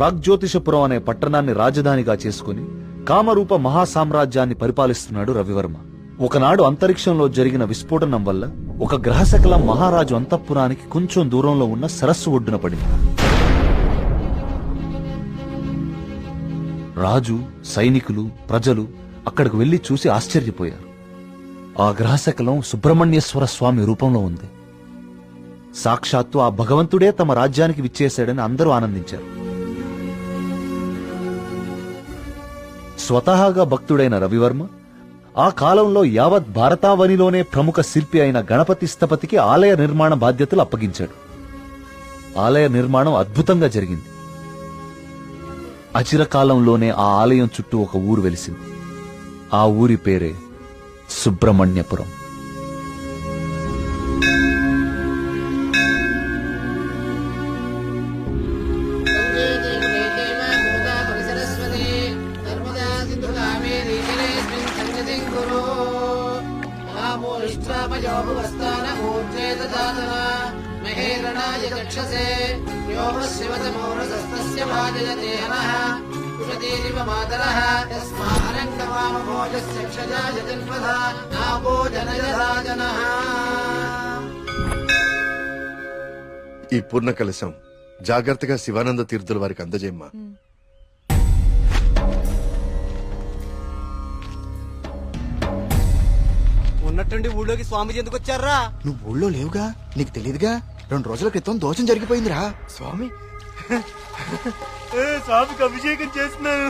ప్రాగ్జ్యోతిషపురం అనే పట్టణాన్ని రాజధానిగా చేసుకుని కామరూప మహాసామ్రాజ్యాన్ని పరిపాలిస్తున్నాడు రవివర్మ. ఒకనాడు అంతరిక్షంలో జరిగిన విస్ఫోటనం వల్ల ఒక గ్రహశకలం మహారాజు అంతఃపురానికి కొంచెం దూరంలో ఉన్న సరస్సు ఒడ్డున పడింది. రాజు, సైనికులు, ప్రజలు అక్కడికి వెళ్లి చూసి ఆశ్చర్యపోయారు. ఆ గ్రహశకలం సుబ్రహ్మణ్యేశ్వర స్వామి రూపంలో ఉంది. సాక్షాత్తు ఆ భగవంతుడే తమ రాజ్యానికి విచ్చేశాడని అందరూ ఆనందించారు. స్వతహాగా భక్తుడైన రవివర్మ ఆ కాలంలో యావత్ భారతావనిలోనే ప్రముఖ శిల్పి అయిన గణపతి స్థపతికి ఆలయ నిర్మాణ బాధ్యతలు అప్పగించాడు. ఆలయ నిర్మాణం అద్భుతంగా జరిగింది. అచిరకాలంలోనే ఆ ఆలయం చుట్టూ ఒక ఊరు వెలిసింది. ఆ ఊరి పేరే సుబ్రహ్మణ్యపురం. ఈ పూర్ణ కలశం జాగ్రత్తగా శివానంద తీర్థుల వారికి అందజేయమ్మా. ఉన్నట్టుండి ఊళ్ళోకి స్వామీజీ ఎందుకు వచ్చారా? నువ్వు ఊళ్ళో లేవుగా, నీకు తెలియదుగా. 2 రోజుల క్రితం దోషం జరిగిపోయిందిరా. స్వామి స్వామికి అభిషేకం చేస్తున్నాను.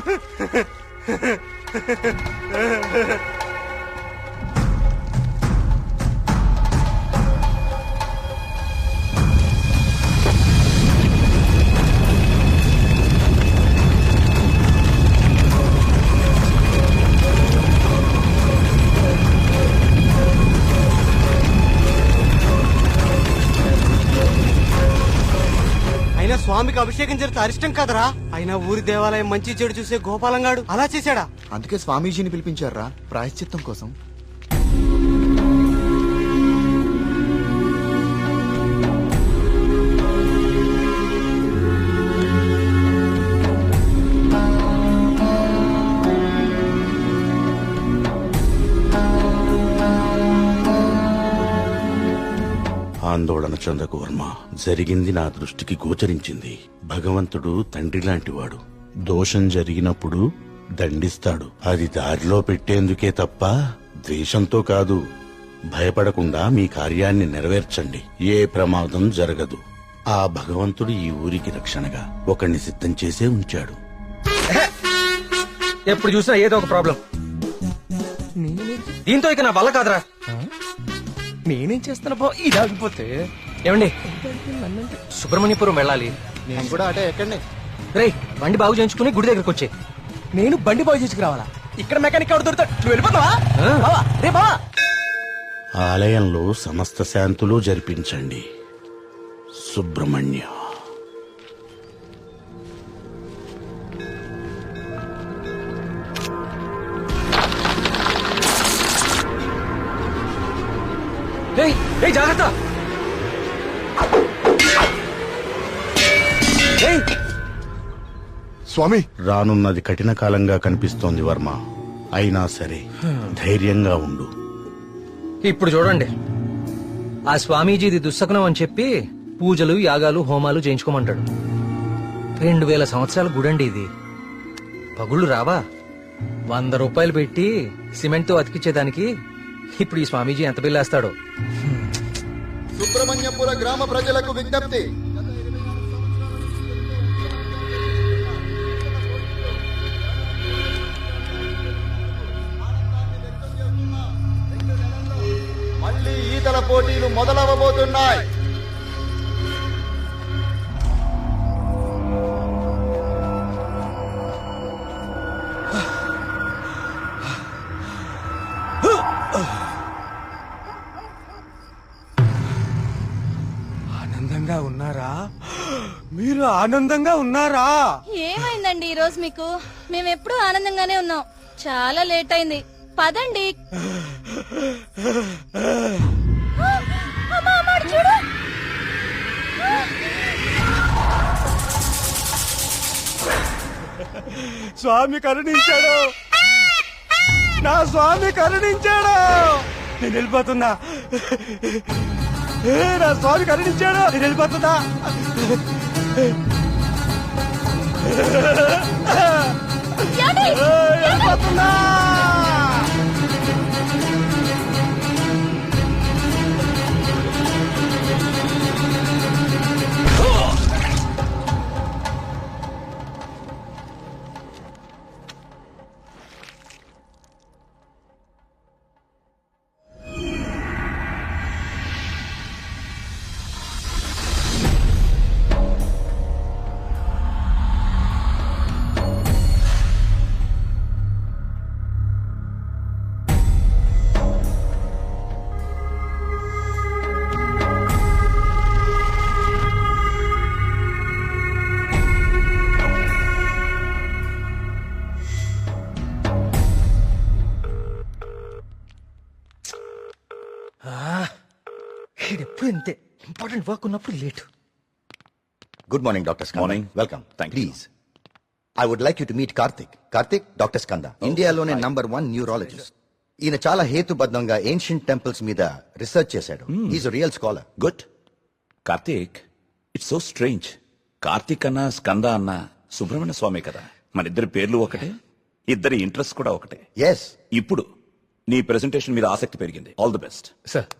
స్వామికి అభిషేకం జరిగితే అరిష్టం కదరా. అయినా ఊరి దేవాలయం మంచి చెడు చూసే గోపాలంగాడు అలా చేశాడా? అందుకే స్వామీజీని పిలిపించారా ప్రాయశ్చిత్తం కోసం. ఆందోళన చెందకు వర్మ. జరిగింది నా దృష్టికి గోచరించింది. భగవంతుడు తండ్రి లాంటివాడు. దోషం జరిగినప్పుడు దండిస్తాడు. అది దారిలో పెట్టేందుకే తప్ప ద్వేషంతో కాదు. భయపడకుండా మీ కార్యాన్ని నెరవేర్చండి. ఏ ప్రమాదం జరగదు. ఆ భగవంతుడు ఈ ఊరికి రక్షణగా ఒకణ్ణి సిద్ధం చేసే ఉంచాడు. ఎప్పుడు చూసినా ఏదో ఒక ప్రాబ్లం. దీంతో ఇక నా వల్ల కాదురా. నేనేం చేస్తున్నా బా ఇదాగిపోతే. ఏమండి, సుబ్రహ్మణ్యపురం వెళ్ళాలి. నేను కూడా అటే ఎక్కడనే. రేయ్, బండి బాగు చేయించుకుని గుడి దగ్గరకు వచ్చే. నేను బండి బాగు చేసుకురావాలా? ఇక్కడ మెకానిక్ ఎవరు దొరుకుతాడు? నువ్వు వెళ్ళిపోతావా? బావా, రే బావా. ఆలయంలో సమస్త శాంతులు జరిపించండి. సుబ్రహ్మణ్య. జాగ్రత్త. స్వామి, రానున్నది కఠిన కాలంగా కనిపిస్తోంది వర్మ. అయినా సరే ధైర్యంగా ఉండు. ఇప్పుడు చూడండి, ఆ స్వామీజీది దుస్సకనం అని చెప్పి పూజలు, యాగాలు, హోమాలు చేయించుకోమంటాడు. 2000 సంవత్సరాల గుడండి ఇది. పగుళ్ళు రావా? 100 రూపాయలు పెట్టి సిమెంట్ తో అతికిచ్చేదానికి ఇప్పుడు ఈ స్వామీజీ ఎంత బిల్లేస్తాడో. సుబ్రహ్మణ్యపుర గ్రామ ప్రజలకు విజ్ఞప్తి. మళ్ళీ ఈతల పోటీలు మొదలవబోతున్నాయి. ఆనందంగా ఉన్నారా? మీరు ఆనందంగా ఉన్నారా? ఏమైందండి ఈ రోజు మీకు? మేమెప్పుడు ఆనందంగానే ఉన్నాం. చాలా లేట్ అయింది, పదండి. చూడు, స్వామి కరుణించాడు, నా స్వామి కరుణించాడు. నేను వెళ్ళిపోతున్నా. నా స్వామి కరుణించాడు, నేను వెళ్ళిపోతున్నా. వెళ్ళిపోతున్నా. ఎప్పుడు ఇంతే, ఇంపార్టెంట్ వర్క్ ఉన్నప్పుడు late. Good morning doctor Skanda. Morning. Welcome. Thank you. Please I would like you to meet Karthik. Karthik, doctor Skanda, ఇండియాలోనే #1 న్యూరాలజిస్ట్. ఈయన చాలా హేతుబద్ధంగా ఏన్షియంట్ టెంపుల్స్ మీద రీసెర్చ్ చేశాడు. Is real scholar. Good. Karthik, it's so strange. Karthik అన్న స్కంద అన్న సుబ్రహ్మణ్య స్వామి కదా, మన ఇద్దరి పేర్లు ఒకటే, ఇద్దరి ఇంట్రెస్ట్ కూడా ఒకటే. ఎస్. ఇప్పుడు నీ ప్రెజెంటేషన్ మీద ఆసక్తి పెరిగింది. All the best. Sir,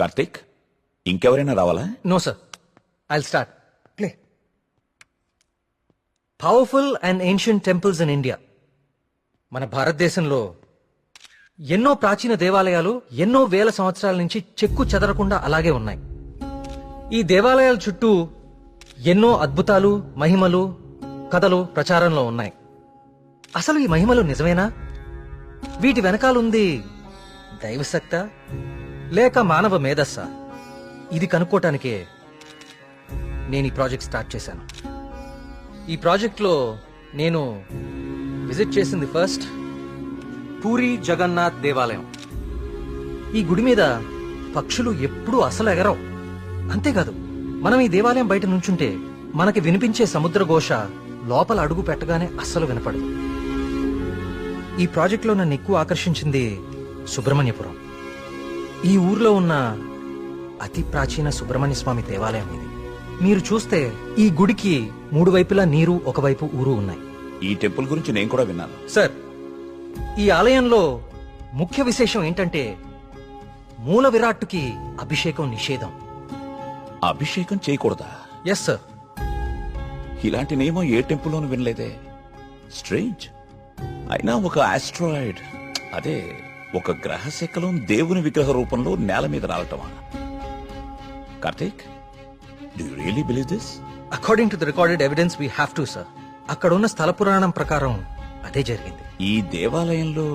Karthik, ఇంకెవరైనా రావాలా? No sir, I'll start. Play. Powerful and ancient temples in India. మన భారతదేశంలో ఎన్నో ప్రాచీన దేవాలయాలు ఎన్నో వేల సంవత్సరాల నుంచి చెక్కు చెదరకుండా అలాగే ఉన్నాయి. ఈ దేవాలయాల చుట్టూ ఎన్నో అద్భుతాలు, మహిమలు, కథలు ప్రచారంలో ఉన్నాయి. అసలు ఈ మహిమలు నిజమేనా? వీటి వెనకాలుంది దైవశక్తా లేక మానవ మేధస్సా? ఇది కనుక్కోటానికే నేను ఈ ప్రాజెక్ట్ స్టార్ట్ చేశాను. ఈ ప్రాజెక్ట్లో నేను విజిట్ చేసింది ఫస్ట్ పూరి జగన్నాథ్ దేవాలయం. ఈ గుడి మీద పక్షులు ఎప్పుడూ అసలు ఎగరవు. అంతేకాదు, మనం ఈ దేవాలయం బయట నుంచుంటే మనకి వినిపించే సముద్ర ఘోష లోపల అడుగు పెట్టగానే అస్సలు వినపడదు. ఈ ప్రాజెక్ట్లో నన్ను ఎక్కువ ఆకర్షించింది సుబ్రహ్మణ్యపురం. ఈ ఊర్లో ఉన్న అతి ప్రాచీన సుబ్రహ్మణ్య స్వామి దేవాలయం ఇది. మీరు చూస్తే ఈ గుడికి 3 వైపులా నీరు, ఒకవైపు ఊరు ఉన్నాయి. ఈ టెంపుల్ గురించి నేను కూడా విన్నాను. సార్, ఈ ఆలయంలో ముఖ్య విశేషం ఏంటంటే మూల విరాట్టుకి అభిషేకం నిషేధం. అభిషేకం చేయకూడదా? Yes sir. ఇలాంటి నియమం ఏ టెంపుల్లోనూ వినలేదే. స్ట్రేంజ్. అయినా ఒక ఆస్ట్రాయిడ్, అదే ఒక గ్రహ శకలం దేవుని విగ్రహ రూపంలో నేల మీద రావటమా? Karthik, do you really believe this? According to the recorded evidence we have to sir. అక్కడ ఉన్న స్థల పురాణం ప్రకారం అదే జరిగింది. ఈ దేవాలయంలో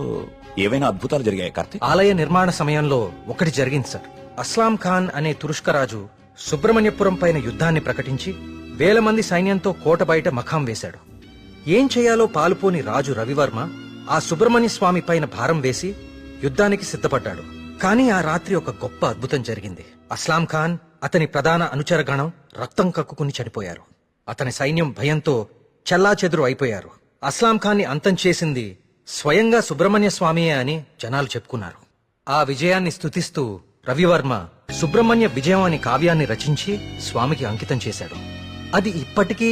ఏవైనా అద్భుతాలు జరిగాయి కార్తీక్? ఆలయ నిర్మాణ సమయంలో ఒకటి జరిగింది సార్. అస్లాం ఖాన్ అనే తురుష్క రాజు సుబ్రహ్మణ్యపురం పైన యుద్ధాన్ని ప్రకటించి 1000 మంది సైన్యంతో కోట బయట మఖాం వేశాడు. ఏం చేయాలో పాలుపోని రాజు రవివర్మ ఆ సుబ్రహ్మణ్య స్వామి పైన భారం వేసి యుద్ధానికి సిద్ధపడ్డాడు. కానీ ఆ రాత్రి ఒక గొప్ప అద్భుతం జరిగింది. అస్లాం ఖాన్, అతని ప్రధాన అనుచరగణం రక్తం కక్కుకుని చనిపోయారు. అతని సైన్యం భయంతో చెల్లాచెదురు అయిపోయారు. అస్లాం ఖాన్ని అంతం చేసింది స్వయంగా సుబ్రహ్మణ్య స్వామియే అని జనాలు చెప్పుకున్నారు. ఆ విజయాన్ని స్తుతిస్తూ రవివర్మ సుబ్రహ్మణ్య విజయం అనే కావ్యాన్ని రచించి స్వామికి అంకితం చేశాడు. అది ఇప్పటికీ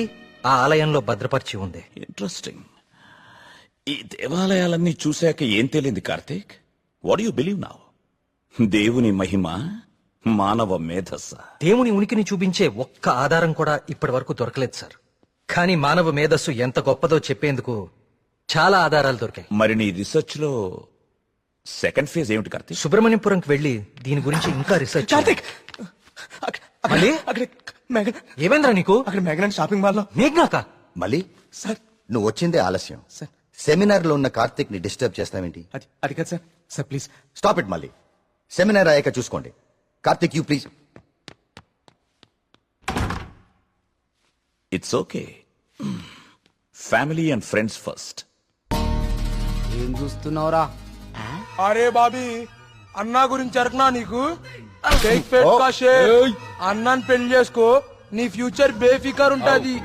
ఆ ఆలయంలో భద్రపరిచి ఉంది. ఇంట్రెస్టింగ్. ఈ దేవాలయాలన్నీ చూశాక ఏం తేలింది Karthik? What you believe now? దేవుని మహిమ, మానవ మేధస్స? దేవుని ఉనికిని చూపించే ఒక్క ఆధారం కూడా ఇప్పటి వరకు దొరకలేదు సార్. కానీ మానవ మేధస్సు ఎంత గొప్పదో చెప్పేందుకు చాలా ఆధారాలు దొరికాయి. మరి నీ రీసెర్చ్ లో సెకండ్ ఫేజ్ ఏమిటి కార్తీక్? సుబ్రహ్మణ్యపురంకి వెళ్లి దీని గురించి ఇంకా రీసెర్చ్ చేయాలి. మళ్ళీ? ఏమైందిరా నీకు? అక్కడ మేఘనా షాపింగ్ మాల్ లో. మేఘ్నాకా? మళ్ళీ సార్, నువ్వు వచ్చిందే ఆలస్యం. సార్, సెమినార్ లో ఉన్న కార్తిక్ ని డిస్టర్బ్ చేస్తావేంటి? అది కాదు sir. Sir please stop it. మళ్ళీ సెమినార్ అయ్యాక చూసుకోండి. Karthik, you please. It's okay. Family and friends first. ఏం చూస్తున్నావురా? అరే బాబీ, అన్నా గురించి అరకనా నీకు? షేక్ పేట్ కా షేక్. అన్నాన్ని పెళ్లి చేసుకో, నీ ఫ్యూచర్ బేఫికర్ ఉంటది.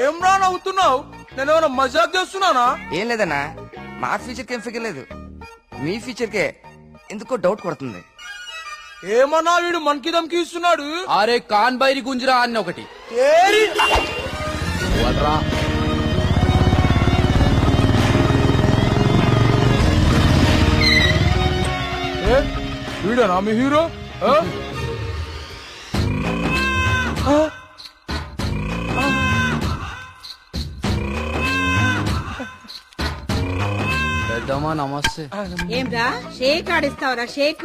ఏం రా నవ్వుతున్నావు? నేను ఏమైనా మజాక్ చేస్తున్నానా? ఏం లేదన్నా, మా ఫ్యూచర్ ఏం ఫిగర్ లేదు, మీ ఫ్యూచర్ కే ఎందుకో డౌట్ కొడుతుంది. ఏమన్నా వీడు మనకి దమ్కి ఇస్తున్నాడు. అరే కాన్ బైరి గుంజరా అన్న ఒకటి. ఏరి! ఏ, వీడేనా మీ హీరో? ఆ? ఆ? పెద్దమ్మా నమస్తే. ఏంరా షేక్ ఆడిస్తావరా? షేక్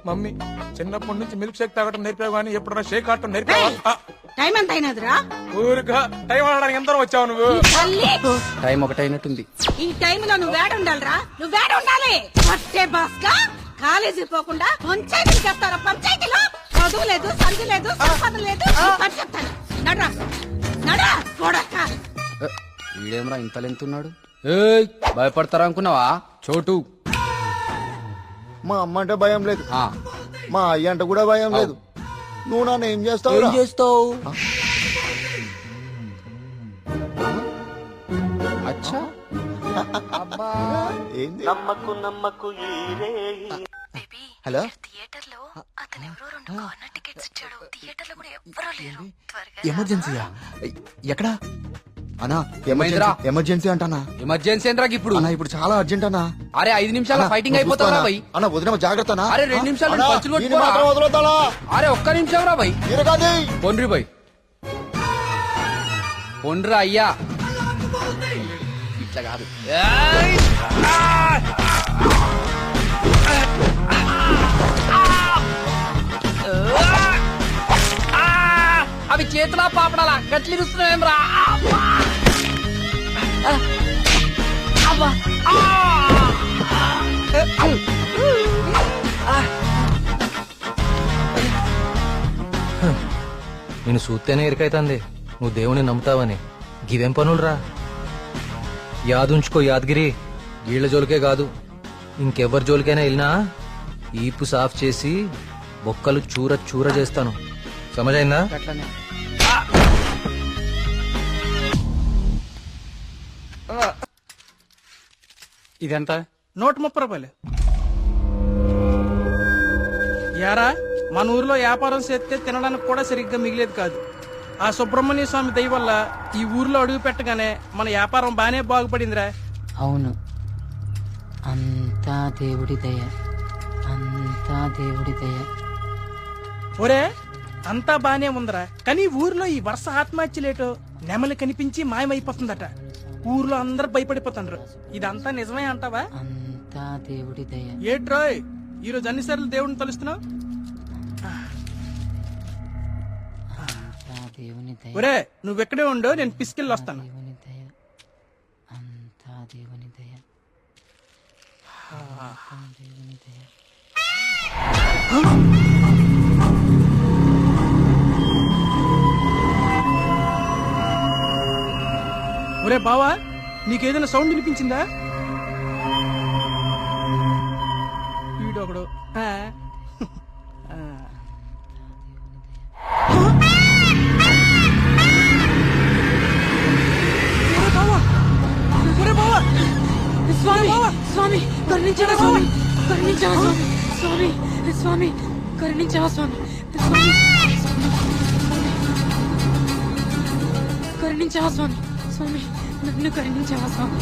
మమ్మీ చిన్నప్పటి నుంచి మిల్క్ షేక్ తాగటం నేర్పావు కానీ ఎప్పుడన్నా షేక్ ఆడటం నేర్పావా? టైం ఎంత అయినదిరా? ఊరుగా టైం ఆడడానికి ఎంత వచ్చావు నువ్వు? తల్లి, టైం ఒకటైనట్టుంది. ఈ టైంలో నువ్వు వేడ ఉండాలిరా, నువ్వు వేడ ఉండాలి. పట్టే బాస్కా కాలేజీ పోకుండా పంచాయతీకి చేస్తారా? పంచాయతీలో చదువు లేదు, సంధి లేదు, సంపద లేదు. పని చెప్తాను, నడరా నడరా చూడక్క. వీడేమరా ఇంత లెంతున్నాడు? భయపడతారా అనుకున్నావా చోటు? మా అమ్మ అంటే భయం లేదు, మా అయ్య అంటే కూడా భయం లేదు. నువ్వు నన్ను ఏం చేస్తావు? ఏం చేస్తావు? అచ్చా ఏంది? బేబీ, హలో థియేటర్ లో అతను ఎవరో 2 కార్నర్ టికెట్స్ ఇచ్చాడు. థియేటర్ లో కూడా ఎవ్వరూ లేరు. త్వరగా ఎమర్జెన్సీయా? ఎక్కడా అన్నా? ఏమైందిరా? ఎమర్జెన్సీ అంటానా? ఎమర్జెన్సీ ఏంద్రా ఇప్పుడు? అన్నా ఇప్పుడు చాలా అర్జెంట్ అన్నా. అరే 5 నిమిషాల ఫైటింగ్ అయిపోతారా భయ్? అన్న వదిన జాగ్రత్త అన్నా. అరే 2 నిమిషాలు అన్నా, పంచులు ఈయన కొట్టుకోరా? మాత్రం వదలొద్దాలా? అరే ఒక్క నిమిషం రా భయ్. ఈయన కాదు. పొండ్రి భయ్, పొండ్రా అయ్యా. ఇట్లా కాదు. అవి చేతులా పాపడాలా గట్లిరుస్తున్నాయేం రా? నేను చూస్తేనే ఎరికైతుంది నువ్వు దేవుని నమ్ముతావని. గివేం పనులురా? యాదుంచుకో యాదగిరి, వీళ్ళ జోలికే కాదు ఇంకెవ్వరి జోలికైనా వెళ్ళినా ఈపు సాఫ్ చేసి బొక్కలు చూర చూర చేస్తాను. సమజైందా? అట్లనే. ఇదెంత? 130 రూపాయలు. యారా, మన ఊర్లో వ్యాపారం చేస్తే తినడానికి కూడా సరిగ్గా మిగిలేదు కాదు. ఆ సుబ్రహ్మణ్య స్వామి దయ వల్ల ఈ ఊర్లో అడుగు పెట్టగానే మన వ్యాపారం బానే బాగుపడిందిరా. అవును, అంతా దేవుడి దయ, అంతా దేవుడి దయ. ఒరే, అంతా బానే ఉందిరా, కానీ ఊర్లో ఈ వరుస ఆత్మహత్యలేటో నెమలి కనిపించి మాయమైపోతుందట. ఊర్లో అందరు భయపడిపోతున్నారు. ఇదంతా నిజమే అంటావా? అంతా దేవుడి దయ. ఏట్రోయ్, ఈరోజు అన్నిసార్లు దేవుడిని తలుస్తున్నావు? దేవుని దయ, ఒరే, నువ్వెక్కడే ఉండో, నేను పిసికెళ్ళి వస్తాను. దేవుని దయ, అంతా దేవుని దయ, అంతా దేవుని దయ. ఒరే బావా, నీకేదైనా సౌండ్ వినిపించిందా? వీడొకడు. స్వామి స్వామి కరుణించవా స్వామి, కరుణించవా స్వామి, స్వామి స్వామి కరుణించవా స్వామి, స్వామి కరుణించవా స్వామి, స్వామి నన్ను కరుణించవా స్వామి.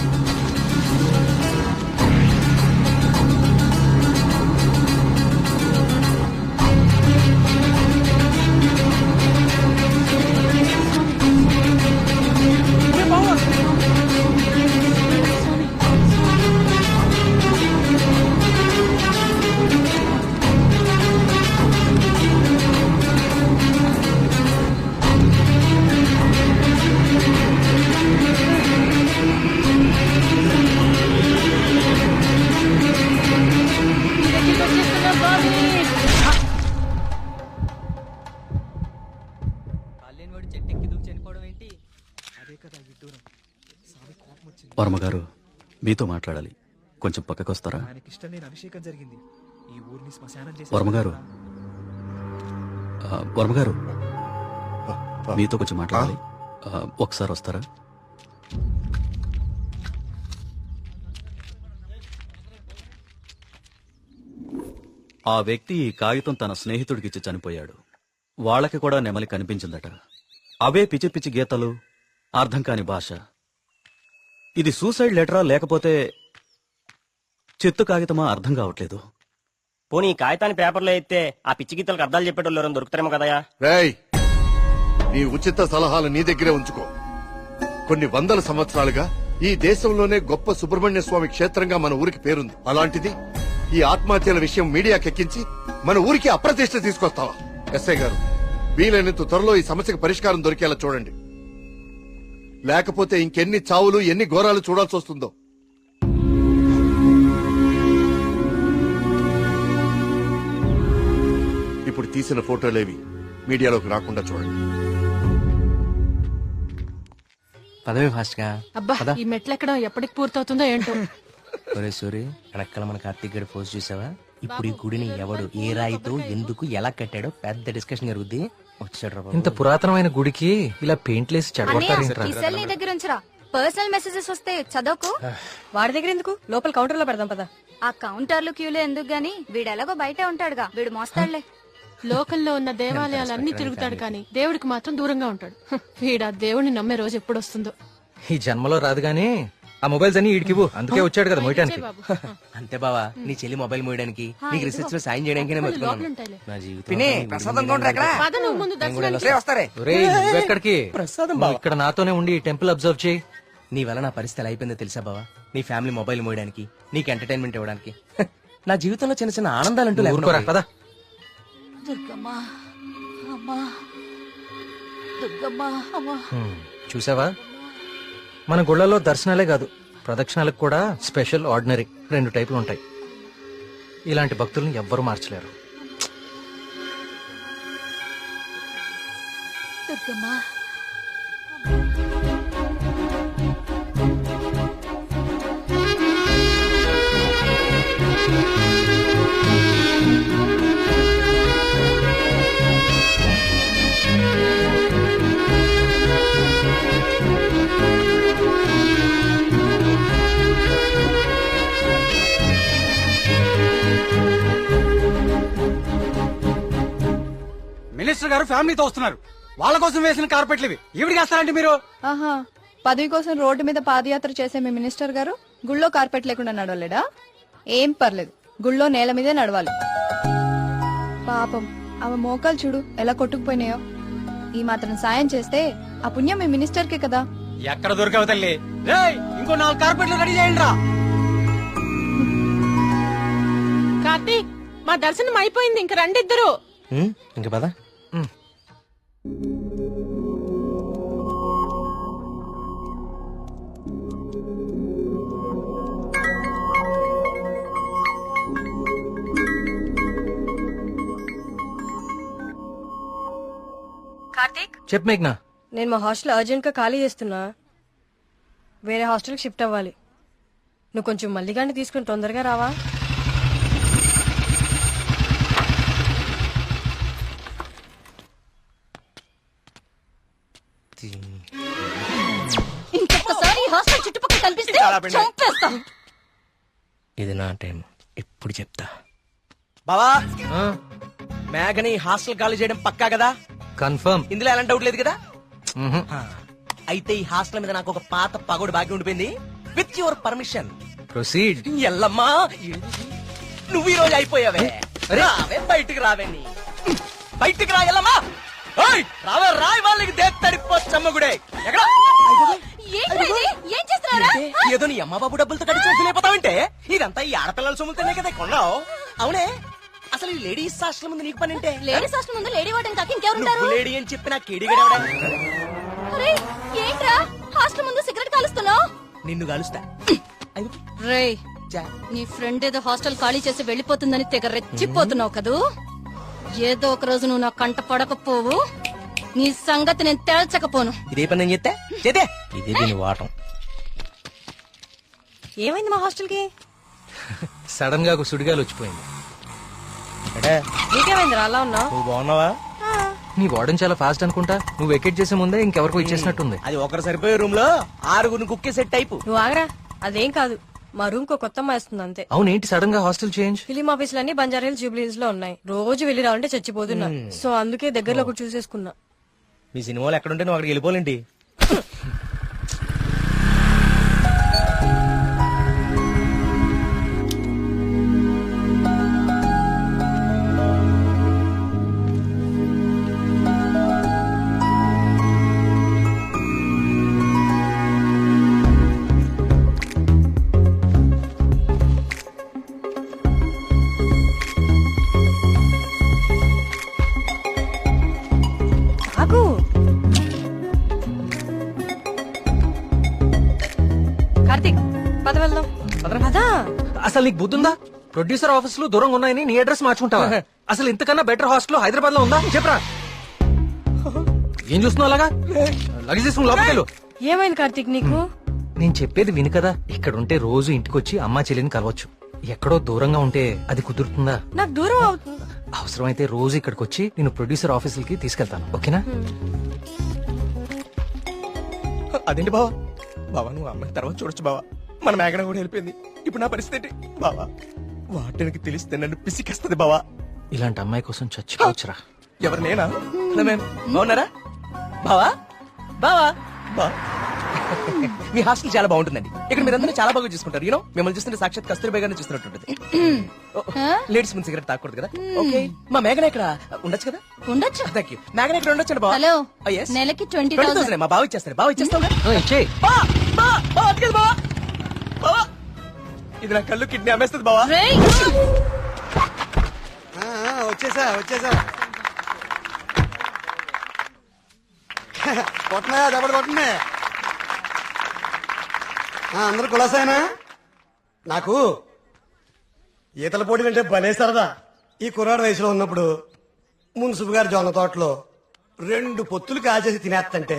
వర్మగారు, మీతో మాట్లాడాలి, కొంచెం పక్కకొస్తారా? వర్మగారు, వర్మగారు మీతో కొంచెం మాట్లాడాలి. ఒకసారి వస్తారా? ఆ వ్యక్తి ఈ కాగితం తన స్నేహితుడికిచ్చి చనిపోయాడు. వాళ్ళకి కూడా నెమలి కనిపించిందట. అవే పిచ్చి పిచ్చి గీతలు, అర్థం కాని భాష. ఇది సూసైడ్ లెటరా లేకపోతే చెత్త కాగితమా అర్థం కావట్లేదు. పోనీ ఈ కాగితాన్ని పేపర్లో అయితే ఆ పిచ్చి గీతలకు అర్థాలు చెప్పేటోళ్ళు ఎవరైనా దొరుకుతారేమో కదయా. రేయ్, నీ ఉచిత సలహాలు నీ దగ్గరే ఉంచుకో. కొన్ని వందల సంవత్సరాలుగా ఈ దేశంలోనే గొప్ప సుబ్రహ్మణ్య స్వామి క్షేత్రంగా మన ఊరికి పేరుంది. అలాంటిది ఈ ఆత్మహత్యల విషయం మీడియాకెక్కించి మన ఊరికి అప్రతిష్ట తీసుకొస్తావా? ఎస్ఐ గారు, వీలైనంత త్వరలో ఈ సమస్యకు పరిష్కారం దొరికేలా చూడండి. లేకపోతే ఇంకెన్ని చావులు, ఎన్ని ఘోరాలు చూడాల్సి వస్తుందో. ఇప్పుడు తీసిన ఫోటోలేవి మీడియాలోకి రాకుండా చూడండి. పదవి ఫాస్ట్ గా. అబ్బా ఈ మెట్లు ఎక్కడం ఎప్పటికి పూర్తవుతుందో ఏంటో. ఒరే సూరి, వెనకాల మన కార్తీక్ గడి పోస్ట్ చూసావా? ఇప్పుడు ఈ గుడిని ఎవడు, ఏ రాయితో, ఎందుకు, ఎలా కట్టాడో పెద్ద డిస్కషన్ జరుగుద్ది. వచ్చాడు ఇంత పురాతనమైన గుడికి ఇలా పెయింట్లేసి చెడగొట్టారేంట్రా? ఈ సెల్ నీ దగ్గర ఉంచరా. పర్సనల్ మెసేజెస్ వస్తే చదవకు. వాడి దగ్గర ఎందుకు, లోపల కౌంటర్ లో పెడదాం పదా. ఆ కౌంటర్లు క్యూలు ఎందుకు గాని, వీడెలాగో బయటే ఉంటాడుగా, వీడు మోస్తాడులే. లోకల్లో ఉన్న దేవాలయాలన్నీ తిరుగుతాడు కానీ దేవుడికి మాత్రం దూరంగా ఉంటాడు. వీడా దేవుడిని నమ్మే రోజు ఎప్పుడు వస్తుందో. ఈ జన్మలో రాదు గానీ ఆ మొబైల్స్ అన్ని ఈడికివ్వు. అందుకే వచ్చాడు కదా మోయటానికి. అంతే బావా, నీ చెల్లి మొబైల్ మోయడానికి, నీకు రీసెర్చ్ లో సాయం చేయడానికి లోపలుంటాయిలే. నా జీవితం పద నువ్వు ముందు దర్శనానికి. ఒరేయ్, నువ్వెక్కడికి? నువ్వు ఇక్కడ నాతోనే ఉండి ఈ టెంపుల్ అబ్జర్వ్ చేయి. నీ వల్ల నా పరిస్థితి ఎలా అయిపోయిందో తెలుసా బావా? నీ ఫ్యామిలీ మొబైల్ మోయడానికి, నీకు ఎంటర్టైన్మెంట్ ఇవ్వడానికి. నా జీవితంలో చిన్న చిన్న ఆనందాలంటూ ఊరుకోరా, పద. దుర్గమ్మా, అమ్మా, దుర్గమ్మా, అమ్మా. చూసావా, మన గుళ్ళలో దర్శనాలే కాదు, ప్రదక్షిణాలకు కూడా స్పెషల్, ఆర్డినరీ 2 టైపులు ఉంటాయి. ఇలాంటి భక్తుల్ని ఎవ్వరూ మార్చలేరు. దుర్గమ్మా, మినిస్టర్ గారు ఫ్యామిలీతో వస్తున్నారు. వాళ్ళ కోసం వేసిన కార్పెట్లు ఇవి. ఈవిడికి వేస్తారంటే మీరు? ఆహా, పదవి కోసం రోడ్డు మీద పాదయాత్ర చేసే మీ మినిస్టర్ గారు గుళ్ళో కార్పెట్ లేకుండా నడవలేడా? ఏం పర్లేదు, గుళ్ళో నేల మీదే నడవాలి. పాపం ఆమె మోకాలు చూడు ఎలా కొట్టుకుపోయినాయో. ఈ మాత్రం సాయం చేస్తే ఆ పుణ్యం మీ మినిస్టర్ కే కదా. ఎక్కడ దొరికావు తల్లి? రేయ్, ఇంకో 4 కార్పెట్లు రెడీ చేయండి రా. కార్తీక్, మా దర్శనం అయిపోయింది, ఇంక రండి ఇద్దరు. ఇంకా పదా. కార్తీక్, చెప్పు మేఘ్నా. నేను మా హాస్టల్ అర్జెంట్ గా ఖాళీ చేస్తున్నా. వేరే హాస్టల్కి షిఫ్ట్ అవ్వాలి. నువ్వు కొంచెం మల్లిగాన్ని తీసుకుని తొందరగా రావా? ఇంకొకసారి ఈ హాస్టల్ చుట్టుపక్కల కనిపిస్తే చంపేస్తా. ఇది నా టైం, ఇప్పుడు చెప్తా. బావా, మేఘని హాస్టల్ ఖాళీ చేయడం పక్కా కదా? కన్ఫర్మ్. ఇందులో ఎలాంటి డౌట్ లేదు కదా? అయితే ఈ హాస్టల్ మీద నాకు ఒక పాత పగోడు బాకీ ఉండిపోయింది. With your permission proceed. ఎల్లమ్మా, నువ్వు ఈ రోజు అయిపోయావే. రావే, బయటికి రావే. బయటికి రా ఎల్లమ్మా. రావే, రాయి వాళ్ళకి దేత్తడిపోచ్చమ్మగుడే. ఎక్కడ ఏం చేస్తున్నారా? ఏదో నీ అమ్మ బాబు డబ్బులతో కట్టి చూసిపోతావంటే ఇదంతా ఈ ఆడపిల్లల సొమ్ములతోనే కదా కొన్నావు. అవునే, అసలు ఈ లేడీస్ హాస్టల్ ముందు నీకు పని అంటే? లేడీస్ హాస్టల్ ముందు లేడీ వార్డెన్ కాక ఇంకెవరుంటారు? నువ్వు లేడీ అని చెప్పి నాకు కేడిగడవడా? అరే ఏంట్రా హాస్టల్ ముందు సిగరెట్ కాలుస్తున్నావు? నిన్ను కలుస్తా. రేయ్, నీ ఫ్రెండ్ ఏదో హాస్టల్ ఖాళీ చేసి వెళ్లిపోతుందని తెగ రెచ్చిపోతున్నావు కదూ. ఏదో ఒక రోజు నువ్వు నా కంట పడకపోవు, నీ సంగతి నేను తేల్చకపోను. ఇదే పని నేను చెప్తే చేతే ఇదే దీని వాటం. ఏమైంది మా హాస్టల్ కి? సడన్ గా ఒక సుడిగాలు వచ్చిపోయింది. నీకేమైంది అలా ఉన్నావు? నువ్వు బాగున్నావా? నీ వార్డెన్ చాలా ఫాస్ట్ అనుకుంటా. నువ్వు వెకేట్ చేసే ముందే ఇంకెవరికో ఇచ్చేసినట్టుంది. అది ఒకరు సరిపోయే రూమ్ లో 6 కుక్కే సెట్ టైపు. నువ్వు ఆగరా, అదేం కాదు. మా రూమ్ కో కొత్త అమ్మాయి వస్తుంది అంతే. అవునేంటి సడన్ గా hostel change? Film ఆఫీసులన్నీ Banjara Hills Jubilee Hills లో ఉన్నాయి. రోజు వెళ్ళి రావాలంటే చచ్చిపోతున్నా. సో అందుకే దగ్గరలో ఒకటి చూసేసుకున్నా. మీ సినిమాలు ఎక్కడుంటే నువ్వు అక్కడికి వెళ్ళిపోలేంటి. ఆగు. కార్తీక్ పద వెళ్దాం. పదా. అసలు నీకు బుద్ధుందా? ప్రొడ్యూసర్ ఆఫీసులు దూరంగా ఉన్నాయని నీ అడ్రస్ మార్చుకుంటావా? అసలు ఇంతకన్నా బెటర్ హాస్టల్ హైదరాబాద్ లో ఉందా చెప్పరా? ఏం చూస్తున్నావు అలాగా? లగేజ్ తీసుకుని లోపలికి వెళ్ళు. ఏమైంది కార్తీక్ నీకు? నేను చెప్పేది విను కదా. ఇక్కడ ఉంటే రోజు ఇంటికి వచ్చి అమ్మా చెల్లిని కలవచ్చు. ఎక్కడో దూరంగా ఉంటే అది కుదురుతుందా? నాకు దూరం అవుతుంది. అవసరమైతే రోజు ఇక్కడికి వచ్చి నేను ప్రొడ్యూసర్ ఆఫీసులకి తీసుకెళ్తాను. ఓకేనా? అదేంటి బావా? బావా నువ్వు అమ్మాయి తర్వాత చూడొచ్చు బావా. మన మేఘన కూడా వెళ్ళిపోయింది. ఇప్పుడు నా పరిస్థితి ఏంటి బావా? వాటికి తెలిస్తే నన్ను పిసికేస్తుంది బావా. ఇలాంటి అమ్మాయి కోసం చచ్చిపోవచ్చురా. ఎవరు నేనా? బాగున్నారా బావా? బావా బా మీ హాస్టల్ చాలా బాగుంటుందండి. ఇక్కడ మీరందరూ చాలా బాగా చూసుకుంటారు. యూనో మిమ్మల్ని చూస్తుంటే సాక్షాత్ కస్తూరిబా గారిని చూస్తున్నట్టుంటది. లేడీస్ ముందు సిగరెట్ తాకూడదు కదా. ఓకే మా మేఘన ఇక్కడ ఉండొచ్చు కదా? ఉండొచ్చు. Thank you. మేఘన ఇక్కడ ఉండొచ్చు బావా. హలో, నెలకి 20,000. మా బావ ఇచ్చేస్తారు. బావ ఇచ్చేస్తావు. ఇది నా కళ్ళు కిడ్నీ అమ్మేస్తుంది బావా. వచ్చేసా కొట్టనా దెబ్బడు కొట్టనే. అందరు కులాసాయనా? నాకు ఈతల పోటీలు అంటే భలే సరదా. ఈ కుర్రాడు వయసులో ఉన్నప్పుడు మున్సిపు గారి జొన్న తోటలో 2 పొత్తులు కాల్చేసి తినేస్తంటే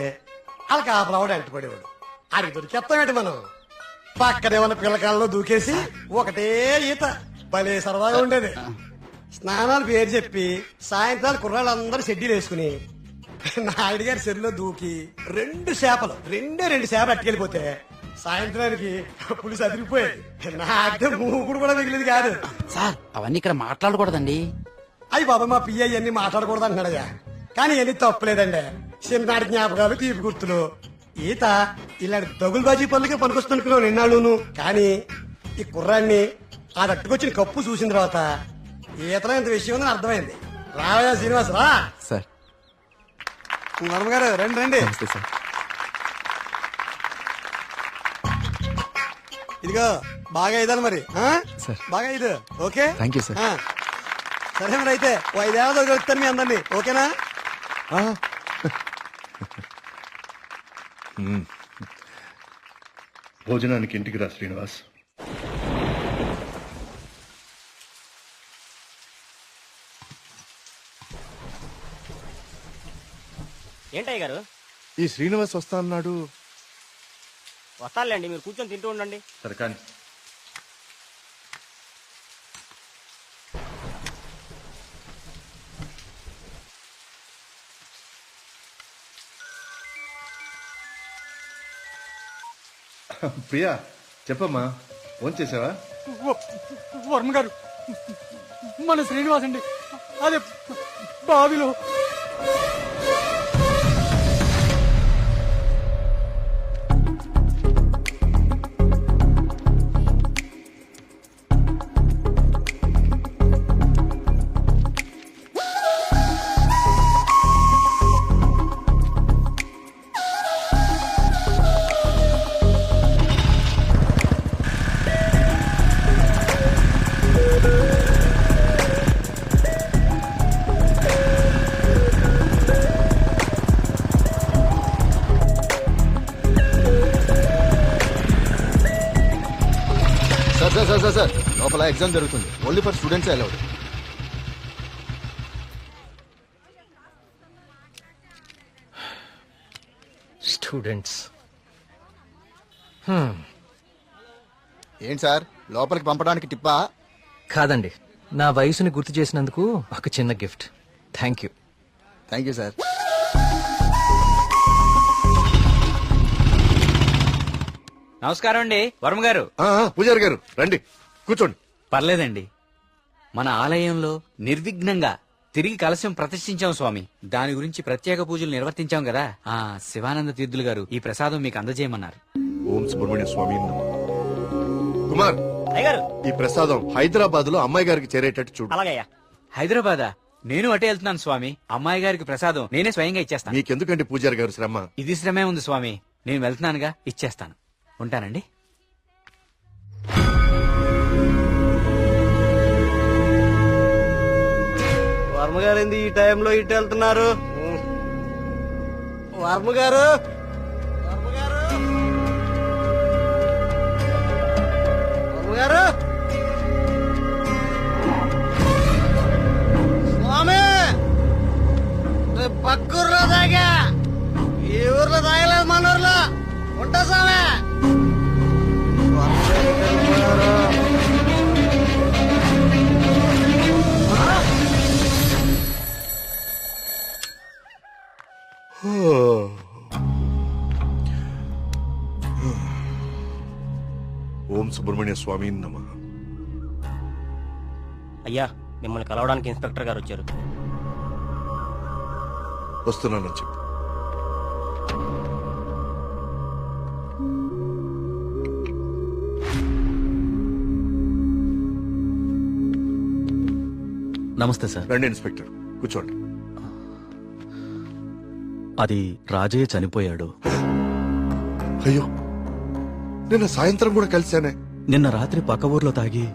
వాళ్ళకి ఆపలవాడు ఎంటపడేవాడు. ఆడికి దొరికేస్తామేంటి మనం? పక్కనే ఉన్న పిల్లకాలలో దూకేసి ఒకటే ఈత. భలే సరదాగా ఉండేది. స్నానాలు పేరు చెప్పి సాయంత్రాలు కుర్రాళ్ళందరూ షెడ్యూల్ వేసుకుని నాయుడు గారి చెరువులో దూకి 2 చేపలు అట్టుకెళ్ళిపోతే సాయంత్రానికి పులిసి అదిరిపోయేది. నాకే మూకుడు కూడా మిగిలింది కాదు. సార్ అవన్నీ ఇక్కడ మాట్లాడకూడదండి. అయ్యి బాబా మా పియ్య అన్ని మాట్లాడకూడదు అంటున్నాడయ్యా. కానీ ఎన్ని తప్పులేదండి. చిన్ననాటి జ్ఞాపకాలు, తీపి గుర్తులు. ఈత ఇలాంటి దగులుబాజీ పనులకే పనికొస్తున్నాను నిన్నాళ్ళును. కానీ ఈ కుర్రాన్ని ఆ తట్టుకొచ్చిన కప్పు చూసిన తర్వాత ఈతలో ఇంత విషయం ఉందని అర్థమైంది. రావయ్యా శ్రీనివాస్ రా. సార్ వర్మ గారు రండి రండి. ఇదిగో బాగా ఇదాలి మరి. బాగా ఇది ఓకే. Thank you sir. సరే మరి అయితే 5 ఏళ్ళ దొరుకుతాను మీ అందరినీ. ఓకేనా? భోజనానికి ఇంటికి రా శ్రీనివాస్. ఏంటయ్య గారు? ఈ శ్రీనివాస్ వస్తా అన్నాడు. వస్తానులేండి, మీరు కూర్చొని తింటూ ఉండండి. సరే కానీ ప్రియా చెప్పమ్మా, ఫోన్ చేసావా? వర్మ గారు మన శ్రీనివాస్ అండి, అదే బావిలో. సార్ లోపల ఎగ్జామ్ జరుగుతుంది. Only for students allowed. Students ఏంటి సార్ లోపలికి పంపడానికి టిప్పా? కాదండి, నా వయసుని గుర్తు చేసినందుకు ఒక చిన్న gift. Thank you. Thank you sir. నమస్కారం అండి వర్మ గారు. పూజారి గారు రండి కూర్చోండి. పర్లేదండి, మన ఆలయంలో నిర్విఘ్నంగా తిరిగి కలశం ప్రతిష్ఠించాం స్వామి. దాని గురించి ప్రత్యేక పూజలు నిర్వర్తించాం కదా. శివానంద తీర్థులు గారు ఈ ప్రసాదం మీకు అందజేయమన్నారు. ఓం సుబ్రహ్మణ్య స్వామి నమః. కుమార్ ఈ ప్రసాదం హైదరాబాద్ లో అమ్మాయి గారికి చేరేటట్టు చూడు. అలాగయ్యా. హైదరాబాదా? నేను అటే వెళ్తున్నాను స్వామి. అమ్మాయి గారికి ప్రసాదం నేనే స్వయంగా ఇచ్చేస్తాను. మీకెందుకండి పూజారి గారు శ్రమ? ఇది శ్రమే ఉంది స్వామి. నేను వెళ్తున్నానుగా, ఇచ్చేస్తాను. ఉంటానండి. వర్మ గారు ఏంది ఈ టైంలో ఇటు వెళ్తున్నారు? వర్మ గారు, వర్మ గారు, వర్మ గారు, స్వామి రేపు పక్క ఊర్లో తాగా, ఈ ఊర్లో తాగలేదు, మన ఊర్లో ఉంటా స్వామి. ఓం సుబ్రహ్మణ్య స్వామి నమః. అయ్యా, మిమ్మల్ని కలవడానికి ఇన్స్పెక్టర్ గారు వచ్చారు. వస్తున్నానని చెప్పు. నమస్తే సార్. రండి ఇన్స్పెక్టర్, కూర్చోండి. అది రాజయ్య చనిపోయాడు. అయ్యో, నిన్న సాయంత్రం కూడా కలిశానే. నిన్న రాత్రి పక్క ఊర్లో తాగి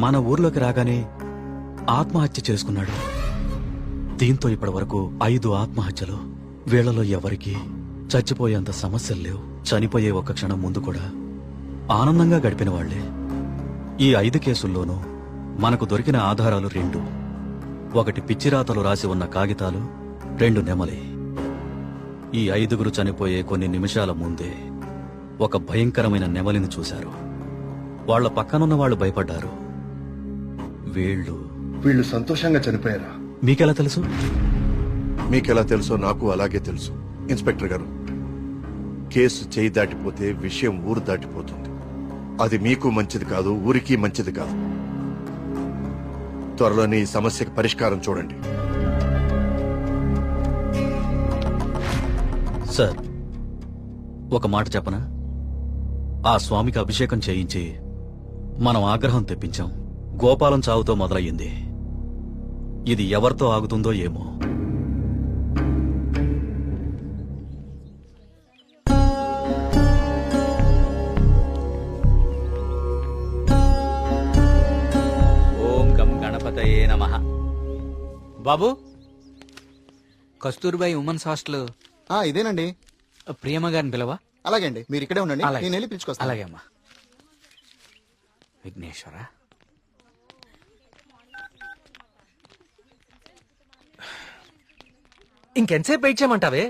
మన ఊర్లోకి రాగానే ఆత్మహత్య చేసుకున్నాడు. దీంతో ఇప్పటి వరకు 5 ఆత్మహత్యలు. వీళ్లలో ఎవరికి చచ్చిపోయేంత సమస్యలు లేవు. చనిపోయే ఒక్క క్షణం ముందు కూడా ఆనందంగా గడిపిన వాళ్లే. ఈ 5 కేసుల్లోనూ మనకు దొరికిన ఆధారాలు 2. ఒకటి పిచ్చిరాతలు రాసి ఉన్న కాగితాలు, 2 నెమలి. ఈ 5గురు చనిపోయే కొన్ని నిమిషాల ముందే ఒక భయంకరమైన నెమలిని చూశారు. వాళ్ల పక్కనున్న వాళ్ళు భయపడ్డారు. వీళ్ళు సంతోషంగా చనిపోయారా? మీకెలా తెలుసు? మీకెలా తెలుసో నాకు అలాగే తెలుసు. ఇన్స్పెక్టర్ గారు, కేసు చేయి దాటిపోతే విషయం ఊరు దాటిపోతుంది. అది మీకు మంచిది కాదు, ఊరికి మంచిది కాదు. త్వరలోనే ఈ సమస్యకి పరిష్కారం చూడండి. సార్, ఒక మాట చెప్పనా? ఆ స్వామికి అభిషేకం చేయించి మనం ఆగ్రహం తెప్పించాం. గోపాలం చావుతో మొదలయ్యింది. ఇది ఎవరితో ఆగుతుందో ఏమో. ఓం గం గణపతయే నమః. బాబు, కస్తూర్బాయి ఉమెన్స్ హాస్టల్ ఇదేనండి. ప్రియమ్మ గారిని పిలవా? అలాగే అండి, మీరు ఇక్కడే ఉండండి, అలాగే. నేను వెళ్ళి పిలుచుకొస్తాను. అలాగే అమ్మా. విఘ్నేశ్వర, ఇంకెంతసేపు వెయిట్ చేయమంటావే?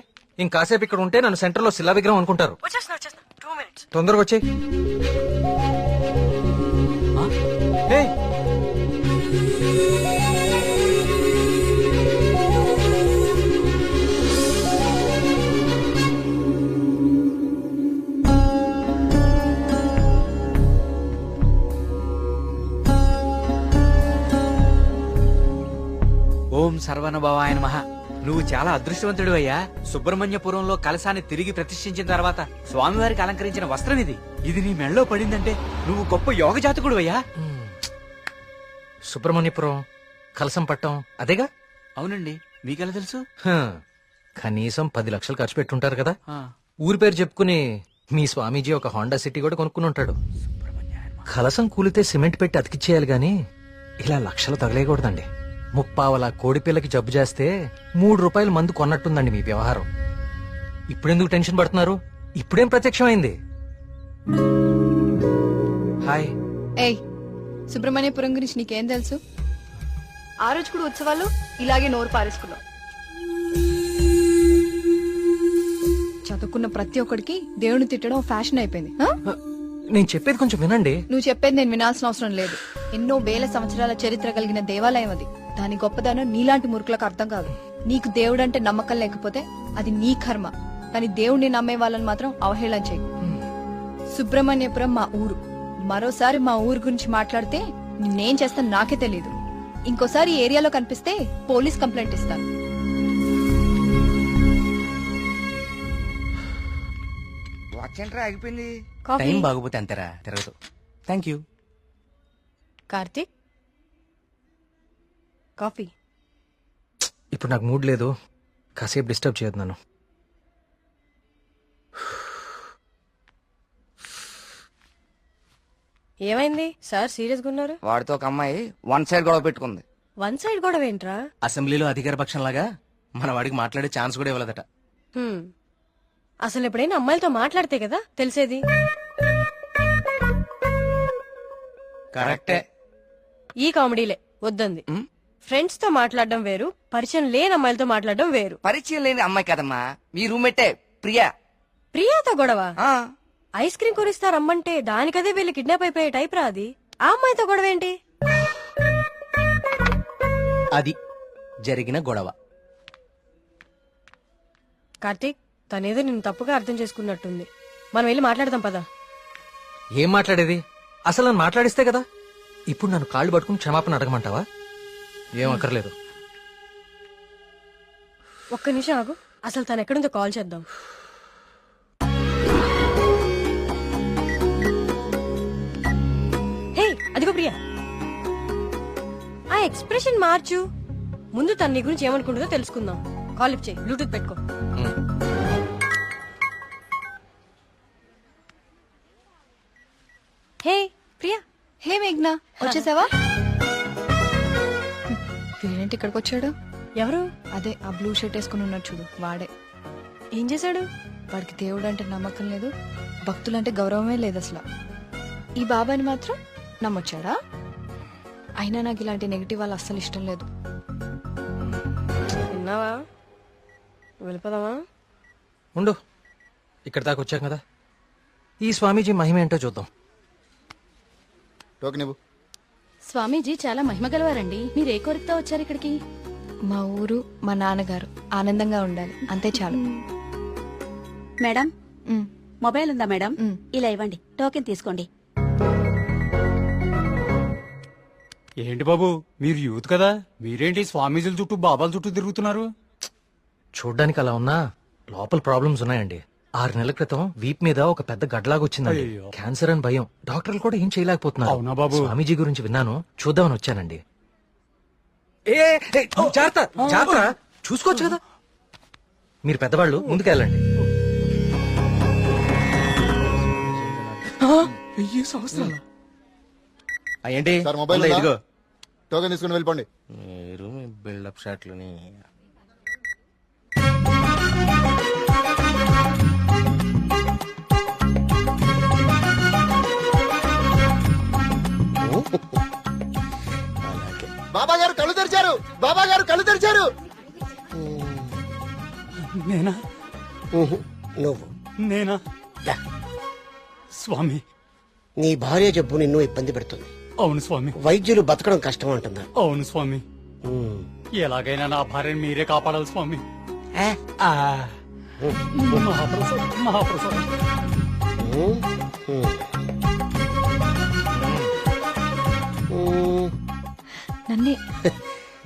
ఇంకాసేపు ఇక్కడ ఉంటే నన్ను సెంటర్ లో శిలా విగ్రహం అనుకుంటారు. తొందరగా వచ్చే. ఓం సర్వనభవాయ నమః. నువ్వు చాలా అదృష్టవంతుడు అయ్యా. సుబ్రహ్మణ్యపురంలో కలశాన్ని తిరిగి ప్రతిష్ఠించిన తర్వాత స్వామివారికి అలంకరించిన వస్త్రం ఇది. ఇది నీ మెళ్ళలో పడిందంటే నువ్వు గొప్ప యోగ జాతకుడు అయ్యా. సుబ్రహ్మణ్యపురం కలసం పట్టం అదేగా? అవునండి, మీకెలా తెలుసు? కనీసం 10 లక్షలు ఖర్చు పెట్టుంటారు కదా. ఊరి పేరు చెప్పుకుని మీ స్వామీజీ ఒక హోండా సిటీ కూడా కొనుక్కుని ఉంటాడు. కలసం కూలితే సిమెంట్ పెట్టి అతికిచ్చేయాలి గాని ఇలా లక్షలు తగలేయకూడదండి. 30 కోడి పిల్లకి జబ్బు చేస్తే 3 రూపాయల మందు కొన్నట్టుందండి మీ వ్యవహారం. ఇప్పుడెందుకు టెన్షన్ పడుతున్నారు? ఇప్పుడేం ప్రత్యక్షమైంది? హాయ్. ఏయ్, సుబ్రహ్మణ్యపురం గురించి నీకేం తెలుసు? ఆ రోజు కూడా ఉత్సవాలు ఇలాగే నోరు పారేసుకున్నావు. చదువుకున్న ప్రతి ఒక్కడికి దేవుని తిట్టడం ఫ్యాషన్ అయిపోయింది. నేను చెప్పేది కొంచెం వినండి. నువ్వు చెప్పేది నేను వినాల్సిన అవసరం లేదు. ఎన్నో వేల సంవత్సరాల చరిత్ర కలిగిన దేవాలయం అది. దాని గొప్పదనం నీలాంటి మురుకులకు అర్థం కాదు. నీకు దేవుడంటే నమ్మకం లేకపోతే అది నీ కర్మ, కానీ దేవుణ్ణి నమ్మే వాళ్ళని మాత్రం అవహేళన చేయి. సుబ్రహ్మణ్యపురం మా ఊరు. మరోసారి మా ఊరు గురించి మాట్లాడితే నేనేం చేస్తాను నాకే తెలీదు. ఇంకోసారి ఈ ఏరియాలో కనిపిస్తే పోలీస్ కంప్లైంట్ ఇస్తాను. వాచ్ ఏంట్రా ఆగిపోయింది? కాఫీ. టైం బాగోపోతే అంతేరా తిరగదు. Thank you. కార్తీక్ కాఫీ. ఇప్పుడు నాకు మూడ్ లేదు, కాసేపు డిస్టర్బ్ చేయొద్దు నన్ను. ఏమైంది సార్ సీరియస్ గా ఉన్నారు? వాడితో ఒక అమ్మాయి వన్ సైడ్ గొడవ పెట్టుకుంది. వన్ సైడ్ గొడవ ఏంట్రా? అసెంబ్లీలో అధికార పక్షం లాగా మన వాడికి మాట్లాడే ఛాన్స్ కూడా ఇవ్వలేదట. హ్మ్. అసలు ఎప్పుడైనా అమ్మాయిలతో మాట్లాడితే కదా తెలిసేది. కరెక్టే. ఈ కామెడీలే వద్దంది. ఫ్రెండ్స్ తో మాట్లాడడం వేరు, పరిచయం లేని అమ్మాయిలతో మాట్లాడడం వేరు. పరిచయం లేని అమ్మాయి కదమ్మా, మీ రూమ్మేటే ప్రియా. ప్రియాతో గొడవ? ఐస్ క్రీమ్ కొనిస్తా రమ్మంటే దానికదే వీళ్ళు కిడ్నాప్ అయిపోయే టైప్ రా అది. ఆ అమ్మాయితో గొడవ ఏంటి? అది జరిగిన గొడవ. కార్తీక్ తనేదో నిన్ను తప్పుగా అర్థం చేసుకున్నట్టుంది. మనం వెళ్ళి మాట్లాడదాం పదా. ఏం మాట్లాడేది? అసలు నన్ను మాట్లాడిస్తే కదా. ఇప్పుడు నన్ను కాళ్ళు పట్టుకుని క్షమాపణ అడగమంటావా? ఏం అక్కర్లేదు. ఒక్క నిమిషం ఆగు, అసలు తను ఎక్కడుందో కాల్ చేద్దాం. హే అదిగో ప్రియా. ఆ ఎక్స్ప్రెషన్ మార్చు. ముందు తన నీ గురించి ఏమనుకుంటుందో తెలుసుకుందాం. కాల్ లిఫ్ట్ చేయి, బ్లూటూత్ పెట్టుకో. హే ప్రియా. హే మేఘ్నా, వచ్చేసావా? వీడేంటి ఇక్కడికి వచ్చాడు? ఎవరు? అదే ఆ బ్లూ షర్ట్ వేసుకుని ఉన్నాడు చూడు, వాడే. ఏం చేశాడు? వాడికి దేవుడు అంటే నమ్మకం లేదు, భక్తులంటే గౌరవమే లేదు అసలు. ఈ బాబాని మాత్రం నమ్మొచ్చాడా? అయినా నాకు ఇలాంటి నెగిటివ్ వాళ్ళు అస్సలు ఇష్టం లేదు. విన్నావా? వెళ్ళిపోదామా? ఉండు, ఇక్కడ దాకా వచ్చాం కదా, ఈ స్వామీజీ మహిమ ఏంటో చూద్దాం. స్వామీజీ చాలా మహిమ గలవారండి. మీరు ఏ కోరికతో వచ్చారు ఇక్కడికి? మా ఊరు, మా నాన్నగారు ఆనందంగా ఉండాలి, అంతే చాలు. మేడం మొబైల్ ఉందా మేడం? ఇలా ఇవ్వండి, టోకెన్ తీసుకోండి. ఏంటి బాబు, మీరు యూత్ కదా, మీరేంటి స్వామీజీల చుట్టూ బాబాల చుట్టూ తిరుగుతున్నారు? చూడ్డానికి అలా ఉన్నా లోపల ప్రాబ్లమ్స్ ఉన్నాయండి. 6 నెలల క్రితం వీప్ మీద ఒక పెద్ద గడ్లాగా వచ్చిందండి. అయ్యో. క్యాన్సర్ అని భయం, డాక్టర్లు కూడా ఏం చేయలేకపోతున్నారు. అవునా బాబు? స్వామీజీ గురించి విన్నాను, చూద్దామని వచ్చానండి. జాగ్రత్త జాగ్రత్త, చూసుకోవచ్చు కదా. మీరు పెద్దవాళ్ళు, ముందుకెళ్ళండి. 1000 సంవత్సరాలు ఏంటి సార్ మొబైల్ ఉందా? ఉందా? ఇదిగో టోకెన్ తీసుకుని వెళ్ళిపోండి. మీరు మీ బిల్డప్ షాట్లని. బాబా గారు కళ్ళు తెరిచారు, బాబా గారు కళ్ళు తెరిచారు. నేనా? నువ్వు నేనా? స్వామి, నీ భార్య జబ్బు నిన్ను ఇబ్బంది పెడుతుంది. అవును స్వామి. వైద్యులు బతకడం కష్టం అంటున్నారు. అవును స్వామి. ఎలాగైనా నా భార్యను మీరే కాపాడాలి స్వామి. మహాప్రసాదం, మహాప్రసాదం.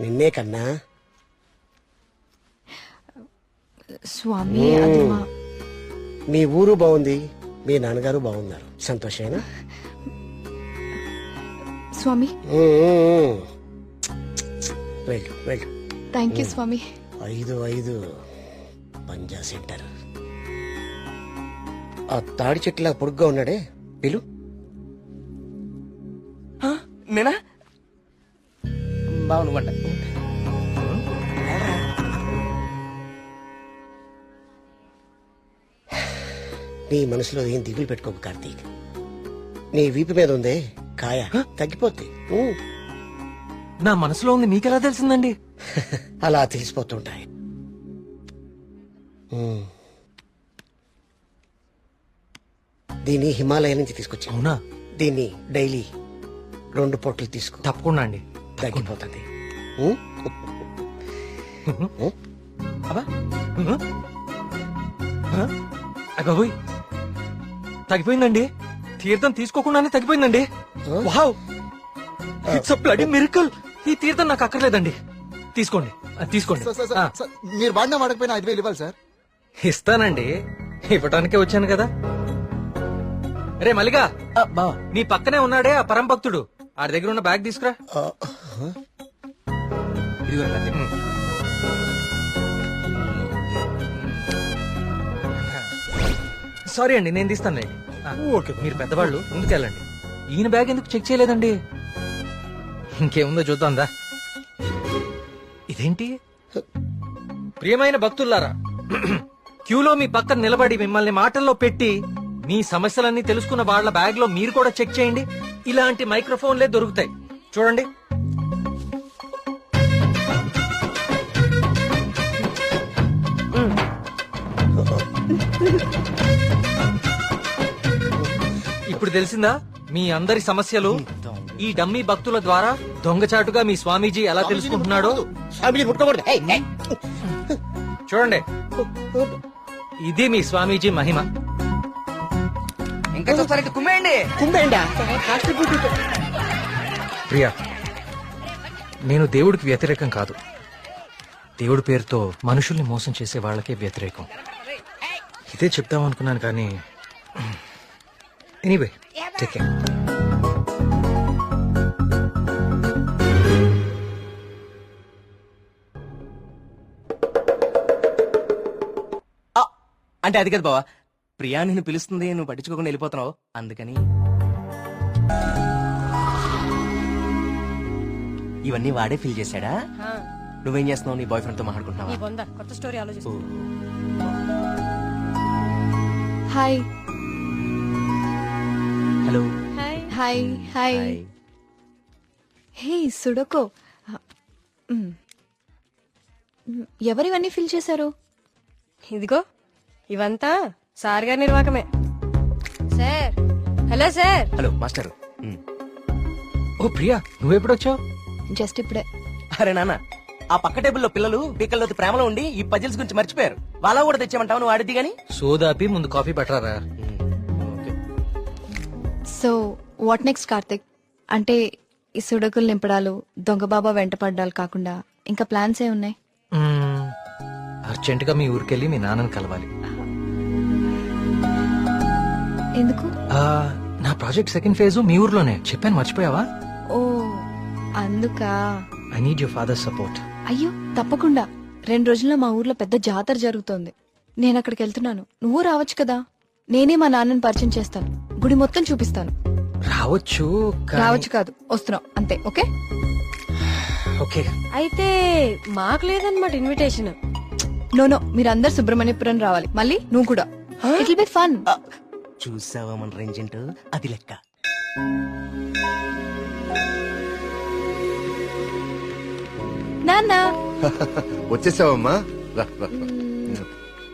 నిన్నే కన్నా స్వామి, అది మా మీ ఊరు బాగుంది, మీ నాన్నగారు బాగున్నారు, సంతోషేనా? స్వామి, వెళ్ళు వెళ్ళు. థ్యాంక్ యూ స్వామి. 5 పంజా సెంటర్. ఆ తాడి చెట్టులా పొడుగ్గా ఉన్నాడే, పిలు. నేనా? బాగునుకుంటా. నీ మనసులో ఏం దిగులు పెట్టుకోకు కార్తీక్. నీ వీపు మీద ఉందే కాయ, తగ్గిపోద్ది. నా మనసులో ఉంది మీకెలా తెలిసిందండి? అలా తెలిసిపోతుంటాయి. దీన్ని హిమాలయ నుంచి తీసుకొచ్చా. అవునా? దీన్ని డైలీ 2 పూటలు తీసుకో, తప్పకుండా అండి, తగ్గిపోతుంది. అగోయ్ తగ్గిపోయిందండి. తీర్థం తీసుకోకుండానే తగ్గిపోయిందండి. Wow, it's a bloody miracle. ఈ తీర్థం నాకు అక్కర్లేదండి. తీసుకోండి, తీసుకోండి. మీరు వాడినా వాడకపోయినా 5,000 ఇవ్వాలి సార్. ఇస్తానండి, ఇవ్వటానికే వచ్చాను కదా. రే మల్లిగా, నీ పక్కనే ఉన్నాడే ఆ పరం భక్తుడు, ఆడి దగ్గర ఉన్న బ్యాగ్ తీసుకురా. సారీ అండి, నేను తీస్తానులేండి. ఓకే, మీరు పెద్దవాళ్ళు ముందుకెళ్ళండి. ఈయన బ్యాగ్ ఎందుకు చెక్ చేయలేదండి? ఇంకేముందో చూద్దాందా. ఇదేంటి? ప్రియమైన భక్తులారా, క్యూలో మీ పక్కన నిలబడి మిమ్మల్ని మాటల్లో పెట్టి మీ సమస్యలన్నీ తెలుసుకున్న వాళ్ళ బ్యాగ్ లో మీరు కూడా చెక్ చేయండి. ఇలాంటి మైక్రోఫోన్లే దొరుకుతాయి, చూడండి. ఇప్పుడు తెలిసిందా మీ అందరి సమస్యలు? ఈ డమ్మీ భక్తుల ద్వారా దొంగచాటుగా మీ స్వామీజీ ఎలా తెలుసుకుంటున్నాడో చూడండి. ఇది మీ స్వామీజీ మహిమ. ఇంకా చూస్తారంటే కుమ్మేయండి. ప్రియా, నేను దేవుడికి వ్యతిరేకం కాదు. దేవుడి పేరుతో మనుషుల్ని మోసం చేసే వాళ్ళకే వ్యతిరేకం. ఇదే చెప్దాం అనుకున్నాను కానీ ఎనీవే, టేక్ కేర్. అంటే అది కదా బావా, ప్రియా నిన్ను పిలుస్తుంది, నువ్వు పట్టించుకోకుండా వెళ్ళిపోతున్నావు, అందుకని. ఇవన్నీ వాడే ఫీల్ చేశాడా? నువ్వేం చేస్తున్నావు? నీ బాయ్ ఫ్రెండ్ తో మాట్లాడుకుంటున్నావా? కొత్త స్టోరీ ఆలోచిస్తూ. Hi. Hello. Hi. Hi. Hey సుడకో, ఎవరివన్నీ ఫిల్ చేశారు? ఇదిగో ఇవంతా సార్ గారి నిర్వాకమే. Sir, hello sir. Hello master. ఓ ప్రియా, నువ్వెప్పుడొచ్చావు? జస్ట్ ఇప్పుడే. అరే నాన్న, ఆ పక్క టేబుల్లో పిల్లలు పీకల్లోకి ప్రేమలో ఉండి ఈ పజిల్స్ గురించి మర్చిపోయారు. వాళ్ళ కూడా తెచ్చామంటావు, నువ్వు ఆడిద్ది గాని. సోదాపి ముందు కాఫీ పట్టరారా. So what next Karthik? అంటే ఈ సుడకులు నింపడాలు, దొంగ బాబా వెంట పడ్డాలు కాకుండా ఇంకా ప్లాన్స్ ఏ ఉన్నాయి? అర్జెంట్ గా మీ ఊరికెళ్ళి మీ నాన్నని కలవాలి. ఎందుకు? నా ప్రాజెక్ట్ సెకండ్ ఫేజ్ మీ ఊర్లోనే, చెప్పాను మర్చిపోయావా? ఓ అందుకా. I need your father support. అయ్యో తప్పకుండా. 2 రోజుల్లో మా ఊర్లో పెద్ద జాతర జరుగుతోంది. నేను అక్కడికి వెళ్తున్నాను. నువ్వు రావచ్చు కదా. నేనే మా నాన్నని పరిచయం చేస్తాను, గుడి మొత్తం చూపిస్తాను. రావచ్చు రావచ్చు కాదు, వస్తున్నావు అంతే. Okay okay. అయితే మాకు లేదన్నమాట ఇన్విటేషన్. నో, మీరందరు సుబ్రహ్మణ్యపురం రావాలి. మళ్ళీ నువ్వు కూడా. It will be fun. చూసావా మన రేంజ్ ఏంటో, అది లెక్క. నాన్న వచ్చేసావమ్మా, రా, రా.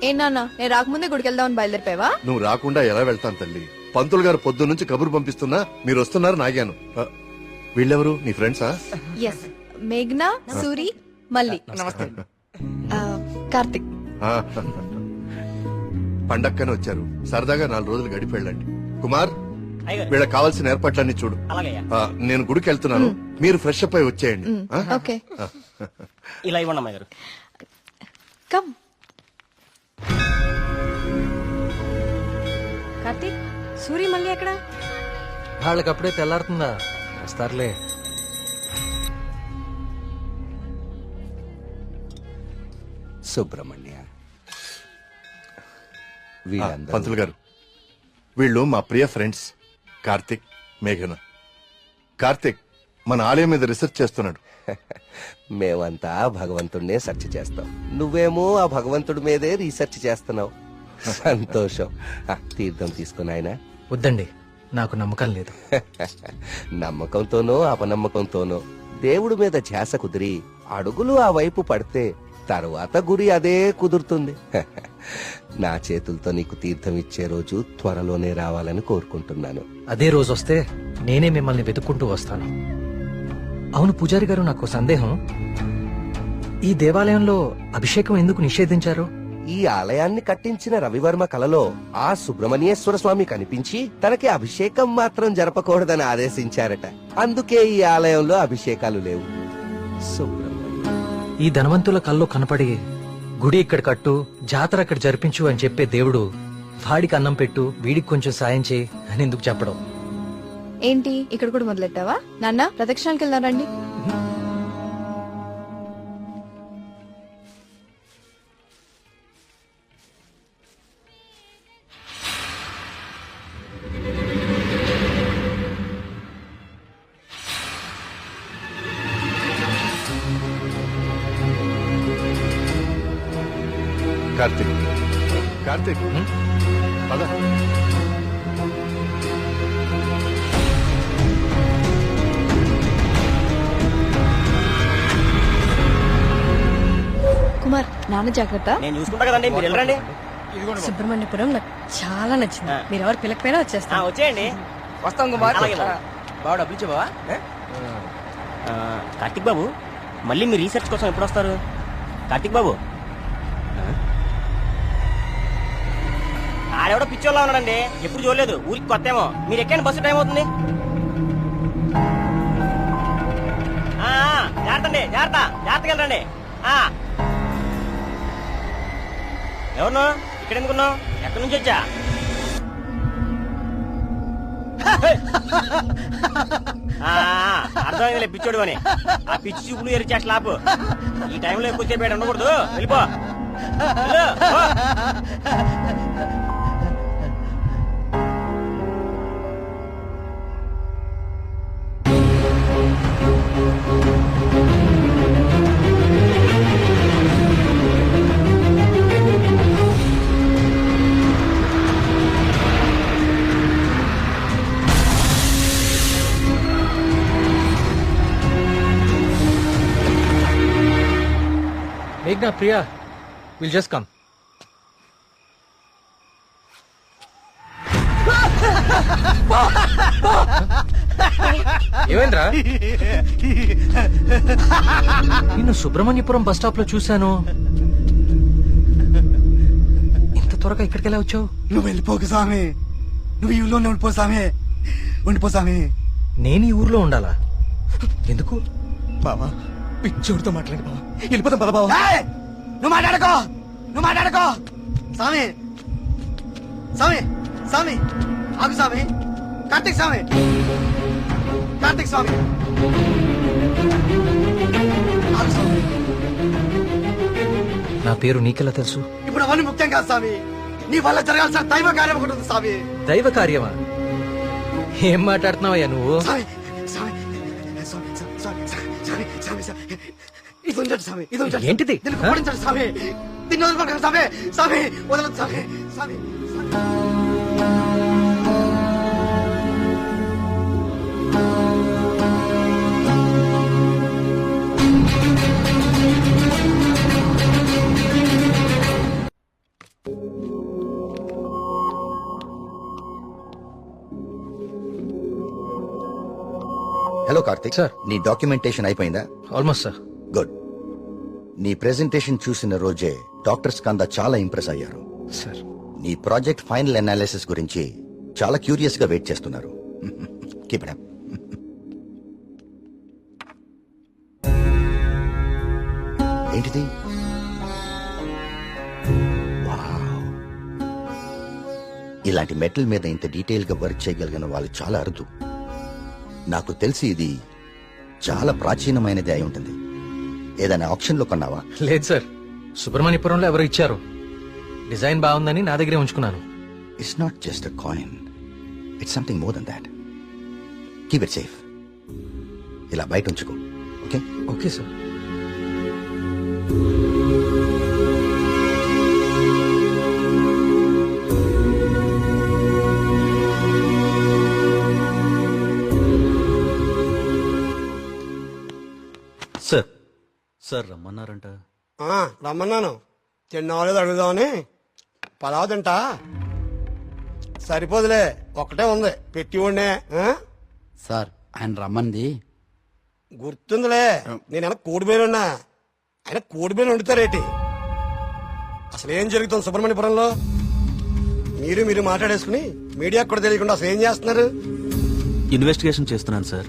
ఏ నాన్న, నేను రాకముందే గుడికి వెళ్దామని బయలుదేరిపోయావా? నువ్వు రాకుండా ఎలా వెళ్తాను తల్లి? పంతులు గారు పొద్దు నుంచి కబురు పంపిస్తున్నా మీరు వస్తున్నారు నాగాను. వీళ్ళెవరు, నీ ఫ్రెండ్సా? ఎస్, మేఘ్నా, సూరి, మల్లి. కార్తిక్. పండక్కనే వచ్చారు, సరదాగా 4 రోజులు గడిపి వెళ్ళండి. కుమార్, వీళ్ళకి కావాల్సిన ఏర్పాట్లన్నీ చూడు. నేను గుడికి వెళ్తున్నాను, మీరు ఫ్రెష్ అప్ అయి వచ్చేయండి. ఓకే, ఇలా ఇవ్వండి అమ్మాయి గారు. కమ్. కార్తీక్, సూరి మళ్ళీ ఎక్కడ? వాళ్ళకి అప్పుడే తెల్లారుతుందా, వస్తారులే. సుబ్రహ్మణ్య, పంతులు గారు, వీళ్ళు మా ప్రియ ఫ్రెండ్స్ కార్తిక్, మేఘన. కార్తిక్ మన ఆలయం మీద రీసెర్చ్ చేస్తున్నాడు. మేమంతా భగవంతుడినే సెర్చ్ చేస్తాం, నువ్వేమో ఆ భగవంతుడి మీదే రీసెర్చ్ చేస్తున్నావు. సంతోషం. తీర్థం తీసుకుని ఆయన. వద్దండి, నాకు నమ్మకం లేదు. నమ్మకంతోనో అపనమ్మకంతోనో దేవుడి మీద ధ్యాస కుదిరి అడుగులు ఆ వైపు పడితే తరువాత గురి అదే కుదురుతుంది. నా చేతులతో నీకు తీర్థం ఇచ్చే రోజు త్వరలోనే రావాలని కోరుకుంటున్నాను. అదే రోజు వస్తే నేనే మిమ్మల్ని వెతుక్కుంటూ వస్తాను. అవును పూజారి గారు, నాకు సందేహం. ఈ దేవాలయంలో అభిషేకం ఎందుకు నిషేధించారు? ఈ ఆలయాన్ని కట్టించిన రవివర్మ కలలో ఆ సుబ్రహ్మణ్యేశ్వర స్వామి కనిపించి తనకి అభిషేకం మాత్రం జరపకూడదని ఆదేశించారట. అందుకే ఈ ఆలయంలో అభిషేకాలు లేవు. ఈ ధనవంతుల కల్లో కనపడి గుడి ఇక్కడ కట్టు, జాతర అక్కడ జరిపించు అని చెప్పే దేవుడు వాడికి అన్నం పెట్టు, వీడికి కొంచెం సాయం చేయి అని ఎందుకు చెప్పడం? ఏంటి ఇక్కడ కూడా మొదలెట్టావా? నాన్న ప్రదక్షిణాలకు వెళ్దారండి. కార్తీక్, కార్తీక్, పద. కుమార్ నాన్న జాగ్రత్త. నేను చూసుకుంటా కదండి, మీరు వెళ్ళండి. సుబ్రహ్మణ్యపురం నాకు చాలా నచ్చింది. మీరు ఎవరు పిల్లకపోయినా వచ్చేస్తా. వచ్చేయండి. వస్తాం కుమార్. అలాగే బావ. బావ డబ్బులు ఇచ్చే బావా? కార్తిక్ బాబు, మళ్ళీ మీ రీసెర్చ్ కోసం ఎప్పుడు వస్తారు? కార్తిక్ బాబు, ఆడెవడో పిచ్చోళ్ళ ఉన్నాడండి, ఎప్పుడు చూడలేదు, ఊరికి కొత్త ఏమో. మీరు ఎక్కండి, బస్సు టైం అవుతుంది. జాగ్రత్త అండి, జాగ్రత్త, జాగ్రత్తగా వెళ్ళండి. ఎవరు ఇక్కడ ఎందుకున్నావు? ఎక్కడి నుంచి వచ్చా? అర్థమైందిలే పిచ్చోడు అని. ఆ పిచ్చి చూపులు ఎరిచేస్తా లాపు. ఈ టైంలో ఎక్కువసేపు ఉండకూడదు, వెళ్ళిపో. మేఘ్నా, ప్రియా, విల్ జస్ట్ కమ్. ఏమైందిరా? నిన్ను సుబ్రహ్మణ్యపురం బస్ స్టాప్ లో చూశాను. ఇంత త్వరగా ఇక్కడికి ఎలా వచ్చావు? నువ్వు వెళ్ళిపోకు స్వామి, నువ్వు ఈ ఊళ్ళోనే ఉండిపో స్వామి, ఉండిపో స్వామి. నేను ఈ ఊర్లో ఉండాలా? ఎందుకు? బావా పిచ్చోడితో మాట్లాడి బావా, వెళ్ళిపోతాం పద బావా. నువ్వు మాట్లాడుకో, నువ్వు మాట్లాడుకో. స్వామి, స్వామి, స్వామి, ఆగు స్వామి. కార్తీక్ స్వామి, కార్తీక్ స్వామి, ఆగు స్వామి. నా పేరు నీకెలా తెలుసు? ఇప్పుడు అవన్నీ ముఖ్యం కాదు స్వామి, నీ వల్ల జరగాల్సిన దైవ కార్యం ఒకటి ఉంది స్వామి. దైవ కార్యమా? ఏం మాట్లాడుతున్నావయ్యా నువ్వు? స్వామి, స్వామి, స్వామి, స్వామి, స్వామి, స్వామి, స్వామి, ఇది ఉంచండి స్వామి, ఇది ఉంచండి. ఏంటిది? దీనికి పొడించండి స్వామి, దీన్ని వదలకండి స్వామి, స్వామి వదలదు స్వామి, స్వామి. హలో కార్తిక్ సార్, నీ డాక్యుమెంటేషన్ అయిపోయిందా? Almost sir. గుడ్. నీ ప్రెజెంటేషన్ చూసిన రోజే డాక్టర్ స్కంద చాలా ఇంప్రెస్ అయ్యారు సార్. నీ ప్రాజెక్ట్ ఫైనల్ అనాలిసిస్ గురించి చాలా క్యూరియస్ గా వెయిట్ చేస్తున్నారు. Keep it up. ఏంటిది? వావ్. ఇలాంటి మెటల్ మీద ఇంత డీటెయిల్ గా వర్క్ చేయగలిగిన వాళ్ళు చాలా అరుదు. నాకు తెలిసి ఇది చాలా ప్రాచీనమైనది అయి ఉంటుంది. ఏదైనా ఆప్షన్ లో కొన్నావా? లేదు సార్, సుబ్రహ్మణ్యపురంలో ఎవరు ఇచ్చారు. డిజైన్ బాగుందని నా దగ్గరే ఉంచుకున్నాను. It's not just a coin, it's something more then that. Keep it safe. ఇలా బయట ఉంచుకో. Okay? Okay sir. Sir, sir రమ్మన్నారంట. రమ్మన్నాను, తిన్నావాలేదు అడుగుదామని. పలావ్ తింటా. సరిపోదులే, ఒక్కటే ఉంది, పెట్టి ఉండే. సార్ ఆయన రమ్మంది గుర్తుందిలే, నేను కోడి పేరున్నా. ఆయన కోడి మీద వండుతారేటి? అసలు ఏం జరుగుతుంది సుబ్రహ్మణ్యపురంలో? మీరు మాట్లాడేసుకుని మీడియాకు కూడా తెలియకుండా అసలు ఏం చేస్తున్నారు? ఇన్వెస్టిగేషన్ చేస్తున్నాను సార్.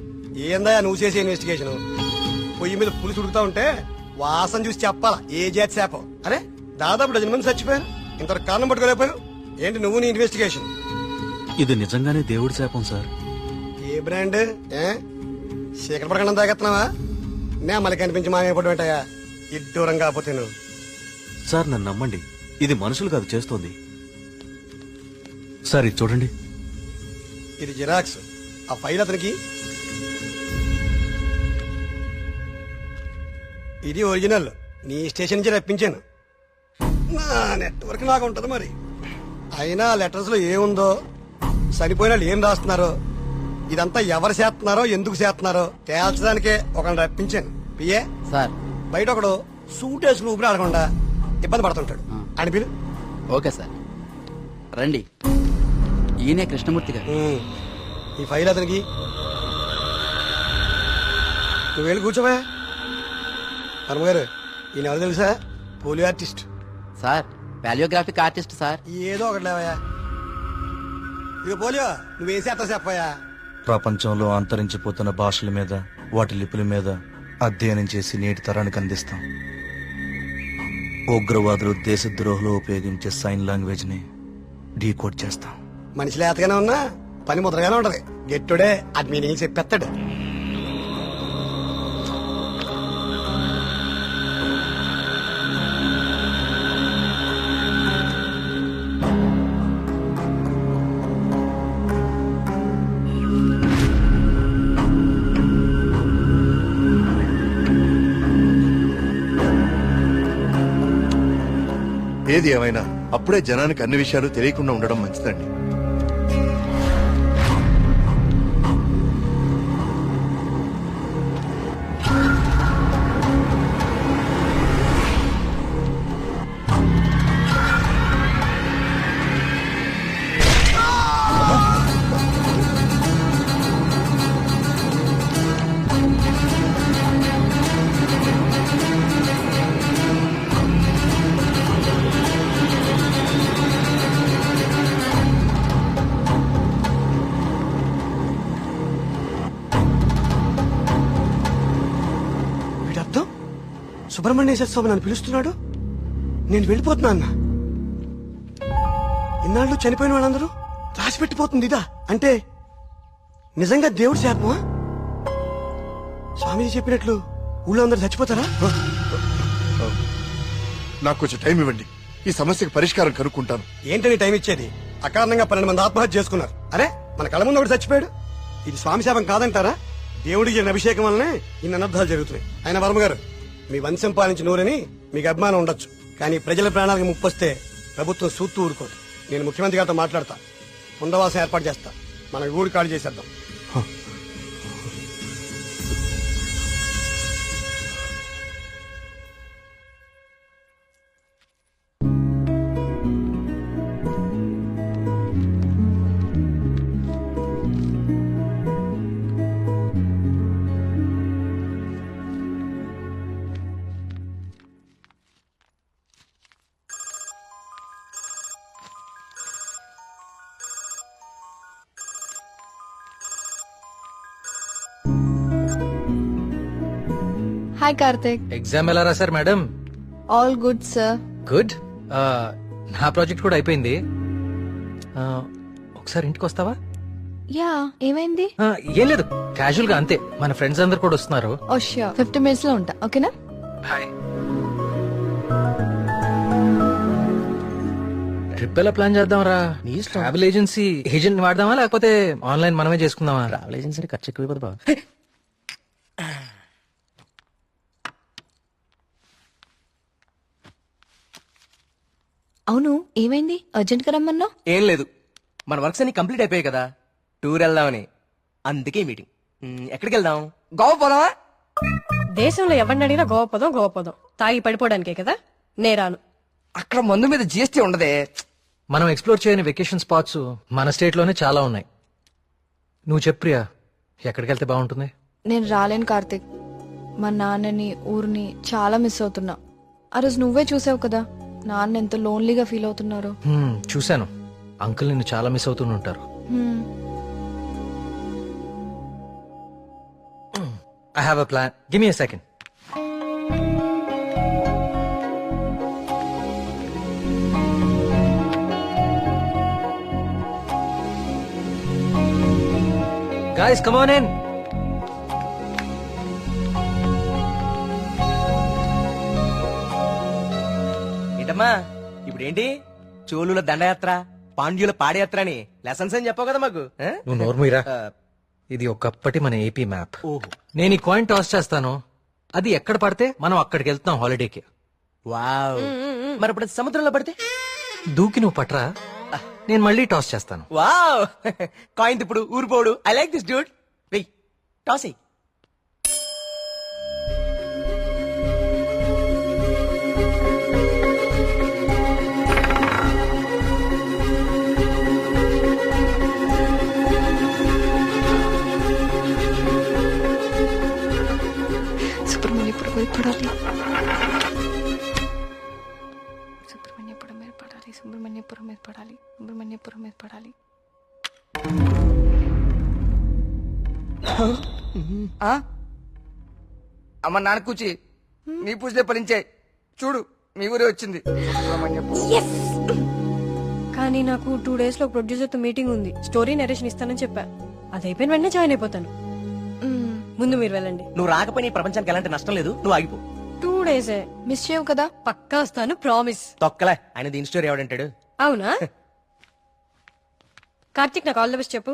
ఏందా నువ్వు చేసే ఇన్వెస్టిగేషన్? పొయ్యి మీద పులుసు ఉడుకుతా ఉంటే వాసన చూసి చెప్పాలా ఏ జాతి శాపం? అరే దాదాపు 10 మంది చచ్చిపోయారు, ఇంతవరకు కారణం పట్టుకోలేకపోయావు ఏంటి నువ్వు నీ ఇన్వెస్టిగేషన్? ఇది నిజంగానే దేవుడి శాపం సార్. ఏ బ్రాండ్? శేఖర ప్రకటన తాగెత్తున్నావా? నే మళ్ళీ కనిపించి మాయపడి ఉంటాయా ఇడ్డూరం కాకపోతే నువ్వు? సార్ నన్ను నమ్మండి, ఇది మనుషులు కాదు చేస్తోంది. సార్ ఇది చూడండి. ఇది జిరాక్స్. ఆ ఫైల్ అతనికి. ఇది ఒరిజినల్. నీ స్టేషన్ నుంచి రప్పించాను. నా నెట్వర్క్ నాకు ఉంటది మరి. అయినా లెటర్స్ లో ఏముందో, చనిపోయిన వాళ్ళు ఏం రాస్తున్నారో, ఇదంతా ఎవరు చేస్తున్నారో ఎందుకు చేస్తున్నారో తేల్చడానికే ఒకరిని రప్పించాను. పిఏ సార్, బయట ఒకడు సూట్ వేసుకుని ఊపిరి ఆడకుండా ఇబ్బంది పడుతుంటాడు. అని పిలు. ఓకే సార్, రండి. ఈయనే కృష్ణమూర్తి గారు. ఈ ఫైల్ అతనికి. నువ్వు వెళ్ళి కూర్చోవా. వర్మగారు ఈయన ఎవరు తెలుసా? Polio artist sir. Paleographic artist sir. ఏదో ఒకటి లేవయా. ఇక పోలియో నువ్వేం చేస్తావు చెప్పయా? ప్రపంచంలో అంతరించిపోతున్న భాషల మీద, వాటి లిపుల మీద అధ్యయనం చేసి నేటి తరానికి అందిస్తాం. ఉగ్రవాదులు దేశద్రోహులు ఉపయోగించే సైన్ లాంగ్వేజ్ ని డీకోడ్ చేస్తాం. మనిషి లేతగానే ఉన్నా పని ముద్రగానే ఉంటది. గెట్టుడే అది మీనింగ్ చెప్పేస్తాడు. ఏది ఏమైనా అప్పుడే జనానికి అన్ని విషయాలు తెలియకుండా ఉండడం మంచిదండి. సుబ్రహ్మణ్యేశ్వర స్వామి నన్ను పిలుస్తున్నాడు, నేను వెళ్ళిపోతున్నా అన్న. ఇన్నాళ్ళు చనిపోయిన వాళ్ళందరూ రాసి పెట్టిపోతుంది ఇదా? అంటే నిజంగా దేవుడి శాపమా? స్వామీజీ చెప్పినట్లు ఊళ్ళో అందరూ చచ్చిపోతారా? నాకు కొంచెం టైం ఇవ్వండి, ఈ సమస్యకి పరిష్కారం కనుక్కుంటాను. ఏంటని టైం ఇచ్చేది? అకారణంగా 12 మంది ఆత్మహత్య చేసుకున్నారు. అరే మన కళ్ళ ముందు ఒకటి చచ్చిపోయాడు. ఇది స్వామి శాపం కాదంటారా? దేవుడికి జరిగిన అభిషేకం వల్లనే ఇన్ని అనర్థాలు జరుగుతున్నాయి. ఆయన వర్మ గారు, మీ వంశం పాలించి నూరని మీకు అభిమానం ఉండొచ్చు, కానీ ప్రజల ప్రాణాలకు ముప్పొస్తే ప్రభుత్వం సూత్తు ఊరుకోదు. నేను ముఖ్యమంత్రి గారితో మాట్లాడతా, పునరావాసం ఏర్పాటు చేస్తా. మన ఊరు ఖాళీ చేసేద్దాం. హాయ్ కార్తిక్. ఎగ్జామ్ ఎలా రాశారు madam? All good sir. Good. నా ప్రాజెక్ట్ కూడా అయిపోయింది. ఒకసారి ఇంటికి వస్తావా? యా, ఏమైంది? ఏం లేదు, క్యాజువల్ గా అంతే. మన ఫ్రెండ్స్ అందరు కూడా వస్తున్నారు. ఓ ష్యూర్, 50 minutes లో ఉంటా. ఓకేనా? హాయ్. ట్రిప్ ఎలా ప్లాన్ చేద్దాం రా? ట్రావెల్ ఏజెన్సీ ఏజెంట్ వాడదామా లేకపోతే ఆన్లైన్ మనమే చేసుకుందామా? ట్రావెల్ ఏజెన్సీ ఖర్చు ఎక్కువ బాబా. అవును, ఏమైంది? అర్జెంట్ గా రమ్మన్నావు? ఏం లేదు, మన వర్క్స్ అన్ని కంప్లీట్ అయిపోయాయి కదా, టూర్ వెళ్దామని. అందుకే మీటింగ్. ఎక్కడికి వెళ్దాం? గోవా పోదామా? దేశంలో ఎవరిని అడిగినా గోవా పోదాం. తాగి పడిపోవడానికే కదా. నేరాను. అక్కడ మందు మీద జిఎస్టీ ఉండదే. మనం ఎక్స్ప్లోర్ చేయని వెకేషన్ స్పాట్స్ మన స్టేట్ లోనే చాలా ఉన్నాయి. నువ్వు చెప్పు ప్రియా, ఎక్కడికి వెళ్తే బాగుంటుంది? నేను రాలేను కార్తిక్. మా నాన్నని ఊరిని చాలా మిస్ అవుతున్నా. ఆ రోజు నువ్వే చూసావు కదా నాన్న ఎంత లోన్లీగా ఫీల్ అవుతున్నారో. చూశాను. అంకుల్ నిన్ను చాలా మిస్ అవుతుంటారు. I have a plan. Give me a second. Guys, come on in. ఏంటమ్మా ఇప్పుడేంటి? చోళుల దండయాత్ర, పాండ్యుల పాదయాత్ర అని లెసన్స్ అని చెప్పావు కదా మాకు. నువ్వు నోర్మీరా. ఇది ఒకప్పటి మన ఏపీ మ్యాప్. ఓహో. నేను ఈ కాయిన్ టాస్ చేస్తాను, అది ఎక్కడ పడితే మనం అక్కడికి వెళ్తాం హాలిడేకి. వావ్. మరి ఇప్పుడు సముద్రంలో పడితే? దూకి నువ్వు పట్రా, నేను మళ్ళీ టాస్ చేస్తాను. వావ్. కాయిన్ ఇప్పుడు ఊరిపోడు. I like this dude. వెయ్ టాస్ ఎయ్. సుబ్రహ్మణ్యపురం మీద పడాలి, సుబ్రహ్మణ్యపురం మీద పడాలి, సుబ్రహ్మణ్యపురం మీద పడాలి, సుబ్రహ్మణ్యపురం మీద పడాలి. అమ్మ నాన్న కూచి నీ పూజలే ఫలించే. చూడు మీ ఊరే వచ్చింది. కానీ నాకు 2 days లో ప్రొడ్యూసర్ తో మీటింగ్ ఉంది. స్టోరీ నరేషన్ ఇస్తానని చెప్పా. అది అయిపోయిన వెంటనే జాయిన్ అయిపోతాను. ముందు మీరు వెళ్ళండి. నువ్వు రాకపోయినా ఈ ప్రపంచానికి ఎలాంటి నష్టం లేదు. నువ్వు ఆగిపో. 2 days మిస్ చేయవు కదా? పక్కా వస్తాను, ప్రామిస్. తొక్కలే. ఆయన దీని స్టోరీ ఎవడంటాడు? అవునా? కార్తిక్ నాకు ఆల్ ది బెస్ట్ చెప్పు.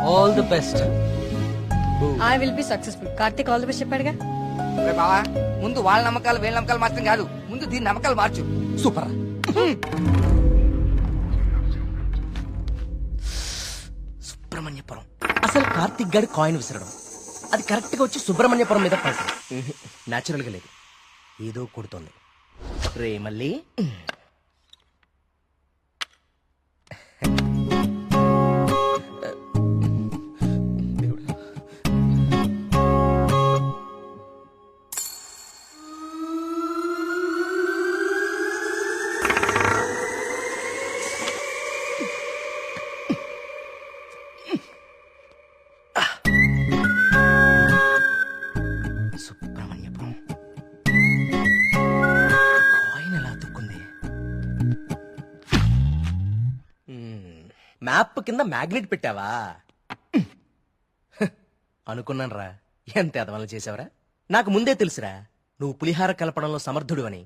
All the best. I will be successful. Karthik all the best చెప్పాడుగా. బావా ముందు వాళ్ళ నమ్మకాలు వీళ్ళ నమ్మకాలు మాత్రం కాదు, ముందు దీని నమ్మకాలు మార్చు. సూపర్. సుబ్రహ్మణ్యపురం. అసలు కార్తిక్ గారి కాయిన్ విసరడం, అది కరెక్ట్ గా వచ్చి సుబ్రహ్మణ్యపురం మీద పడటం నాచురల్ గా లేదు. ఏదో కొడుతోంది రే మళ్ళీ. సుబ్రహ్మణ్యపురం కాయిన్ ఎలా అతుక్కుంది? మ్యాప్ కింద మ్యాగ్నెట్ పెట్టావా? అనుకున్నాను రా. ఎంత ఎదవలు చేసావరా. నాకు ముందే తెలుసురా నువ్వు పులిహార కలపడంలో సమర్థుడు అని.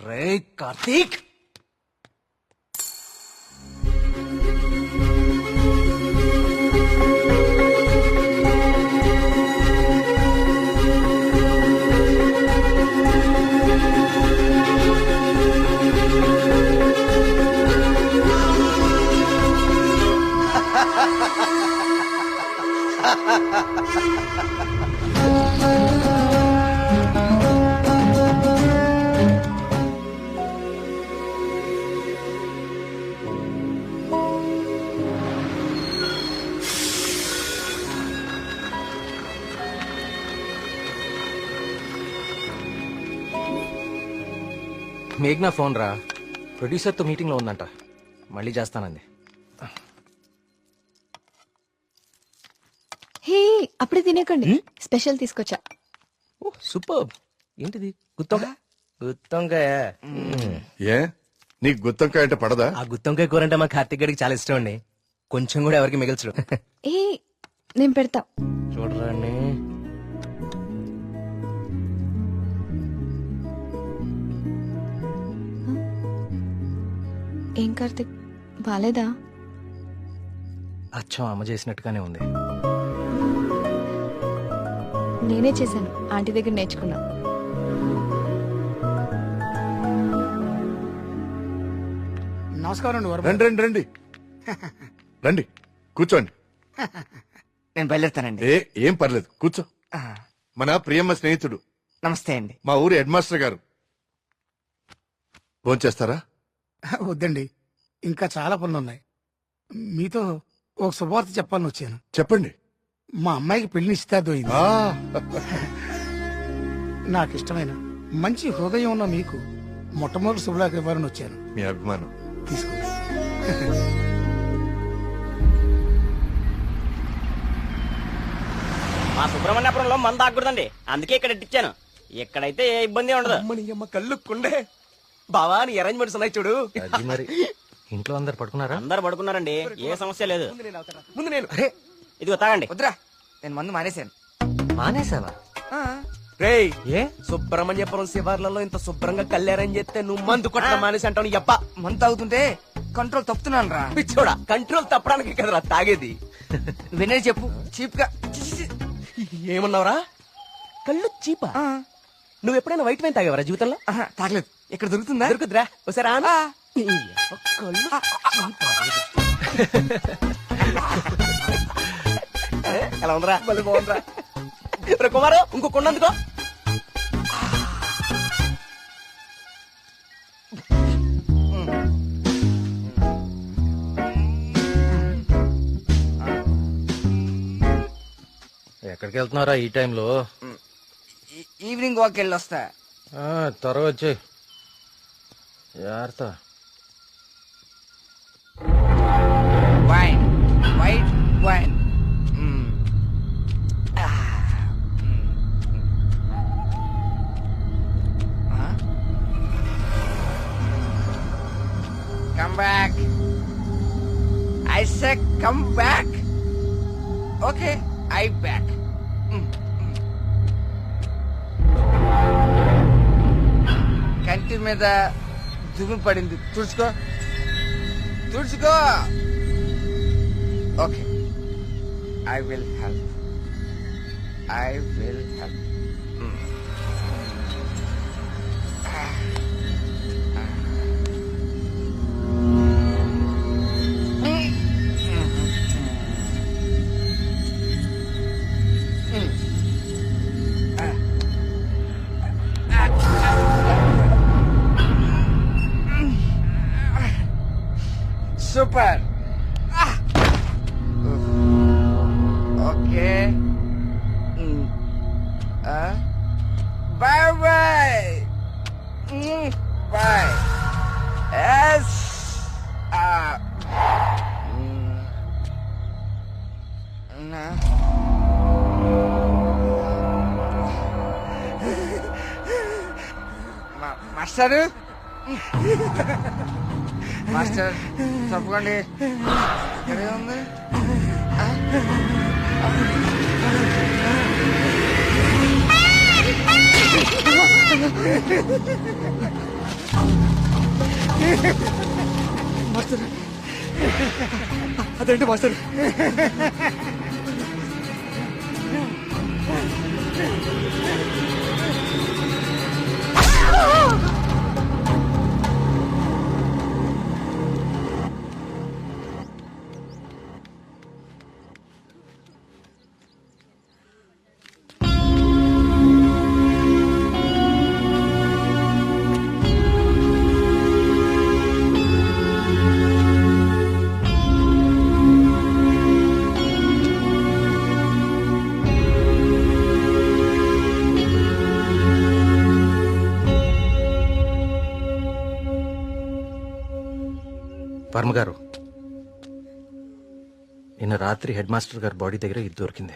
రే కార్తీక్. మేఘ్నా ఫోన్ రా. ప్రొడ్యూసర్ తో మీటింగ్ లో ఉందంట, మళ్ళీ చేస్తానంది. హే అప్పుడే తినేకండి, స్పెషల్ తీసుకొచ్చా. సూపర్. ఏంటిది? గుత్తొంకాయ. గుత్తొంకాయ. ఏ నీకు గుత్తొంకాయ అంటే పడదా? ఆ గుత్తొంకాయ కూర అంటే మా కార్తీక్ గారికి చాలా ఇష్టం అండి. కొంచెం కూడా ఎవరికి మిగల్చడు. ఏ నేను పెడతా. చూడరాని. ఏం కార్తిక్ బాలేదా? అచ్చం అమ్మ చేసినట్టుగానే ఉంది. నేనే చేశాను, ఆంటీ దగ్గర నేర్చుకున్నా. నమస్కారం. రండి రండి రండి రండి కూర్చోండి. నేను బయలుదేరుతానండి. ఏం పర్లేదు కూర్చో. మన ప్రియమ్మ స్నేహితుడు. నమస్తే అండి. మా ఊరి హెడ్ మాస్టర్ గారు. భోంచేస్తారా? వద్దండి, ఇంకా చాలా పనులున్నాయి. మీతో ఒక శుభవార్త చెప్పాలని వచ్చాను. చెప్పండి. మా అమ్మాయికి పెళ్లి నిశ్చితార్థం అయింది. నాకు ఇష్టమైన మంచి హృదయం ఉన్న మీకు మొట్టమొదటి శుభలాకి ఇవ్వాలని వచ్చాను. మీ అభిమానం తీసుకోండి. మా సుబ్రహ్మణ్యపురంలో మంద ఆగకూడదండి, అందుకే ఇక్కడ ఇచ్చాను. ఇక్కడైతే ఏ ఇబ్బంది ఉండదు. అమ్మని అమ్మ కళ్ళు కుండే బావా నీ అరేంజ్మెంట్స్ ఉన్నాయి చూడు. అది మరి ఇంట్లో అందరు పడుకున్నారా? అందరు పడుకున్నారండి, ఏ సమస్య లేదు. ముందు నేను అరే ఇదిగో తాగండి. వద్దురా, నేను మందు మానేశాను. మానేసావా? రేయ్ ఏ సుబ్రహ్మణ్యపురం శివార్లలో ఇంత శుభ్రంగా కళ్యాణం చేస్తే నువ్వు మందు కొట్టడం మానేసి అంటావు. ఎప్ప మందు తాగుతుంటే కంట్రోల్ తప్పుతున్నాను రా. పిచ్చోడా, కంట్రోల్ తప్పడానికి కదరా తాగేది. వినే చెప్పు చీప్ గా. ఏమన్నావురా? కళ్ళు చీపా? నువ్వు ఎప్పుడైనా వైట్ వైన్ తాగేవరా జీవితంలో? తాగలేదు. ఇక్కడ దొరుకుతుందా? దొరుకుతురా. ఒకసారి ఎలా ఉందిరా? మళ్ళీ బాగుందిరా. కుమారు ఇంకో కొండందుకో. ఎక్కడికి వెళ్తున్నారా ఈ టైంలో? ఈవినింగ్ వాక్ వెళ్ళి వస్తా. త్వరగా వచ్చే జాగ్రత్త. Wine white wine. Come back. I said come back. Okay, I back. కంటి మీద దుమ్ము పడింది, తుడుచుకో తుడుచుకో. Okay, I will help. I will help. Super. Okay. Bye bye. Bye. Yes. Master master తప్పకండి. ఎక్కడ ఉంది? మాస్టర్ అదేంటి మాస్టర్? వర్మ గారు, నిన్న రాత్రి హెడ్ మాస్టర్ గారి బాడీ దగ్గర ఇది దొరికింది.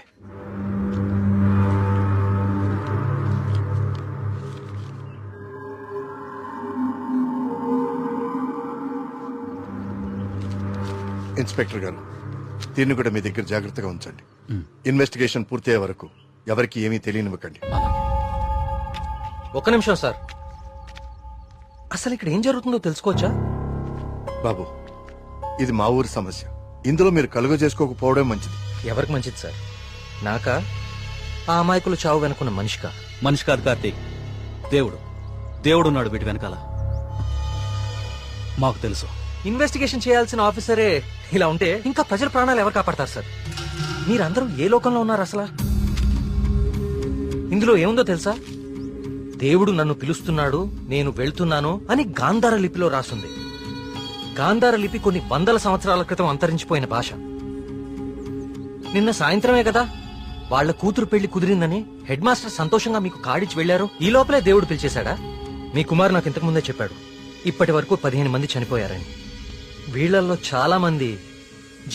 ఇన్స్పెక్టర్ గారు, దీన్ని కూడా మీ దగ్గర జాగ్రత్తగా ఉంచండి. ఇన్వెస్టిగేషన్ పూర్తయ్యే వరకు ఎవరికి ఏమీ తెలియనివ్వకండి. ఒక్క నిమిషం సార్, అసలు ఇక్కడ ఏం జరుగుతుందో తెలుసుకోవచ్చా? బాబు, ఇది మా ఊరి సమస్య. ఇందులో మీరు కలుగ చేసుకోకపోవడం మంచిది. ఎవరికి మంచిది సార్? నాకా, ఆ అమాయకులు చావు వెనుకున్న మనిషికా? మనిషి కాదు కార్తీక్, దేవుడు. దేవుడున్నాడు వీటి వెనకాల. మాకు తెలుసు. ఇన్వెస్టిగేషన్ చేయాల్సిన ఆఫీసరే ఇలా ఉంటే ఇంకా ప్రజల ప్రాణాలు ఎవరు కాపాడతారు సార్? మీరందరూ ఏ లోకంలో ఉన్నారు అసలు? ఇందులో ఏముందో తెలుసా? దేవుడు నన్ను పిలుస్తున్నాడు, నేను వెళ్తున్నాను అని గాంధార లిపిలో రాసుంది. గాంధార లిపి కొన్ని వందల సంవత్సరాల క్రితం అంతరించిపోయిన భాష. నిన్న సాయంత్రమే కదా వాళ్ళ కూతురు పెళ్లి కుదిరిందని హెడ్ మాస్టర్ సంతోషంగా మీకు కాడిచ్చి వెళ్లారు. ఈ లోపలే దేవుడు పిలిచేశాడా? మీ కుమారు నాకు ఇంతకు ముందే చెప్పాడు, ఇప్పటి వరకు 15 మంది చనిపోయారని. వీళ్లలో చాలా మంది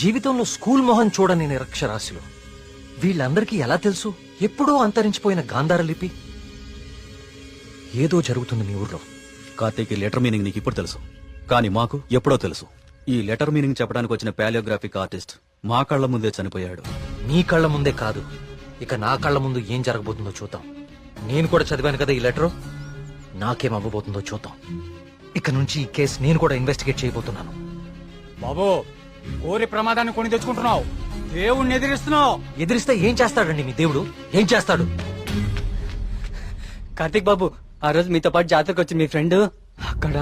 జీవితంలో స్కూల్ మొహం చూడని నిరక్షరాస్యులు. వీళ్ళందరికీ ఎలా తెలుసు ఎప్పుడో అంతరించిపోయిన గాంధార లిపి? ఏదో జరుగుతుంది మీ ఊర్లో. కార్తీక్, ఈ లెటర్ మీనింగ్ నీకు ఇప్పుడు తెలుసు, కానీ మాకు ఎప్పుడో తెలుసు. ఈ లెటర్ మీనింగ్ చెప్పడానికి వచ్చిన పాలియోగ్రాఫిక్ ఆర్టిస్ట్ మా కళ్ల ముందే చనిపోయాడు. మీ కళ్ల ముందే కాదు, ఇక నా కళ్ల ముందు ఏం జరగబోతుందో చూద్దాం. నేను కూడా చదివాను కదా ఈ లెటర్, నాకేం అవ్వబోతుందో చూద్దాం. ఇక నుంచి ఈ కేసు నేను కూడా ఇన్వెస్టిగేట్ చేయబోతున్నాను. బాబు, కోరి ప్రమాదాన్ని కొని తెచ్చుకుంటున్నావు, దేవుణ్ణి ఎదిరిస్తున్నావు. ఎదిరిస్తే ఏం చేస్తాడండి మీ దేవుడు? ఏం చేస్తాడు? కార్తీక్ బాబు, ఆ రోజు మీతో పాటు జాతరకు వచ్చి మీ ఫ్రెండ్ అక్కడ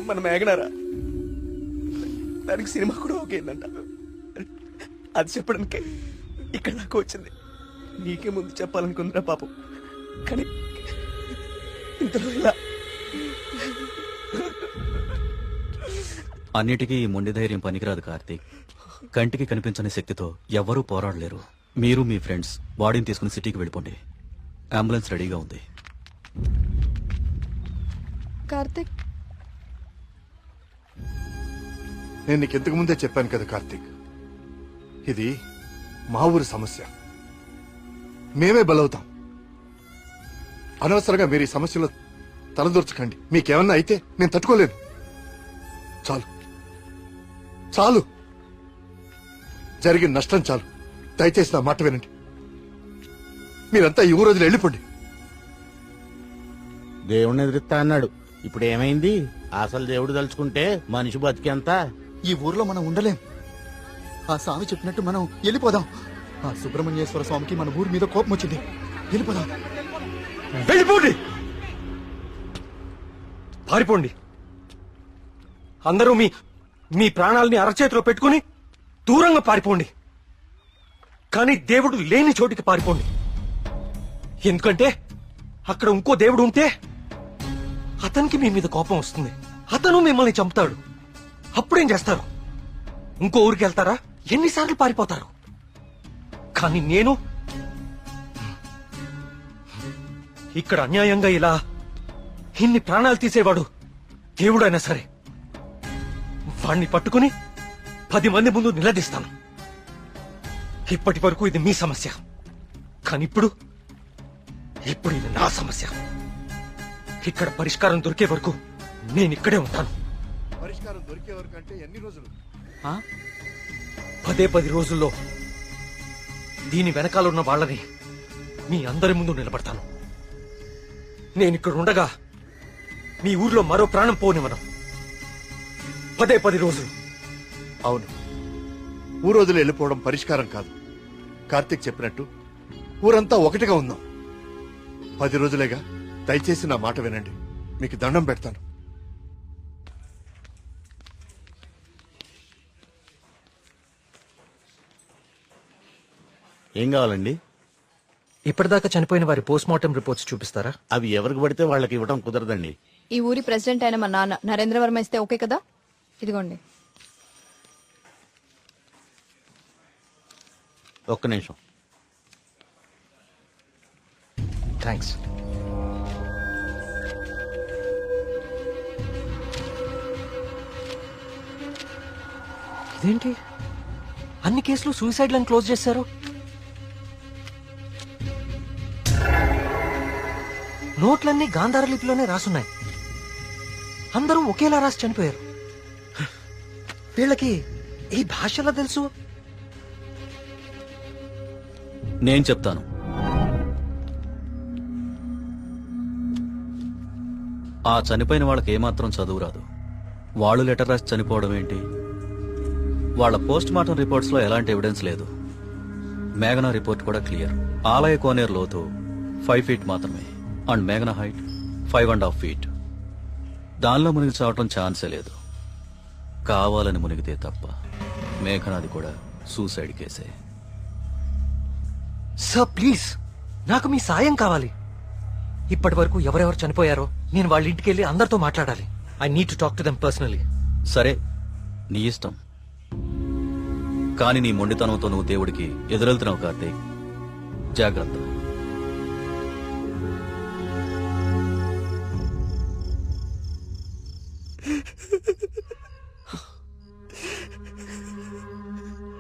మన మేఘనారా, దానికి సినిమా కూడా ఓకేందంట. అది చెప్పడానికే ఇక్కడ దాకా వచ్చింది. నీకే ముందు చెప్పాలనుకుందిరా పాపం, కానీ ఇంతలో ఇలా. అన్నిటికీ ఈ మొండి ధైర్యం పనికిరాదు కార్తీక్. కంటికి కనిపించని శక్తితో ఎవ్వరూ పోరాడలేరు. మీరు మీ ఫ్రెండ్స్ బాడీని తీసుకుని సిటీకి వెళ్ళిపోండి. అంబులెన్స్ రెడీగా ఉంది. కార్తిక్, నేను నీకు ఇంతకు ముందే చెప్పాను కదా కార్తీక్, ఇది మా ఊరి సమస్య, మేమే బలవుతాం. అనవసరంగా మీరు ఈ సమస్యలో తలదూర్చకండి. మీకేమన్నా అయితే నేను తట్టుకోలేను. చాలు చాలు, జరిగిన నష్టం చాలు. దయచేసి నా మాట వినండి. మీరంతా ఈ ఊరు వదిలి వెళ్ళిపోండి. దేవుణ్ణి ఎదురుస్తా అన్నాడు, ఇప్పుడు ఏమైంది? అసలు దేవుడు తలుచుకుంటే మనిషి బతికేంత. ఈ ఊర్లో మనం ఉండలేం. ఆ స్వామి చెప్పినట్టు మనం వెళ్ళిపోదాం. ఆ సుబ్రహ్మణ్యేశ్వర స్వామికి మన ఊరి మీద కోపం వచ్చింది. వెళ్ళిపోదాం. వెళ్ళిపోండి, పారిపోండి. అందరూ మీ మీ ప్రాణాలని అరచేతిలో పెట్టుకుని దూరంగా పారిపోండి. కానీ దేవుడు లేని చోటికి పారిపోండి. ఎందుకంటే అక్కడ ఇంకో దేవుడు ఉంటే అతనికి మీ మీద కోపం వస్తుంది. అతను మిమ్మల్ని చంపుతాడు. అప్పుడేం చేస్తారు? ఇంకో ఊరికి వెళ్తారా? ఎన్నిసార్లు పారిపోతారు? కానీ నేను ఇక్కడ అన్యాయంగా ఇలా ఇన్ని ప్రాణాలు తీసేవాడు దేవుడైనా సరే వాణ్ణి పట్టుకుని 10 మంది ముందు నిలదీస్తాను. ఇప్పటి వరకు ఇది మీ సమస్య, కానీ ఇప్పుడు ఇది నా సమస్య. ఇక్కడ పరిష్కారం దొరికే వరకు నేను ఇక్కడే ఉంటాను. పరిష్కారం దొరికే వరకు అంటే ఎన్ని రోజులు? 10 రోజుల్లో దీని వెనకాలన్న వాళ్ళని మీ అందరి ముందు నిలబడతాను. నేను ఇక్కడ ఉండగా మీ ఊర్లో మరో ప్రాణం పోనివ్వను. 10 రోజులు. అవును, ఊరు వదిలి వెళ్ళిపోవడం పరిష్కారం కాదు. కార్తీక్ చెప్పినట్టు ఊరంతా ఒకటిగా ఉందాం. 10 రోజులేగా. దయచేసి నా మాట వినండి. మీకు దండం పెడతాను. ఏం కావాలండి? ఇప్పటిదాకా చనిపోయిన వారి పోస్ట్ మార్టం రిపోర్ట్స్ చూపిస్తారా? అవి ఎవరికి పడితే వాళ్ళకి ఇవ్వడం కుదరదండి. ఈ ఊరి ప్రెసిడెంట్ అయిన మా నాన్న నరేంద్ర వర్మ ఇస్తే ఓకే కదా? ఇదిగోండి. ఒక్క నిమిషం. థ్యాంక్స్. ఇదేంటి, అన్ని కేసులు సూసైడ్లను క్లోజ్ చేశారు? నోట్లన్నీ గాంధార లిపిలోనే రాసున్నాయి. అందరూ ఒకేలా రాసి చనిపోయారు. వీళ్ళకి ఈ భాషలో తెలుసు? నేను చెప్తాను. ఆ చనిపోయిన వాళ్ళకి ఏమాత్రం చదువు రాదు. వాళ్ళు లెటర్ రాసి చనిపోవడం ఏంటి? వాళ్ళ పోస్ట్ మార్టం రిపోర్ట్స్ లో ఎలాంటి ఎవిడెన్స్ లేదు. మేఘనా రిపోర్ట్ కూడా క్లియర్. ఆలయ కోనేరు లోతు 5 feet మాత్రమే అండ్ మేఘనా హైట్ 5.5 feet. దానిలో మునిగి చావటం ఛాన్సే లేదు. కావాలని మునిగితే తప్ప. మేఘనాది కూడా సూసైడ్ కేసే. సార్ ప్లీజ్, నాకు మీ సాయం కావాలి. ఇప్పటి వరకు ఎవరెవరు చనిపోయారో నేను వాళ్ళ ఇంటికి వెళ్ళి అందరితో మాట్లాడాలి. I need to talk to them personally. సరే, నీ ఇష్టం. కానీ నీ మొండితనంతో నువ్వు దేవుడికి ఎదురెళ్తున్నావు కార్తీక్. జాగ్రత్త.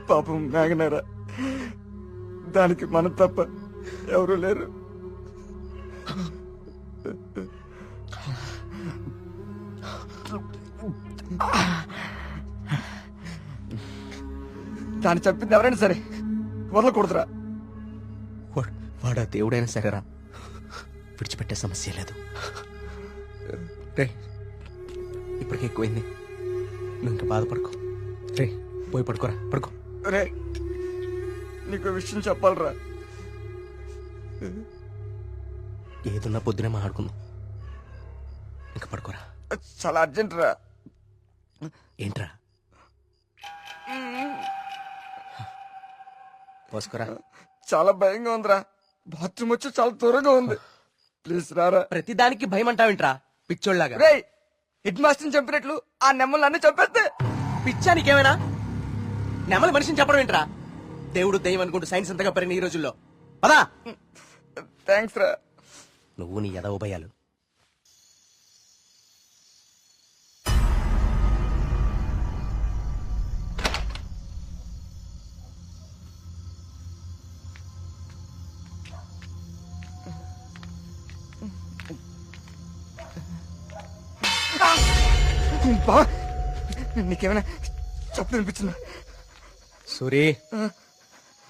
పాపం మేఘనారా, దానికి మనం తప్ప ఎవరు లేరు. దాన్ని చెప్పింది ఎవరైనా సరే వదలకూడదురా. వాడా దేవుడైనా సరేరా, విడిచిపెట్టే సమస్య లేదు. రే, ఇప్పటికే ఎక్కువైంది, నువ్వు ఇంకా బాధపడుకో. రే, పోయి పడుకోరా, పడుకో. రే, నీకు విషయం చెప్పాలరా. ఏదున్నా పొద్దునే మాట్లాడుకుందాం. ఇంకా పడుకోరా. చాలా అర్జెంట్ రా. ఏంట్రా? పోసుకోరా. చాలా భయంగా ఉందిరా. బాత్రూమ్ వచ్చి చాలా దూరంగా ఉంది. ప్లీజ్ రారా. ప్రతిదానికి భయం అంటావేంట్రా పిచ్చోళ్ళలాగా? రే, హెడ్ మాస్టర్ని చంపినట్లు ఆ నెమ్మలు అన్ని చంపేస్తే పిచ్చానికేమైనా? నెమలి మనిషిని చెప్పడం ఏంట్రా? దేవుడు దయ్యం అనుకుంటూ సైన్స్ అంతగా పెరిగిన ఈ రోజుల్లో. పదా. థ్యాంక్స్ రా. నువ్వు నీ ఎదవ భయాలు. బా, నీకేమైనా చెప్పు అనిపించిందా? సూరి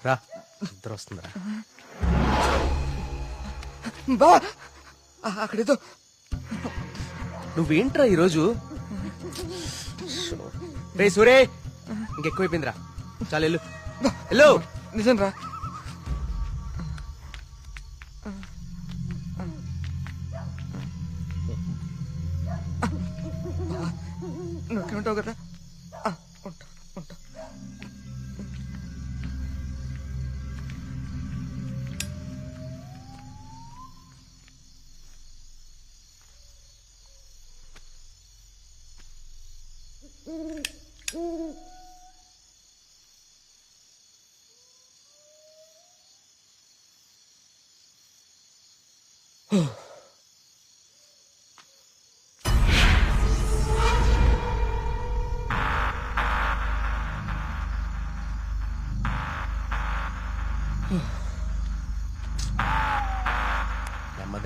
రా, ఇద్దరు వస్తుందిరా. బా, అక్కడేదో. నువ్వేంట్రా ఈరోజు? రే సూరే, ఇంకెక్కువైపోయిందిరా. చాలా వెళ్ళు, వెళ్ళు. నిజం రా. నువ్వుంటావు కదా. ఉంటా ఉంటా.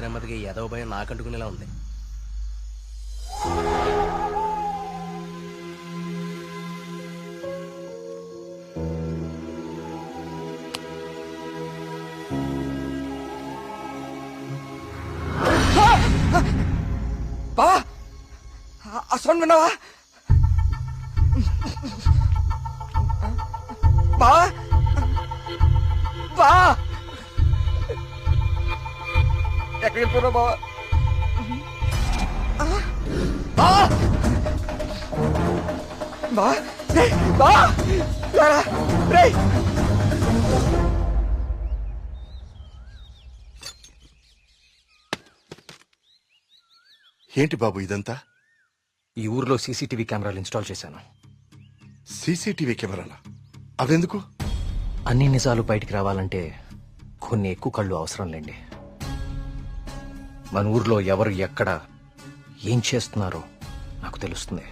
నెమ్మదిగా ఎదవ భయం నాకంటుకునేలా ఉంది. బా, ఆ సౌండ్ విన్నావా? బా, బా, ఎక్కడికి వెళ్ళిపోరా బావా? బా, బా, రే, బా, రారా, రే. ఏంటి బాబు ఇదంతా? ఈ ఊర్లో సీసీటీవీ కెమెరాలు ఇన్స్టాల్ చేశాను. సీసీటీవీ కెమెరాలా? అవెందుకు? అన్ని నిజాలు బయటికి రావాలంటే కొన్ని ఎక్కువ కళ్ళు అవసరం లేండి. మన ఊర్లో ఎవరు ఎక్కడ ఏం చేస్తున్నారో నాకు తెలుస్తుంది.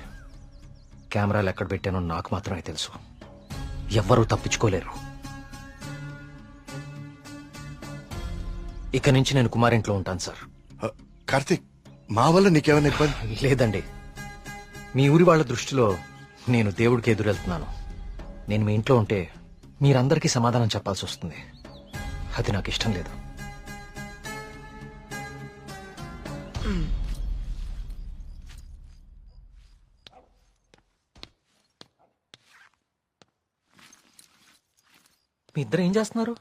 కెమెరాలు ఎక్కడ పెట్టానో నాకు మాత్రమే తెలుసు. ఎవ్వరూ తప్పించుకోలేరు. ఇక నుంచి నేను కుమారింట్లో ఉంటాను సార్. కార్తీక్, మా వల్ల నీకేమైనా ఇబ్బంది? లేదండి, మీ ఊరి వాళ్ళ దృష్టిలో నేను దేవుడికి ఎదురెళ్తున్నాను. నేను మీ ఇంట్లో ఉంటే మీరందరికీ సమాధానం చెప్పాల్సి వస్తుంది. అది నాకు ఇష్టం లేదు. మీ ఇద్దరు ఏం చేస్తున్నారు?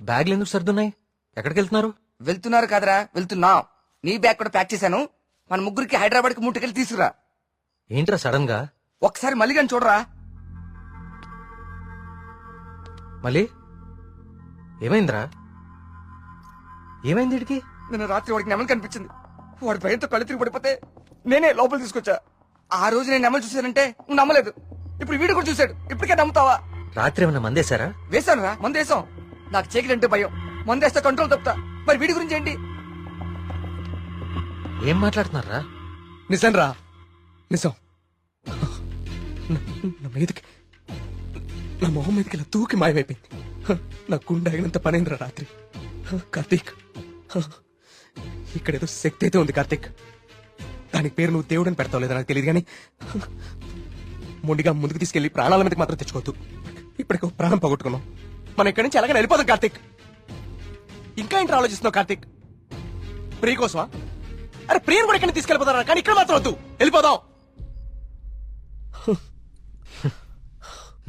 బ్యాగ్లు ఎందుకు సర్దున్నాయి? ఎక్కడికి వెళ్తున్నారు? వెళ్తున్నారు కాదరా, వెళ్తున్నాం. నీ బ్యాగ్ కూడా ప్యాక్ చేశాను. మన ముగ్గురికి హైదరాబాద్ కి ముట్టుకెళ్ళి తీసుకురా. ఏంట్రా సడన్ గా? ఒకసారి మళ్ళీ కానీ చూడరా. మళ్ళీ ఏమైందిరా? ఏమైంది వీడికి? నిన్న రాత్రి వాడికి నెమలి కనిపించింది. వాడి భయంతో కళ్ళు తిరిగి పడిపోతే నేనే లోపల తీసుకొచ్చా. ఆ రోజు నేను నెమలి చూశానంటే నువ్వు నమ్మలేదు. ఇప్పుడు వీడు కూడా చూశాడు. ఇప్పటికే నమ్ముతావా? రాత్రి ఏమన్నా మందేశారా? వేశాను రా, మందేశాం. నాకు చీకలంటే భయం. మందేస్తే కంట్రోల్ తప్పుతా. మరి వీడి గురించి ఏంటి? ఏం మాట్లాడుతున్నారా? నిజం రా, నిజం. నా మీదకి, నా మొహం మీదకి ఇలా తూకి మాయమైపోయింది. నా గుండె ఆగినంత పనైందిరా రాత్రి. కార్తీక్, ఇక్కడేదో శక్తి అయితే ఉంది కార్తీక్. దానికి పేరు నువ్వు దేవుడని పెడతావు లేదా నాకు తెలియదు, కానీ మొండిగా ముందుకు తీసుకెళ్లి ప్రాణాల మీదకి మాత్రం తెచ్చుకోవద్దు. ఇప్పటికి ఒక ప్రాణం పోగొట్టుకున్నాం. మనం ఇక్కడి నుంచి ఎలాగైనా వెళ్ళిపోదాం కార్తీక్. ఇంకా ఏంటి ఆలోచిస్తున్నావు కార్తీక్? ప్రియ కోసమా? అరే ప్రియను కూడా ఇక్కడ తీసుకెళ్ళిపోతారా, కానీ ఇక్కడ మాత్రం వద్దు, వెళ్ళిపోదాం.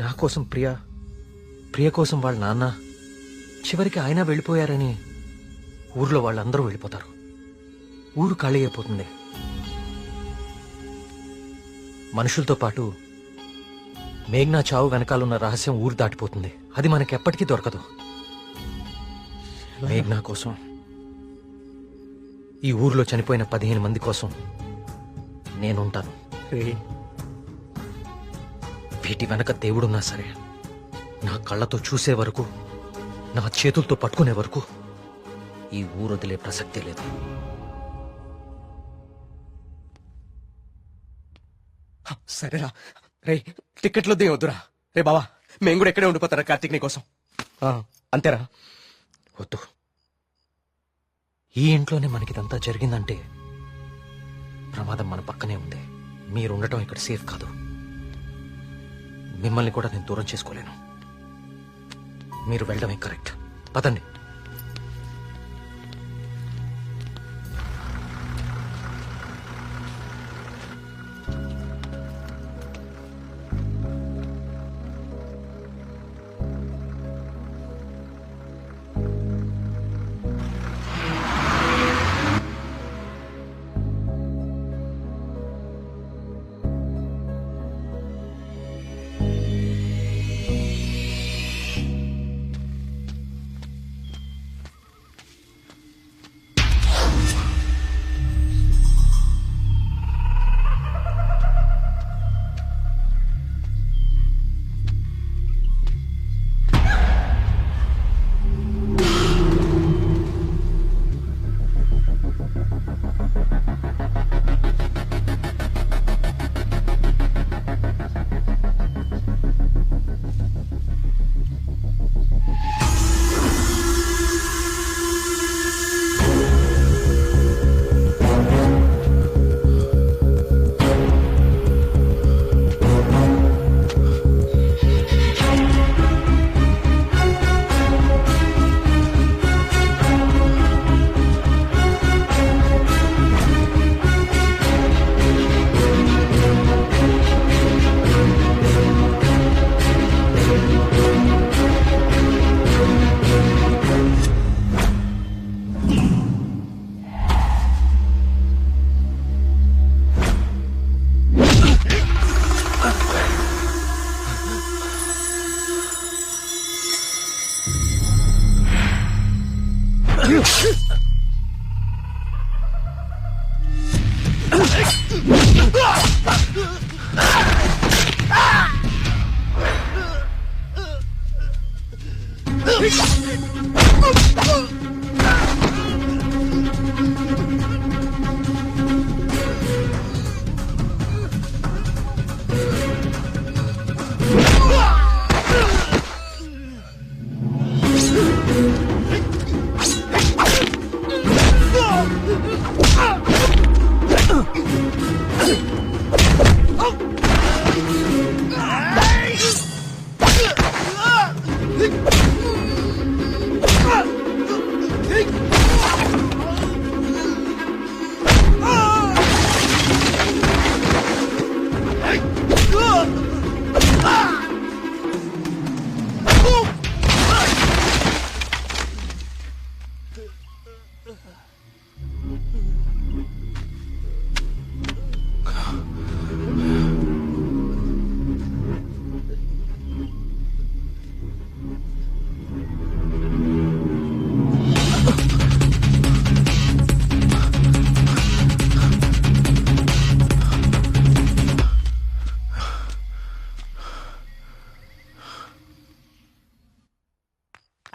నా కోసం ప్రియ కోసం వాళ్ళ నాన్న, చివరికి ఆయన వెళ్ళిపోయారని ఊర్లో వాళ్ళందరూ వెళ్ళిపోతారు. ఊరు ఖాళీ అయిపోతుంది. మనుషులతో పాటు మేఘ్నా చావు వెనకాలన్న రహస్యం ఊరు దాటిపోతుంది. అది మనకెప్పటికీ దొరకదు. మేఘ్నా కోసం, ఈ ఊర్లో చనిపోయిన 15 మంది కోసం నేనుంటాను. వీటి వెనక దేవుడున్నా సరే, నా కళ్ళతో చూసే వరకు, నా చేతులతో పట్టుకునే వరకు ఈ ఊరు వదిలే ప్రసక్తే లేదు. సరేరా. రే టికెట్లు వద్దురా. రే బావా, మేము కూడా ఎక్కడే ఉండిపోతారా కార్తీక్ నీ కోసం? అంతేరా. వద్దు. ఈ ఇంట్లోనే మనకిదంతా జరిగిందంటే ప్రమాదం మన పక్కనే ఉంది. మీరుండటం ఇక్కడ సేఫ్ కాదు. మిమ్మల్ని కూడా నేను దూరం చేసుకోలేను. మీరు వెళ్ళడమే కరెక్ట్. పదండి.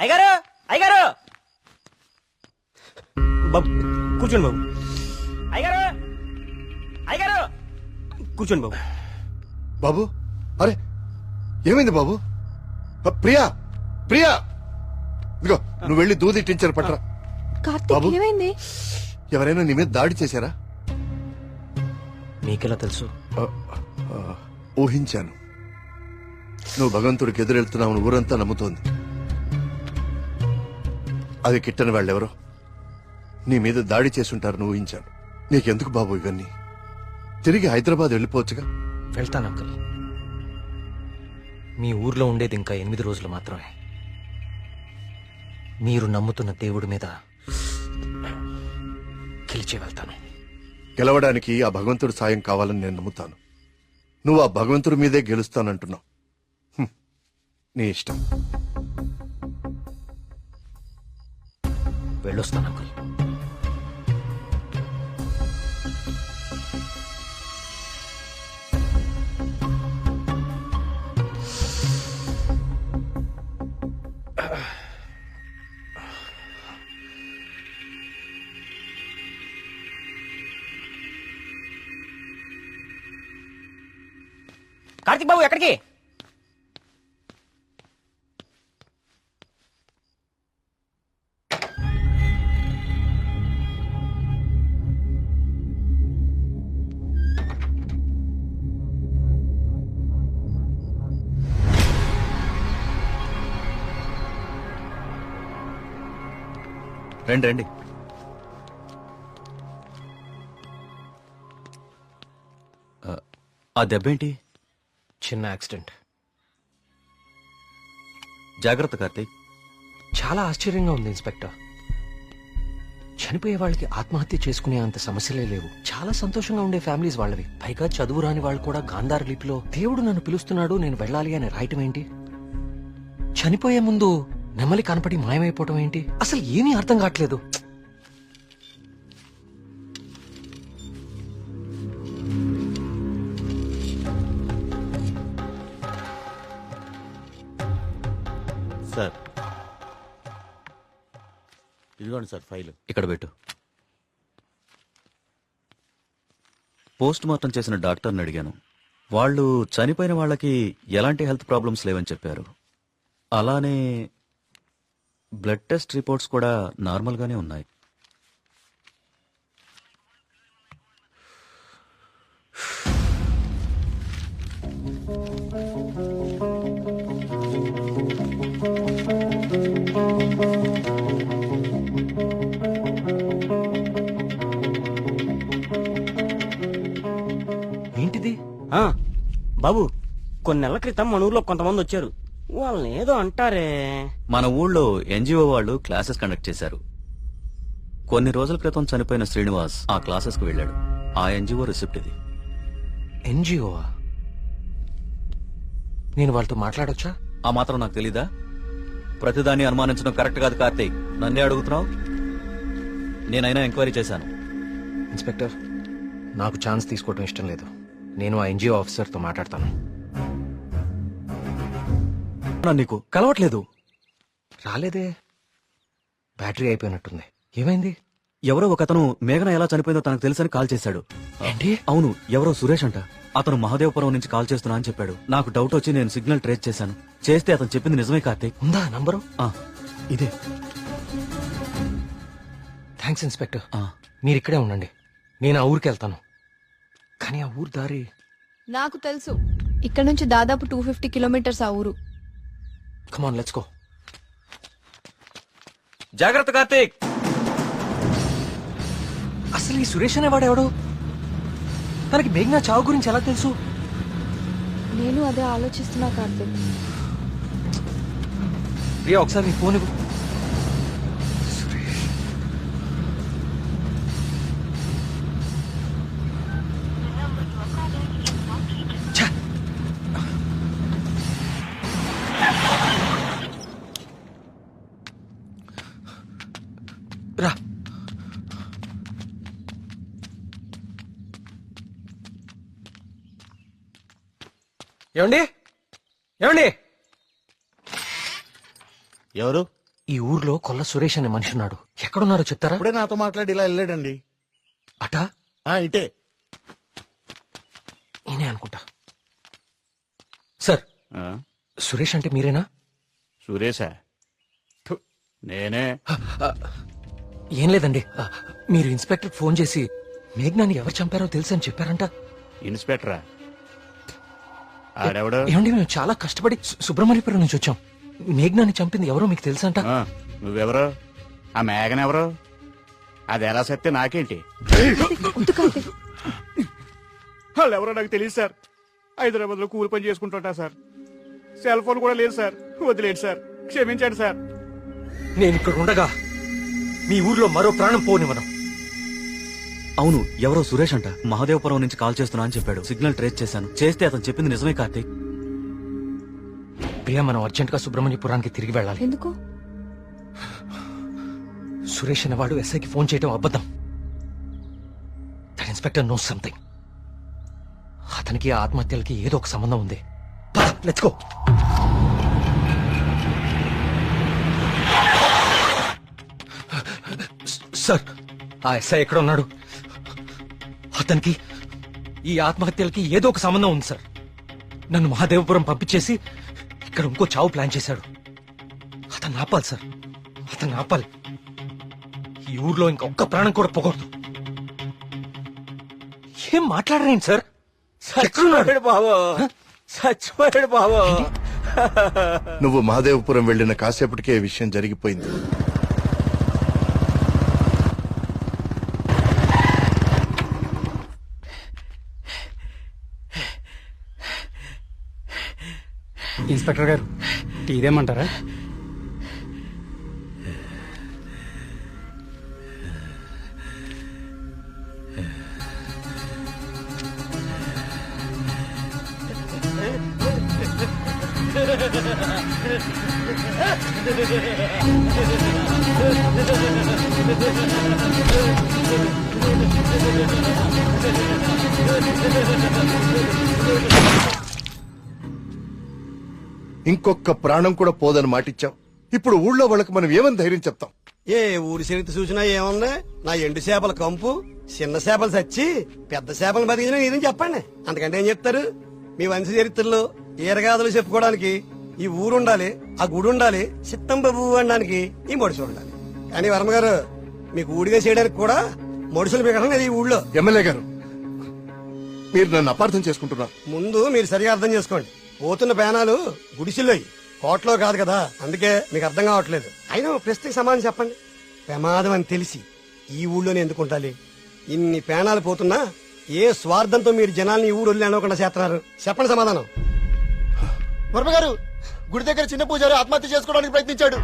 అయ్యగారు అయ్యగారు బాబు కూర్చోండి బాబు. అయ్యగారు అయ్యగారు కూర్చోండి బాబు. బాబు అరే ఏమైంది బాబు? ప్రియా ప్రియా ఇదిగో నువ్వు వెళ్ళి దూది టీచర్ పట్టరా. కార్తీక్ ఏమైంది? ఎవరైనా నీ మీద దాడి చేశారా? మీకెలా తెలుసు? ఊహించాను. నువ్వు భగవంతుడికి ఎదురెళ్తున్నావు ఊరంతా నమ్ముతోంది. అది కిట్టని వాళ్ళెవరో నీ మీద దాడి చేసుంటారని ఊహించాను. నీకెందుకు బాబు ఇవన్నీ? తిరిగి హైదరాబాద్ వెళ్ళిపోవచ్చుగా. వెళ్తాను అంకుల్. మీ ఊర్లో ఉండేది ఇంకా 8 రోజులు మాత్రమే. మీరు నమ్ముతున్న దేవుడి మీద గెలిచి వెళ్తాను. గెలవడానికి ఆ భగవంతుడి సాయం కావాలని నేను నమ్ముతాను. నువ్వు ఆ భగవంతుడి మీదే గెలుస్తానంటున్నావు. నీ ఇష్టం. వెళ్ళొస్తాను అంకుల్. కార్తీక్ బాబు ఎక్కడికి? రండి రండి. ఆ దెబ్బేంటి? చిన్న యాక్సిడెంట్. జాగ్రత్త కార్తీక్. చాలా ఆశ్చర్యంగా ఉంది ఇన్స్పెక్టర్. చనిపోయే వాళ్ళకి ఆత్మహత్య చేసుకునే అంత సమస్యలే లేవు. చాలా సంతోషంగా ఉండే ఫ్యామిలీస్ వాళ్ళవి. పైగా చదువు రాని వాళ్ళు కూడా గాంధార లిపిలో దేవుడు నన్ను పిలుస్తున్నాడు నేను వెళ్ళాలి అని రాయటం ఏంటి? చనిపోయే ముందు నెమలి కనపడి మాయమైపోవటం ఏంటి? అసలు ఏమీ అర్థం కావట్లేదు. సార్ ఇదిగోండి సార్ ఫైల్. ఇక్కడ పెట్టు. పోస్ట్ మార్టం చేసిన డాక్టర్ని అడిగాను. వాళ్ళు చనిపోయిన వాళ్ళకి ఎలాంటి హెల్త్ ప్రాబ్లమ్స్ లేవని చెప్పారు. అలానే బ్లడ్ టెస్ట్ రిపోర్ట్స్ కూడా నార్మల్గానే ఉన్నాయి. ఏంటిది? బాబు కొన్ని నెలల క్రితం మన ఊర్లో కొంతమంది వచ్చారు. వాళ్ళని ఏదో అంటారే. మన ఊళ్ళో ఎన్జిఓ వాళ్ళు క్లాసెస్ కండక్ట్ చేశారు. కొన్ని రోజుల క్రితం చనిపోయిన శ్రీనివాస్ ఆ క్లాసెస్ కు వెళ్ళాడు. ఆ ఎన్జిఓ రిసిప్ట్ ఇది. ఎన్జిఓవా? నేను వాళ్ళతో మాట్లాడొచ్చా? ఆ మాత్రం నాకు తెలీదా? ప్రతిదాన్ని అనుమానించడం కరెక్ట్ కాదు కార్తీక్. నన్నే అడుగుతున్నావు. నేనైనా ఎంక్వైరీ చేశాను. ఇన్స్పెక్టర్, నాకు ఛాన్స్ తీసుకోవడం ఇష్టం లేదు. నేను ఆ ఎన్జిఓ ఆఫీసర్తో మాట్లాడతాను. నీకు కలవట్లేదు? రాలేదే. బ్యాటరీ అయిపోయినట్టుంది. ఏమైంది? ఎవరో ఒకతను మేఘన ఎలా చనిపోయిందో తనకు తెలుసని కాల్ చేశాడు. ఏంటి? అవును, ఎవరో సురేష్ అంట. అతను మహదేవపురం నుంచి కాల్ చేస్తున్నా అని చెప్పాడు. నాకు డౌట్ వచ్చి నేను సిగ్నల్ ట్రేస్ చేశాను. చేస్తే అతను చెప్పింది నిజమే కార్తీక్. ఉందా నంబరు? ఇదే. Thanks inspector. మీరు ఇక్కడే ఉండండి. నేను ఆ ఊరికి వెళ్తాను. కానీ ఆ ఊరు దారి నాకు తెలుసు. ఇక్కడ నుంచి దాదాపు 250 కిలోమీటర్స్ ఆ ఊరు. Come on let's go. జాగ్రత్త కార్తీక్. అసలు ఈ సురేష్ అనేవాడెవడు? తనకి మేఘనా చావు గురించి ఎలా తెలుసు? నేను అదే ఆలోచిస్తున్నా కార్తీక్. ప్రియా ఒకసారి నీ ఫోన్ ఇవ్వు. రా. ఏమండి? ఏమండి? ఎవరు? ఈ ఊర్లో కొల్ల సురేష్ అనే మనిషి ఉన్నాడు. ఎక్కడున్నారో చెప్తారా? ఇప్పుడే నాతో మాట్లాడి ఇలా వెళ్ళాడండి. అటా ఇటే నేనే అనుకుంటా. సార్, సురేష్ అంటే మీరేనా? సురేశా? నేనే. ఏం లేదండి, మీరు ఇన్స్పెక్టర్ ఫోన్ చేసి మేఘ్నాన్ని ఎవరు చంపారో తెలుసు అని చెప్పారంట. ఇన్స్పెక్టరా? ఆడెవడు? ఏమండి, మేము చాలా కష్టపడి సుబ్రహ్మణ్యపురం నుంచి వచ్చాం. మేఘ్నాన్ని చంపింది ఎవరో మీకు తెలుసంట. నువ్వెవరు? ఆ మేఘన ఎవరు? అది ఎలా సత్తే నాకేంటి? వాళ్ళు ఎవరో నాకు తెలియదు సార్. హైదరాబాద్ లో కూలి పని చేసుకుంటుంటా సార్. సెల్ ఫోన్ కూడా లేదు సార్. వదిలేండి సార్, క్షమించండి సార్. నేను ఇక్కడ ఉండగా మీ ఊర్లో మరో ప్రాణం పోనివ్వను. అవును, ఎవరో సురేష్ అంట మహాదేవపురం నుంచి కాల్ చేస్తున్నా అని చెప్పాడు. సిగ్నల్ ట్రేస్ చేశాను. చేస్తే అతను చెప్పింది నిజమే కార్తీక్. ప్రియా, మనం అర్జెంట్ గా సుబ్రహ్మణ్యపురానికి తిరిగి వెళ్ళాలి. ఎందుకు? సురేష్ అనేవాడు ఎస్ఐకి ఫోన్ చేయడం అబద్ధం. That inspector knows something. అతనికి ఆ ఆత్మహత్యలకి ఏదో ఒక సంబంధం ఉంది. Let's go. సార్, ఆ ఎస్ఐ ఎక్కడ ఉన్నాడు? అతనికి ఈ ఆత్మహత్యలకి ఏదో ఒక సంబంధం ఉంది సార్. నన్ను మహాదేవపురం పంపించేసి ఇక్కడ ఇంకో చావు ప్లాన్ చేశాడు. అతన్ని ఆపాలి సార్, అతన్ని ఆపాలి. ఈ ఊర్లో ఇంకొక్క ప్రాణం కూడా పోకూడదు. ఏం మాట్లాడరేంటి సార్? చచ్చిపోయాడు బాబు, చచ్చిపోయాడు బాబు. నువ్వు మహాదేవపురం వెళ్లిన కాసేపటికే ఈ విషయం జరిగిపోయింది. ఇన్స్పెక్టర్ గారు, టీ దేమంటారా? ఇంకొక ప్రాణం కూడా పోదని మాటిచ్చాం. ఇప్పుడు ఊళ్ళో వాళ్ళకి మనం ఏమని ధైర్యం చెప్తాం? ఏ ఊరి చరిత్ర చూసినా ఏముంది? నా ఎండు చేపల కంపు, చిన్న చేపలు చచ్చి పెద్ద చేపలు బతికిన ఇదని చెప్పండి. అంతకంటే ఏం చెప్తారు? మీ వంశ చరిత్రలో ఈరగాథలు చెప్పుకోవడానికి ఈ ఊరు ఉండాలి, ఆ గుడి ఉండాలి, చిత్తం బాబు అనడానికి ఈ మడుసులు ఉండాలి. కానీ వర్మ గారు, మీకు ఊడిగా చేయడానికి కూడా మడుసులు మిగడం లేదు ఈ ఊళ్ళో. ఎమ్మెల్యే గారు, మీరు నన్ను అపార్థం చేసుకుంటున్నారు. ముందు మీరు సరిగా అర్థం చేసుకోండి. పోతున్న పేనాలు గుడిసిల్లోయి, కోట్లో కాదు కదా. అందుకే మీకు అర్థం కావట్లేదు. అయినా ప్రశ్నకి సమాధానం చెప్పండి. ప్రమాదం అని తెలిసి ఈ ఊళ్ళోనే ఎందుకు ఉండాలి? ఇన్ని పేనాలు పోతున్నా ఏ స్వార్థంతో మీరు జనాల్ని ఈ ఊరు వదిలి అనకుండా చేస్తున్నారు? చెప్పండి సమాధానం. వర్మ గారు, గుడి దగ్గర చిన్న పూజారి ఆత్మహత్య చేసుకోవడానికి ప్రయత్నించాడు.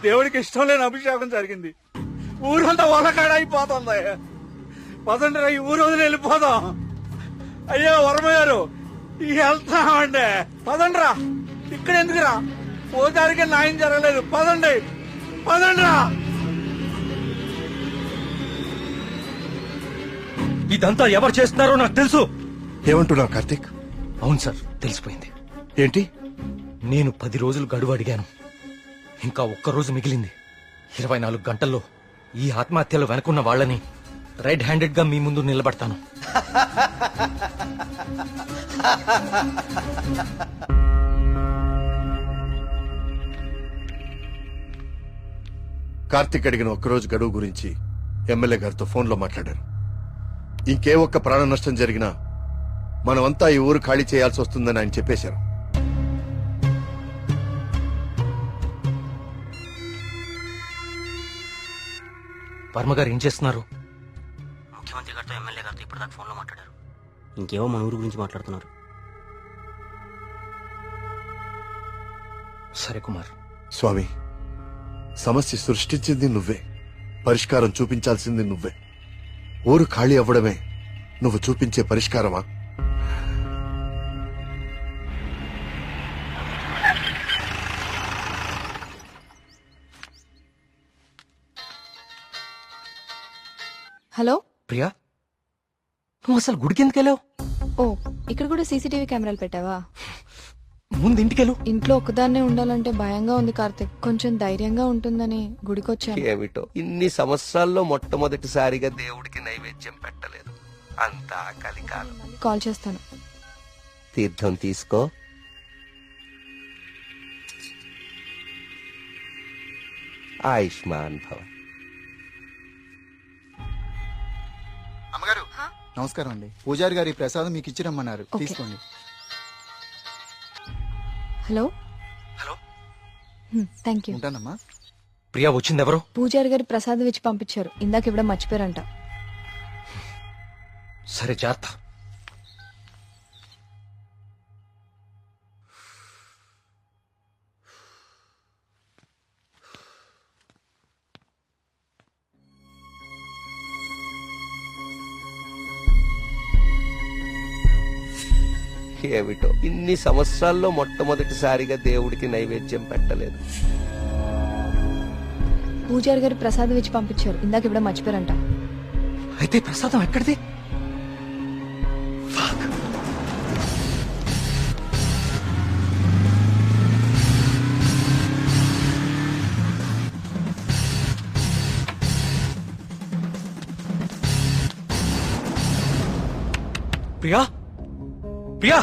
దేవుడికి ఇష్టం లేని అభిషేకం జరిగింది. ఊరంతా వలకాడ అయిపోతుంది. పదండి, ఈ ఊరు వదిలి వెళ్ళిపోదాం. అయ్యో వర్మ గారు, వెళ్తామండి. పదండ్రా, ఇక్కడ ఎందుకురా? పూజారికి న్యాయం జరగలేదు. పదండి, పదండ్రా. ఇదంతా ఎవరు చేస్తున్నారో నాకు తెలుసు. ఏమంటున్నావు కార్తీక్? అవును సార్, తెలిసిపోయింది. ఏంటి? నేను 10 రోజులు గడువు అడిగాను. ఇంకా ఒక్క రోజు మిగిలింది. 24 గంటల్లో ఈ ఆత్మహత్యలు వెనుకున్న వాళ్ళని రెడ్ హ్యాండెడ్ గా మీ ముందు నిలబడతాను. కార్తీక్ అడిగిన ఒక్కరోజు గడువు గురించి ఎమ్మెల్యే గారితో ఫోన్లో మాట్లాడారు. ఇంకే ఒక్క ప్రాణ నష్టం జరిగినా మనమంతా ఈ ఊరు ఖాళీ చేయాల్సి వస్తుందని ఆయన చెప్పేశారు. వర్మ గారు ఏం చేస్తున్నారు? ముఖ్యమంత్రి గారితో ఎమ్మెల్యే గారితో ఇప్పుడు దాకా ఫోన్లో మాట్లాడారు. ఇంకేవో మన ఊరు గురించి మాట్లాడుతున్నారు. సరే కుమార్. స్వామి, సమస్య సృష్టించింది నువ్వే, పరిష్కారం చూపించాల్సింది నువ్వే. ఊరు ఖాళీ అవ్వడమే నువ్వు చూపించే పరిష్కారమా? హలో ప్రియా, నువ్వు అసలు గుడికి ఎందుకు వెళ్ళావు? ఓ, ఇక్కడ కూడా సీసీటీవీ కెమెరాలు పెట్టావా? ముందు ఇంటికెళ్ళు. ఇంట్లో ఒక్కదాన్నే ఉండాలంటే భయంగా ఉంది కార్తిక్. కొంచెం ధైర్యంగా ఉంటుందని గుడికొచ్చాను. ఏమిటో ఇన్ని సంవత్సరాల్లో మొట్టమొదటిసారిగా దేవుడికి నైవేద్యం పెట్టలేదు. అంతా కలికాలం. కాల్ చేస్తాను. తీర్థం తీసుకో. ఆయుష్మాన్ భవ. అమ్మగారు నమస్కారం అండి. పూజారి గారి ప్రసాదం మీకు ఇచ్చి రమ్మన్నారు, తీసుకోండి. హలో. Thank you. ఉంటానమ్మా. ప్రియా వచ్చింది ఎవరు? పూజారి గారి ప్రసాదం ఇచ్చి పంపించారు. ఇందాక ఇవ్వడం మర్చిపోయారంట. సరే జాగ్రత్త. ఏమిటో ఇన్ని సంవత్సరాల్లో మొట్టమొదటిసారిగా దేవుడికి నైవేద్యం పెట్టలేదు. పూజారి గారి ప్రసాదం ఇచ్చి పంపించారు. ఇందాక ఇవ్వడం మర్చిపోయారంట. అయితే ప్రసాదం ఎక్కడిది? ప్రియా ప్రియా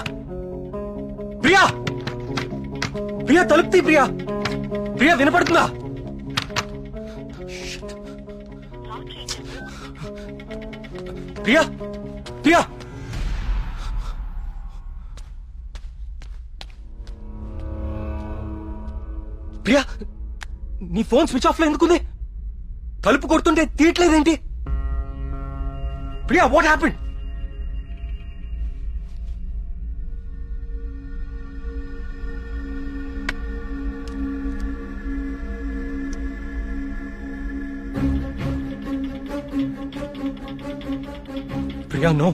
ప్రియా ప్రియా తలుపు తీ. ప్రియా ప్రియా వినపడుతుందా? ప్రియా ప్రియా ప్రియా నీ ఫోన్ స్విచ్ ఆఫ్ లో ఎందుకుంది? తలుపు కొడుతుంటే తీయట్లేదేంటి? Priya what happened? Priya no.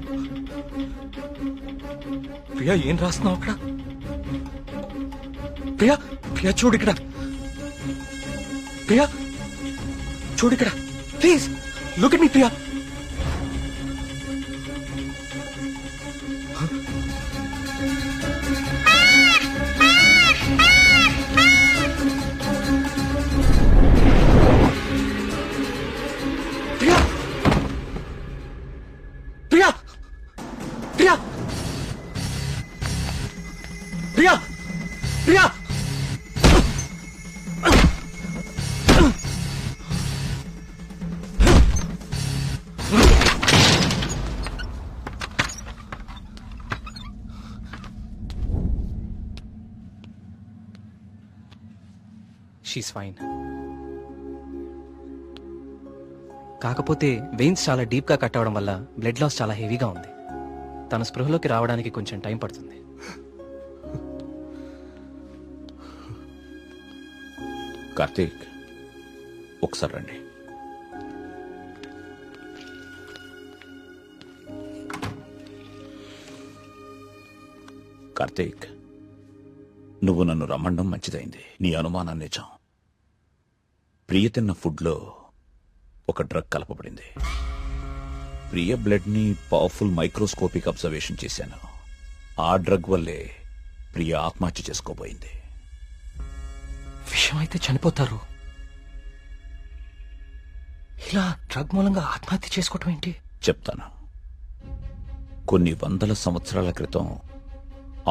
Priya ఏం రాస్తున్నావు అక్కడ? ప్రియా ప్రియా చూడు ఇక్కడ. ప్రియా చూడు ఇక్కడ please look at me. Priya Priya Priya Priya Priya she's fine. కాకపోతే వెయిన్స్ చాలా డీప్ గా కట్ అవడం వల్ల బ్లడ్ లాస్ చాలా హెవీగా ఉంది. తన స్పృహలోకి రావడానికి కొంచెం టైం పడుతుంది. కార్తీక్ ఒకసారి రండి. కార్తీక్ నువ్వు నన్ను రమ్మండం మంచిదైంది. నీ అనుమానం నిజం. ప్రియ తిన్న ఫుడ్లో ఒక డ్రగ్ కలపబడింది. ప్రియ బ్లడ్ ని పవర్ఫుల్ మైక్రోస్కోపిక్ అబ్జర్వేషన్ చేశాను. ఆ డ్రగ్ వల్లే ప్రియ ఆత్మహత్య చేసుకోబోయింది. విషయం అయితే చనిపోతారు. ఇలా డ్రగ్ మూలంగా ఆత్మహత్య చేసుకోవటం ఏంటి? చెప్తాను. కొన్ని వందల సంవత్సరాల క్రితం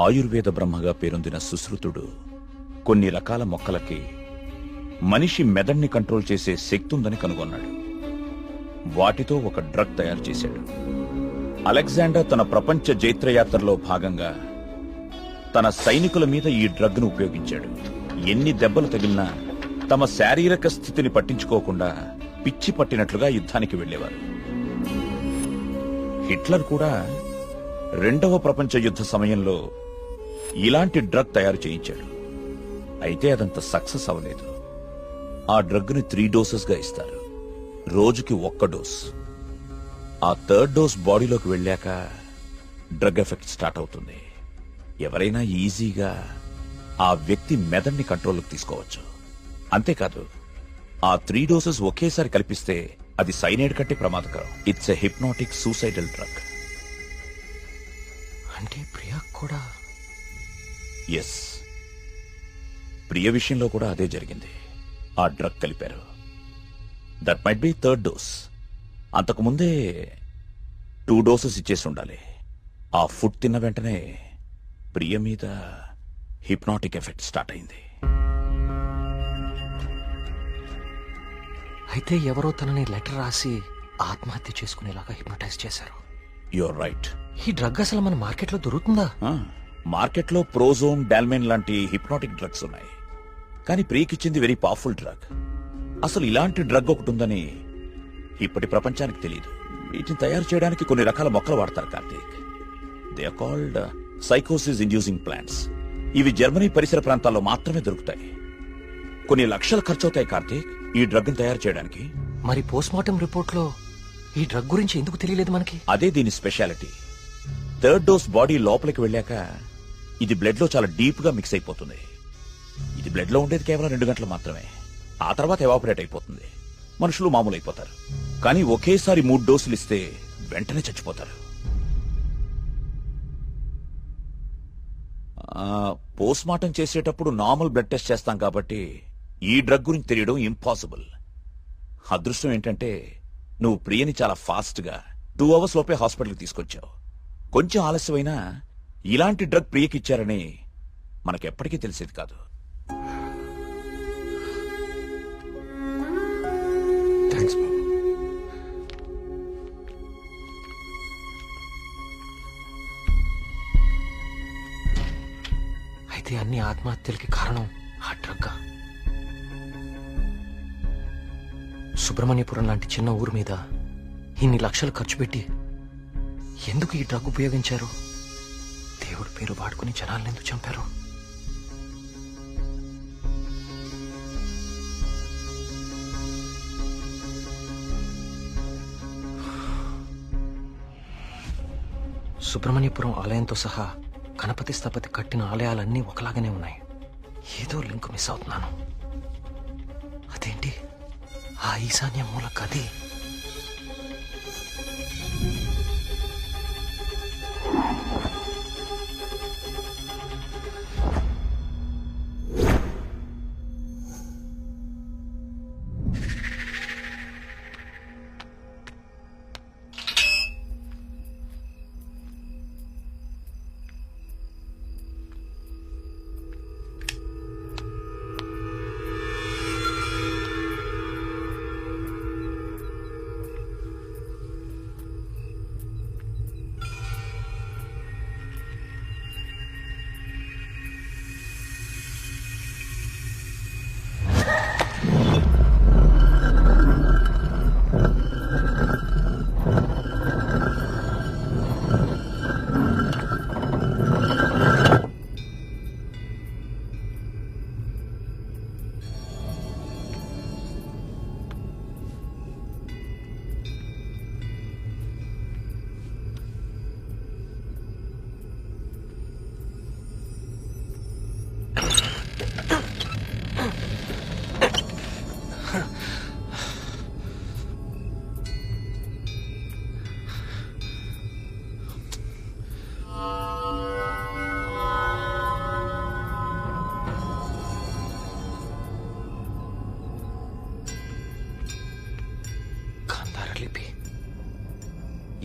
ఆయుర్వేద బ్రహ్మగా పేరొందిన సుశ్రుతుడు కొన్ని రకాల మొక్కలకి మనిషి మెదడుని కంట్రోల్ చేసే శక్తి ఉందని కనుగొన్నాడు. వాటితో ఒక డ్రగ్ తయారు చేశాడు. అలెగ్జాండర్ తన ప్రపంచ జైత్రయాత్రలో భాగంగా తన సైనికుల మీద ఈ డ్రగ్ ను ఉపయోగించాడు. ఎన్ని దెబ్బలు తగిలినా తమ శారీరక స్థితిని పట్టించుకోకుండా పిచ్చి పట్టినట్లుగా యుద్ధానికి వెళ్లేవారు. హిట్లర్ కూడా రెండవ ప్రపంచ యుద్ధ సమయంలో ఇలాంటి డ్రగ్ తయారు చేయించాడు. అయితే అదంత సక్సెస్ అవ్వలేదు. ఆ డ్రగ్ ని 3 డోసెస్ గా ఇస్తారు. రోజుకి 1 డోస్. ఆ 3rd డోస్ బాడీలోకి వెళ్ళాక డ్రగ్ ఎఫెక్ట్ స్టార్ట్ అవుతుంది. ఎవరైనా ఈజీగా ఆ వ్యక్తి మెదడుని కంట్రోల్లోకి తీసుకోవచ్చు. అంతేకాదు ఆ 3 డోసెస్ ఒకేసారి కల్పిస్తే అది సైనైడ్ కంటే ప్రమాదకరం. It's a hypnotic suicidal drug. అంటే ప్రియా కూడా? ఎస్. ప్రియ విషయంలో కూడా అదే జరిగింది. ఆ డ్రగ్ కలిపారు. That might be third dose. అంతకుముందే 2 డోసెస్ ఇచ్చేసి ఉండాలి. ఆ ఫుడ్ తిన్న వెంటనే ప్రియ మీద హిప్నాటిక్ ఎఫెక్ట్ స్టార్ట్ అయింది. అయితే ఎవరో తనని లెటర్ రాసి ఆత్మహత్య చేసుకునేలాగా హిప్నటైజ్ చేశారు. You're right. ఈ డ్రగ్ అసలు మన మార్కెట్లో దొరుకుతుందా? మార్కెట్లో ప్రోజోన్, డాల్మెన్ లాంటి హిప్నాటిక్ డ్రగ్స్ ఉన్నాయి. కానీ ప్రియకిచ్చింది వెరీ పవర్ఫుల్ డ్రగ్. అసలు ఇలాంటి డ్రగ్ ఒకటి ఉందని ఇప్పటి ప్రపంచానికి తెలియదు. వీటిని తయారు చేయడానికి కొన్ని రకాల మొక్కలు వాడతారు కార్తీక్. దే ఆర్ కాల్డ్ సైకోసిస్ ఇండ్యూసింగ్ ప్లాంట్స్. ఇవి జర్మనీ పరిసర ప్రాంతాల్లో మాత్రమే దొరుకుతాయి. కొన్ని లక్షలు ఖర్చవుతాయి కార్తీక్ ఈ డ్రగ్ ని తయారు చేయడానికి. మరి పోస్ట్ మార్టం రిపోర్ట్ లో ఈ డ్రగ్ గురించి ఎందుకు తెలియలేదు మనకి? అదే దీని స్పెషాలిటీ. థర్డ్ డోస్ బాడీ లోపలికి వెళ్ళాక ఇది బ్లడ్ లో చాలా డీప్ గా మిక్స్ అయిపోతుంది. ఇది బ్లడ్ లో ఉండేది కేవలం 2 గంటలు మాత్రమే. ఆ తర్వాత ఎవాపరేట్ అయిపోతుంది. మనుషులు మామూలు అయిపోతారు. కానీ ఒకేసారి 3 డోసులు ఇస్తే వెంటనే చచ్చిపోతారు. పోస్ట్ మార్టం చేసేటప్పుడు నార్మల్ బ్లడ్ టెస్ట్ చేస్తాం కాబట్టి ఈ డ్రగ్ గురించి తెలియడం ఇంపాసిబుల్. అదృష్టం ఏంటంటే నువ్వు ప్రియని చాలా ఫాస్ట్ గా 2 అవర్స్ లోపే హాస్పిటల్కి తీసుకొచ్చావు. కొంచెం ఆలస్యమైనా ఇలాంటి డ్రగ్ ప్రియకిచ్చారని మనకెప్పటికీ తెలిసేది కాదు. థ్యాంక్స్ బాబు. అయితే అన్ని ఆత్మహత్యలకి కారణం ఆ డ్రగ్. సుబ్రహ్మణ్యపురం లాంటి చిన్న ఊరు మీద ఇన్ని లక్షలు ఖర్చు పెట్టి ఎందుకు ఈ డ్రగ్ ఉపయోగించారు? దేవుడి పేరు వాడుకుని జనాలను ఎందుకు చంపారు? సుబ్రహ్మణ్యపురం ఆలయంతో సహా గణపతి స్థపతి కట్టిన ఆలయాలన్నీ ఒకలాగానే ఉన్నాయి. ఏదో లింక్ మిస్ అవుతున్నాను. అదేంటి ఆ ఈశాన్య మూల గది?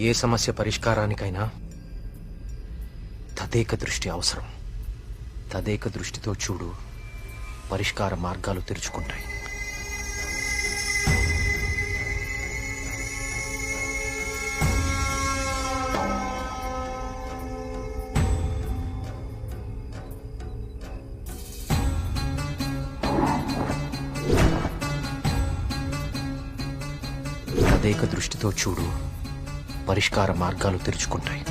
ఏ సమస్య పరిష్కారానికైనా తదేక దృష్టి అవసరం. తదేక దృష్టితో చూడు, పరిష్కార మార్గాలు తెరుచుకుంటాయి. తదేక దృష్టితో చూడు, పరిష్కార మార్గాలు తెరుచుకుంటాయి.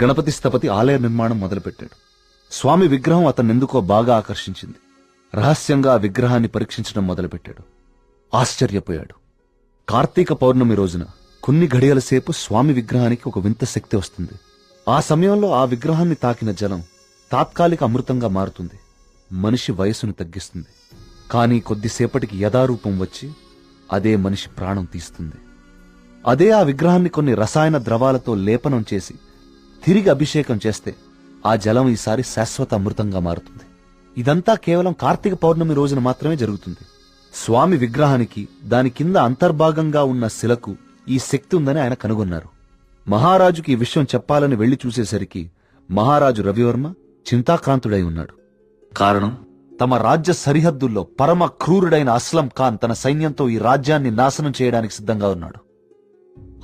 గణపతి స్థపతి ఆలయ నిర్మాణం మొదలుపెట్టాడు. స్వామి విగ్రహం అతన్నెందుకో బాగా ఆకర్షించింది. రహస్యంగా ఆ విగ్రహాన్ని పరీక్షించడం మొదలుపెట్టాడు. ఆశ్చర్యపోయాడు. కార్తీక పౌర్ణమి రోజున కొన్ని ఘడియల సేపు స్వామి విగ్రహానికి ఒక వింత శక్తి వస్తుంది. ఆ సమయంలో ఆ విగ్రహాన్ని తాకిన జలం తాత్కాలిక అమృతంగా మారుతుంది. మనిషి వయసును తగ్గిస్తుంది. కానీ కొద్దిసేపటికి యథారూపం వచ్చి అదే మనిషి ప్రాణం తీస్తుంది. అదే ఆ విగ్రహాన్ని కొన్ని రసాయన ద్రవాలతో లేపనం చేసి తిరిగి అభిషేకం చేస్తే ఆ జలం ఈసారి శాశ్వత అమృతంగా మారుతుంది. ఇదంతా కేవలం కార్తీక పౌర్ణమి రోజున మాత్రమే జరుగుతుంది. స్వామి విగ్రహానికి దాని కింద అంతర్భాగంగా ఉన్న శిలకు ఈ శక్తి ఉందని ఆయన కనుగొన్నారు. మహారాజుకి ఈ విషయం చెప్పాలని వెళ్లి చూసేసరికి మహారాజు రవివర్మ చింతాక్రాంతుడై ఉన్నాడు. కారణం, తమ రాజ్య సరిహద్దుల్లో పరమ క్రూరుడైన అస్లం ఖాన్ తన సైన్యంతో ఈ రాజ్యాన్ని నాశనం చేయడానికి సిద్ధంగా ఉన్నాడు.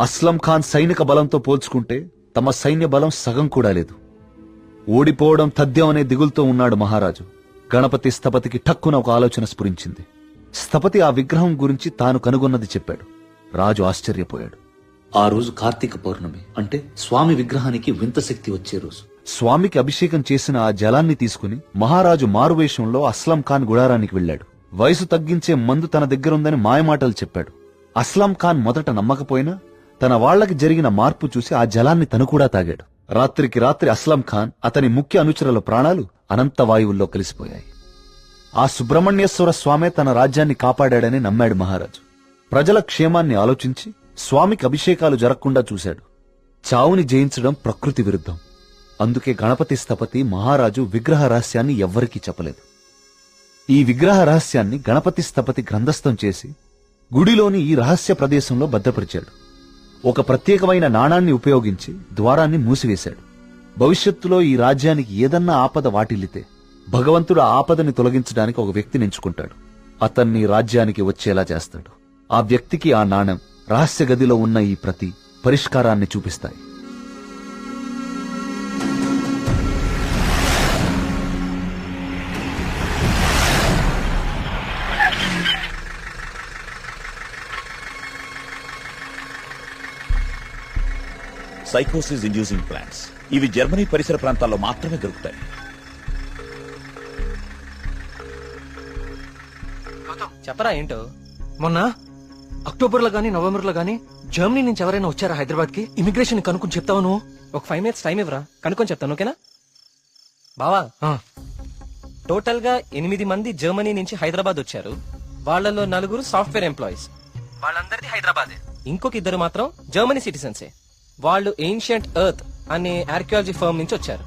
అస్లం ఖాన్ సైనిక బలంతో పోల్చుకుంటే తమ సైన్య బలం సగం కూడా లేదు. ఓడిపోవడం తథ్యం అనే దిగులుతో ఉన్నాడు మహారాజు. గణపతి స్థపతికి ఠక్కున ఒక ఆలోచన స్ఫురించింది. స్థపతి ఆ విగ్రహం గురించి తాను కనుగొన్నది చెప్పాడు. రాజు ఆశ్చర్యపోయాడు. ఆ రోజు కార్తీక పౌర్ణమి, అంటే స్వామి విగ్రహానికి వింత శక్తి వచ్చే రోజు. స్వామికి అభిషేకం చేసిన ఆ జలాన్ని తీసుకుని మహారాజు మారువేషంలో అస్లం ఖాన్ గుడారానికి వెళ్లాడు. వయసు తగ్గించే మందు తన దగ్గరుందని మాయమాటలు చెప్పాడు. అస్లం ఖాన్ మొదట నమ్మకపోయినా తన వాళ్లకి జరిగిన మార్పు చూసి ఆ జలాన్ని తను కూడా తాగాడు. రాత్రికి రాత్రి అస్లం ఖాన్, అతని ముఖ్య అనుచరుల ప్రాణాలు అనంత వాయువుల్లో కలిసిపోయాయి. ఆ సుబ్రహ్మణ్యేశ్వర స్వామే తన రాజ్యాన్ని కాపాడాడని నమ్మాడు మహారాజు. ప్రజల క్షేమాన్ని ఆలోచించి స్వామికి అభిషేకాలు జరగకుండా చూశాడు. చావుని జయించడం ప్రకృతి విరుద్ధం. అందుకే గణపతి స్థపతి మహారాజు విగ్రహ రహస్యాన్ని ఎవ్వరికీ చెప్పలేదు. ఈ విగ్రహ రహస్యాన్ని గణపతి స్థపతి గ్రంథస్థం చేసి గుడిలోని ఈ రహస్య ప్రదేశంలో భద్రపరిచాడు. ఒక ప్రత్యేకమైన నాణాన్ని ఉపయోగించి ద్వారాన్ని మూసివేశాడు. భవిష్యత్తులో ఈ రాజ్యానికి ఏదన్నా ఆపద వాటిల్లితే భగవంతుడు ఆ ఆపదని తొలగించడానికి ఒక వ్యక్తిని ఎంచుకుంటాడు. అతన్ని రాజ్యానికి వచ్చేలా చేస్తాడు. ఆ వ్యక్తికి ఆ నాణెం, రహస్య గదిలో ఉన్న ఈ ప్రతి పరిష్కారాన్ని చూపిస్తాయి. సైకోసిస్ ఇండ్యూసింగ్ ప్లాంట్స్ ఇవి జర్మనీ పరిసర ప్రాంతాల్లో మాత్రమే దొరుకుతాయి. చెప్పరా ఏంటో? మొన్న అక్టోబర్లో గానీ నవంబర్లో గానీ జర్మనీ నుంచి ఎవరైనా వచ్చారా హైదరాబాద్ కి? ఇమిగ్రేషన్ కనుక్కొని చెప్తావు నువ్వు? ఒక 5 minutes టైం ఇవ్వరా, కనుక్కొని చెప్తాను. ఓకేనా బావా? టోటల్ గా 8 మంది జర్మనీ నుంచి హైదరాబాద్ వచ్చారు. వాళ్ళలో 4 సాఫ్ట్వేర్ ఎంప్లాయీస్. వాళ్ళందరిది హైదరాబాదే. ఇంకొక 2 మాత్రం జర్మనీ సిటిజన్సే. వాళ్ళు ఏన్షియంట్ ఎర్త్ అనే ఆర్కియాలజీ ఫర్మ్ నుంచి వచ్చారు.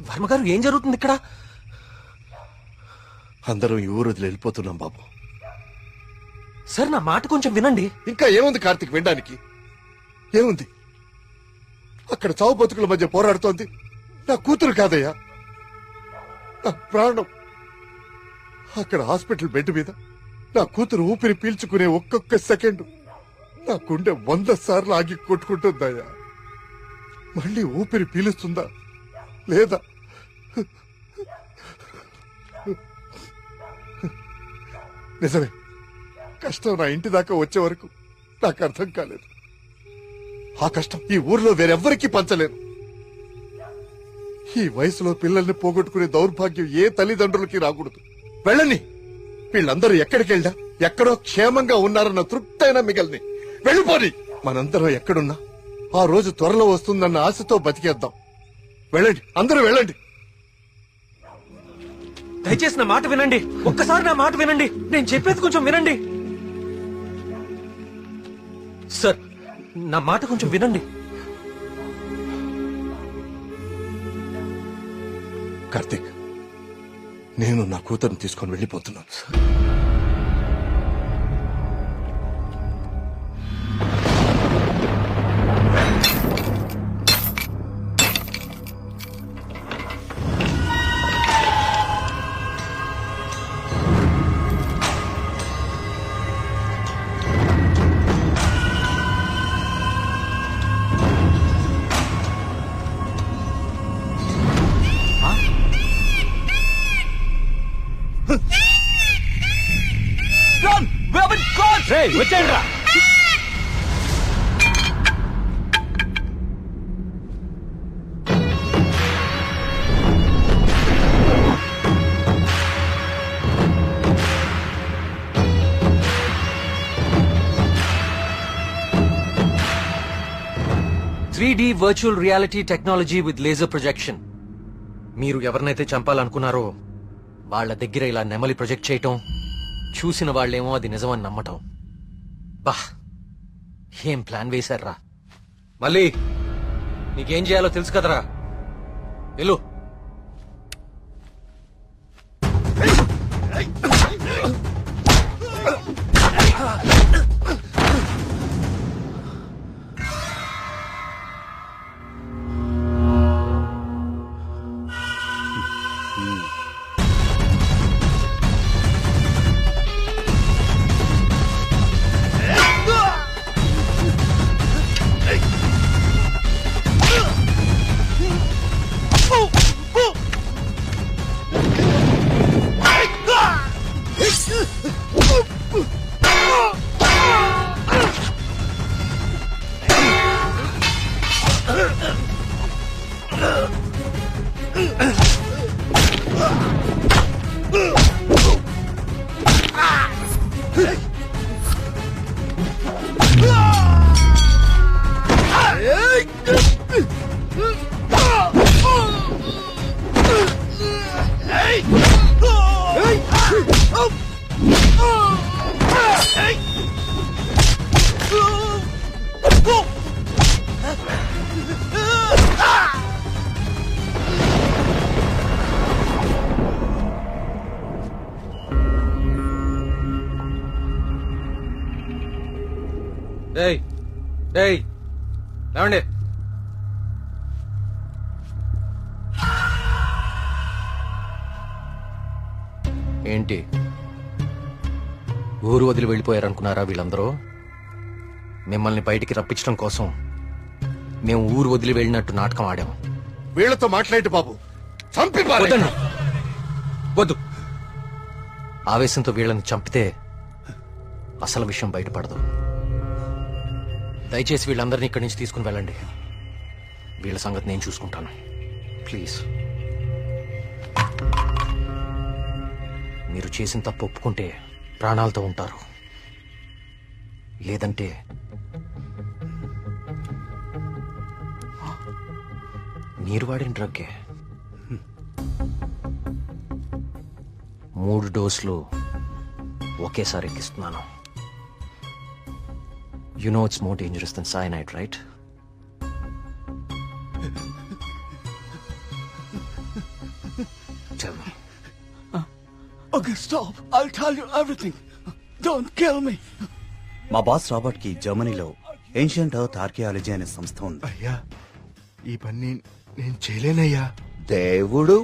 వర్మ గారు, ఏం జరుగుతుంది ఇక్కడ? అందరం ఈ ఊరు వదిలి వెళ్ళిపోతున్నాం బాబు. సార్, నా మాట కొంచెం వినండి. ఇంకా ఏముంది కార్తీక్ వినడానికి? ఏముంది? అక్కడ చావు బతుకుల మధ్య పోరాడుతోంది నా కూతురు కాదయ్యా, నా ప్రాణం. అక్కడ హాస్పిటల్ బెడ్ మీద నా కూతురు ఊపిరి పీల్చుకునే ఒక్కొక్క సెకండ్ నా గుండె 100 సార్లు ఆగి కొట్టుకుంటుందయ్యా. మళ్ళీ ఊపిరి పీలుస్తుందా లేదా? నిజమే, కష్టం నా ఇంటి దాకా వచ్చే వరకు నాకు అర్థం కాలేదు. ఆ కష్టం ఈ ఊర్లో వేరెవ్వరికీ పంచలేను. ఈ వయసులో పిల్లల్ని పోగొట్టుకునే దౌర్భాగ్యం ఏ తల్లిదండ్రులకి రాకూడదు. వెళ్ళని, వీళ్ళందరూ ఎక్కడికి వెళ్ళా ఎక్కడో క్షేమంగా ఉన్నారన్న తృప్తైనా మిగల్ని. వెళ్ళిపోని. మనందరం ఎక్కడున్నా ఆ రోజు త్వరలో వస్తుందన్న ఆశతో బతికేద్దాం. వెళ్ళండి, అందరూ వెళ్ళండి. దయచేసి నా మాట వినండి. ఒక్కసారి నా మాట వినండి. నేను చెప్పేది కొంచెం వినండి. సార్, నా మాట కొంచెం వినండి. కార్తీక్, నేను నా కూతురుని తీసుకొని వెళ్ళిపోతున్నాను. వచ్చేయండి రా. Virtual reality technology with laser projection. మీరు ఎవరినైతే చంపాలనుకున్నారో వాళ్ళ దగ్గర ఇలా నెమలి ప్రొజెక్ట్ చేయటం, చూసిన వాళ్ళేమో అది నిజమని నమ్మటం. బా, ఏం ప్లాన్ వేశారా? మళ్ళీ నీకేం చేయాలో తెలుసు కదరా, వెళ్ళు. లేవండి. ఏంటి ఊరు వదిలి వెళ్ళిపోయారనుకున్నారా వీళ్ళందరూ? మిమ్మల్ని బయటికి రప్పించడం కోసం మేము ఊరు వదిలి వెళ్ళినట్టు నాటకం ఆడాం. వీళ్లతో మాట్లాడి బాబు, చంపి పారేయ్. వద్దు, ఆవేశంతో వీళ్ళని చంపితే అసలు విషయం బయటపడదు. దయచేసి వీళ్ళందరినీ ఇక్కడి నుంచి తీసుకుని వెళ్ళండి. వీళ్ళ సంగతి నేను చూసుకుంటాను, ప్లీజ్. మీరు చేసిన తప్పు ఒప్పుకుంటే ప్రాణాలతో ఉంటారు, లేదంటే మీరు వాడిన డ్రగ్గే 3 డోసులు ఒకేసారి ఎక్కిస్తున్నాను. You know it's more dangerous than cyanide, right? Tell me. Okay, stop. I'll tell you everything. Don't kill me. మా బాస్ రాబర్ట్ కి జర్మనీలో ఏన్షియంట్ ఎర్త్ ఆర్కియాలజీ అనే సంస్థ ఉంది. అయ్యా, ఈ పని నేను చేయలేనయ్యా. దేవుడు,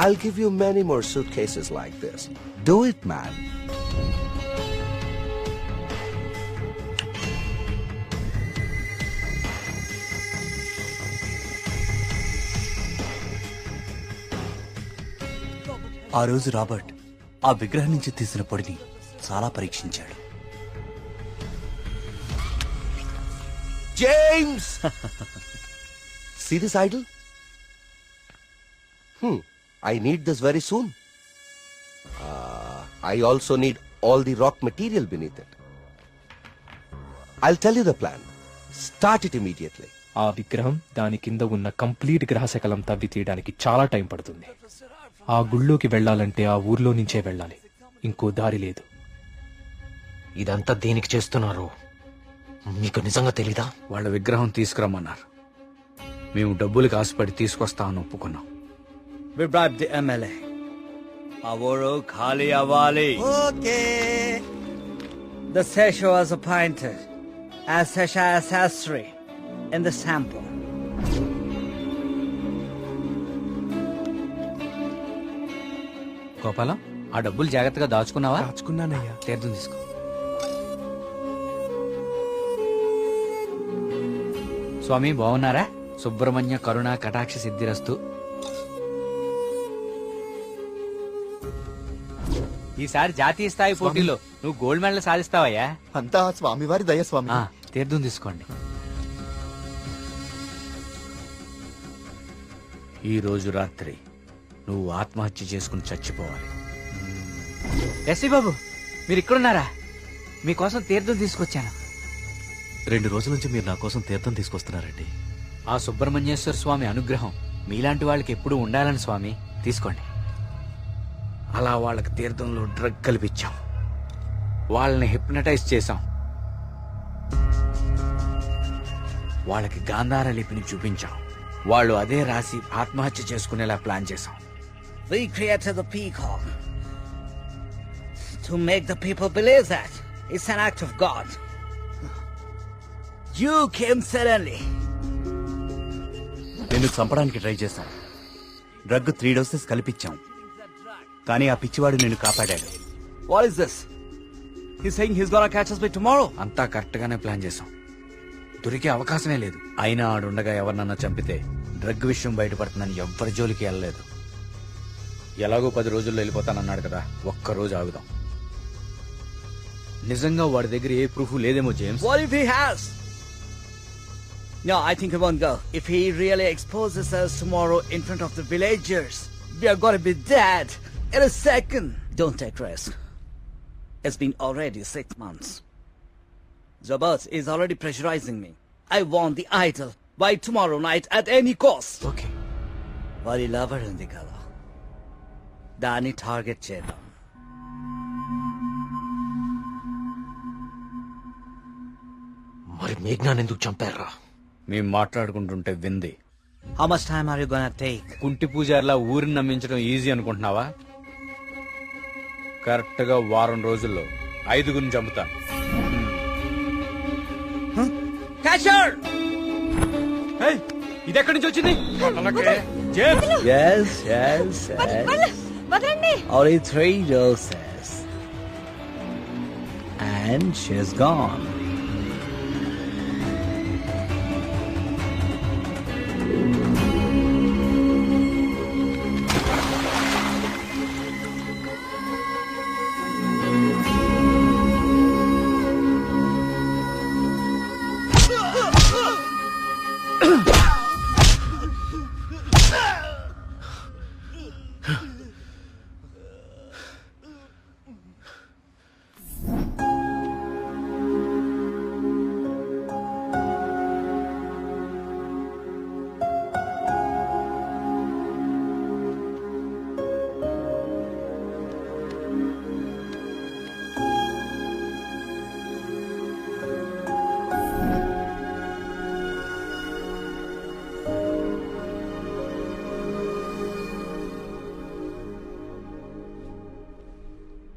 I'll give you many more suitcases like this. Do it, man. ఆ రోజు రాబర్ట్ ఆ విగ్రహం నుంచి తీసిన పొడిని చాలా పరీక్షించాడు. James! See this idol? I need this very soon. I also need all the rock material beneath it. I'll tell you the plan. Start it immediately. ఆ విగ్రహం దాని కింద ఉన్న కంప్లీట్ గ్రహశకలం తవ్వి తీయడానికి చాలా టైం పడుతుంది. ఆ గుళ్ళోకి వెళ్ళాలంటే ఆ ఊర్లో నుంచే వెళ్ళాలి, ఇంకో దారి లేదు. ఇదంతా దేనికి చేస్తున్నారు మీకు నిజంగా తెలీదా? వాళ్ళ విగ్రహం తీసుకురమ్మన్నారు. మేము డబ్బులకు ఆశపడి తీసుకొస్తామని ఒప్పుకున్నాం. We bribed the MLA. ఆ ఊరు ఖాళీ అవ్వాలి. Okay. The Sesha was appointed as Sesha Sastry in the sample. Gopalam, ఆ డబ్బులు జాగ్రత్తగా దాచుకున్నావా? దాచుకున్నానయ్యా. తీర్థం తీసుకో. స్వామి బాగున్నారా? సుబ్రహ్మణ్య కరుణ కటాక్ష సిద్ధిరస్తు. ఈసారి జాతీయ స్థాయి పోటీలో నువ్వు గోల్డ్ మెడల్ సాధిస్తావయ్యా. అంతా స్వామివారి దయ స్వామి. తీర్థం తీసుకోండి. ఈ రోజు రాత్రి నువ్వు ఆత్మహత్య చేసుకుని చచ్చిపోవాలి. ఎస్సీ బాబు, మీరు ఇక్కడున్నారా? మీకోసం తీర్థం తీసుకొచ్చాను. 2 రోజుల నుంచి మీరు నా కోసం తీర్థం తీసుకొస్తున్నారండి. ఆ సుబ్రహ్మణ్యేశ్వర స్వామి అనుగ్రహం మీలాంటి వాళ్ళకి ఎప్పుడూ ఉండాలని స్వామి. తీసుకోండి. అలా వాళ్ళకి తీర్థంలో డ్రగ్ కల్పించాం, వాళ్ళని హిప్నటైజ్ చేశాం, వాళ్ళకి గాంధార లిపిని చూపించాం. వాళ్ళు అదే రాసి ఆత్మహత్య చేసుకునేలా ప్లాన్ చేశాం. We created the peacock to make the people believe that it's an act of God. You came suddenly. నిన్ను చంపడానికి ట్రై చేశాం. డ్రగ్ 3 డోసెస్ కల్పించాం, కానీ ఆ పిచ్చివాడు నిన్ను కాపాడాడు. What is this? He's saying he's gonna catch us by tomorrow. అంతా correct గానే ప్లాన్ చేశాం. దొరికే అవకాశమే లేదు. అయినా ఆడుండగా ఎవరినన్నా చంపితే డ్రగ్ విషయం బయటపడుతుందని ఎవ్వరి జోలికి వెళ్ళలేదు. ఎలాగో 10 రోజుల్లో వెళ్ళిపోతానన్నాడు కదా, ఒక్కరోజు ఆగుదాం. నిజంగా వాడి దగ్గర ఏ ప్రూఫ్ లేదేమో James. What if he has? No, I think he won't go. If he really exposes us tomorrow in front of the villagers, we are gonna be dead in a second. Don't take risk. It's been already 6 months. Zabas is already pressurizing me. I want the idol by tomorrow night at any cost. Okay. Vari lover undi kada. Dani target chedam. మరి మేఘ్నాన్ని ఎందుకు చంపారా? మేము మాట్లాడుకుంటుంటే వింది. How much time are you gonna take? కుంటి పూజారిలా ఊరిని నమ్మించడం easy అనుకుంటున్నావా? Correct గా 1 వారం రోజుల్లో 5గురిని చంపుతాను. Catcher! ఇది ఎక్కడి నుంచి వచ్చింది? Yes, yes, yes. Only 3 doses. And she's gone.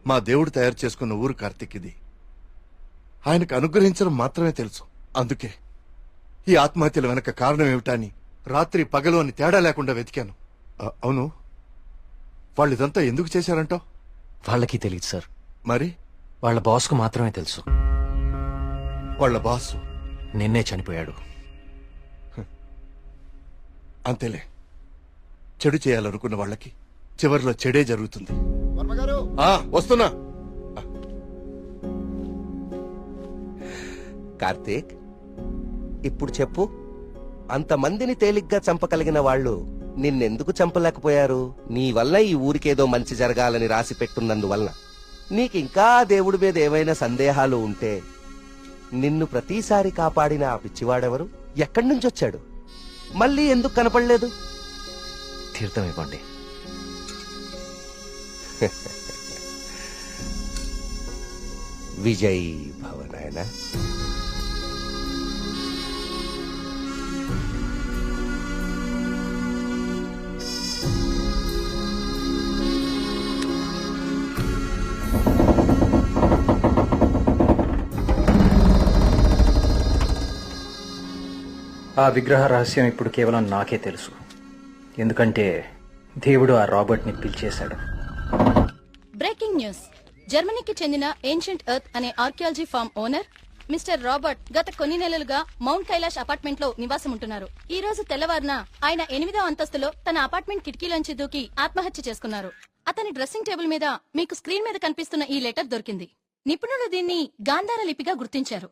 మా దేవుడు తయారు చేసుకున్న ఊరు కార్తీక్ ఇది. ఆయనకు అనుగ్రహించడం మాత్రమే తెలుసు. అందుకే ఈ ఆత్మహత్యల వెనక కారణం ఏమిటా అని రాత్రి పగలు అని తేడా లేకుండా వెతికాను. అవును, వాళ్ళు ఇదంతా ఎందుకు చేశారంటావు? వాళ్ళకి తెలియదు సార్. మరి వాళ్ళ బాస్కు మాత్రమే తెలుసు. వాళ్ళ బాసు నిన్నే చనిపోయాడు. అంతేలే, చెడు చేయాలనుకున్న వాళ్ళకి చివరిలో చెడే జరుగుతుంది. వస్తున్నా. కార్తీక్, ఇప్పుడు చెప్పు, అంతమందిని తేలిగ్గా చంపగలిగిన వాళ్ళు నిన్నెందుకు చంపలేకపోయారు? నీ వల్ల ఈ ఊరికేదో మంచి జరగాలని రాసి పెట్టున్నందువల్ల. నీకింకా దేవుడి మీద ఏవైనా సందేహాలు ఉంటే నిన్ను ప్రతిసారి కాపాడిన ఆ పిచ్చివాడెవరు? ఎక్కడి నుంచి వచ్చాడు? మళ్ళీ ఎందుకు కనపడలేదు? తీర్థం ఇవ్వండి. విజయ్ భవనాయన. ఆ విగ్రహ రహస్యం ఇప్పుడు కేవలం నాకే తెలుసు. ఎందుకంటే దేవుడు ఆ రాబర్ట్ని పిలిచేశాడు. Breaking news. జర్మనీకి చెందిన ఏన్షియంట్ ఎర్త్ అనే archaeology farm owner mister Robert గత కొన్ని నెలలుగా మౌంట్ కైలాష్ అపార్ట్మెంట్ లో నివాసం ఉంటున్నారు. ఈ రోజు తెల్లవారున ఆయన 8వ అంతస్తులో తన అపార్ట్మెంట్ కిటికీలోంచి దూకి ఆత్మహత్య చేసుకున్నారు. అతని డ్రెస్సింగ్ టేబుల్ మీద మీకు స్క్రీన్ మీద కనిపిస్తున్న ఈ లెటర్ దొరికింది. నిపుణులు దీన్ని గాంధార లిపిగా గుర్తించారు.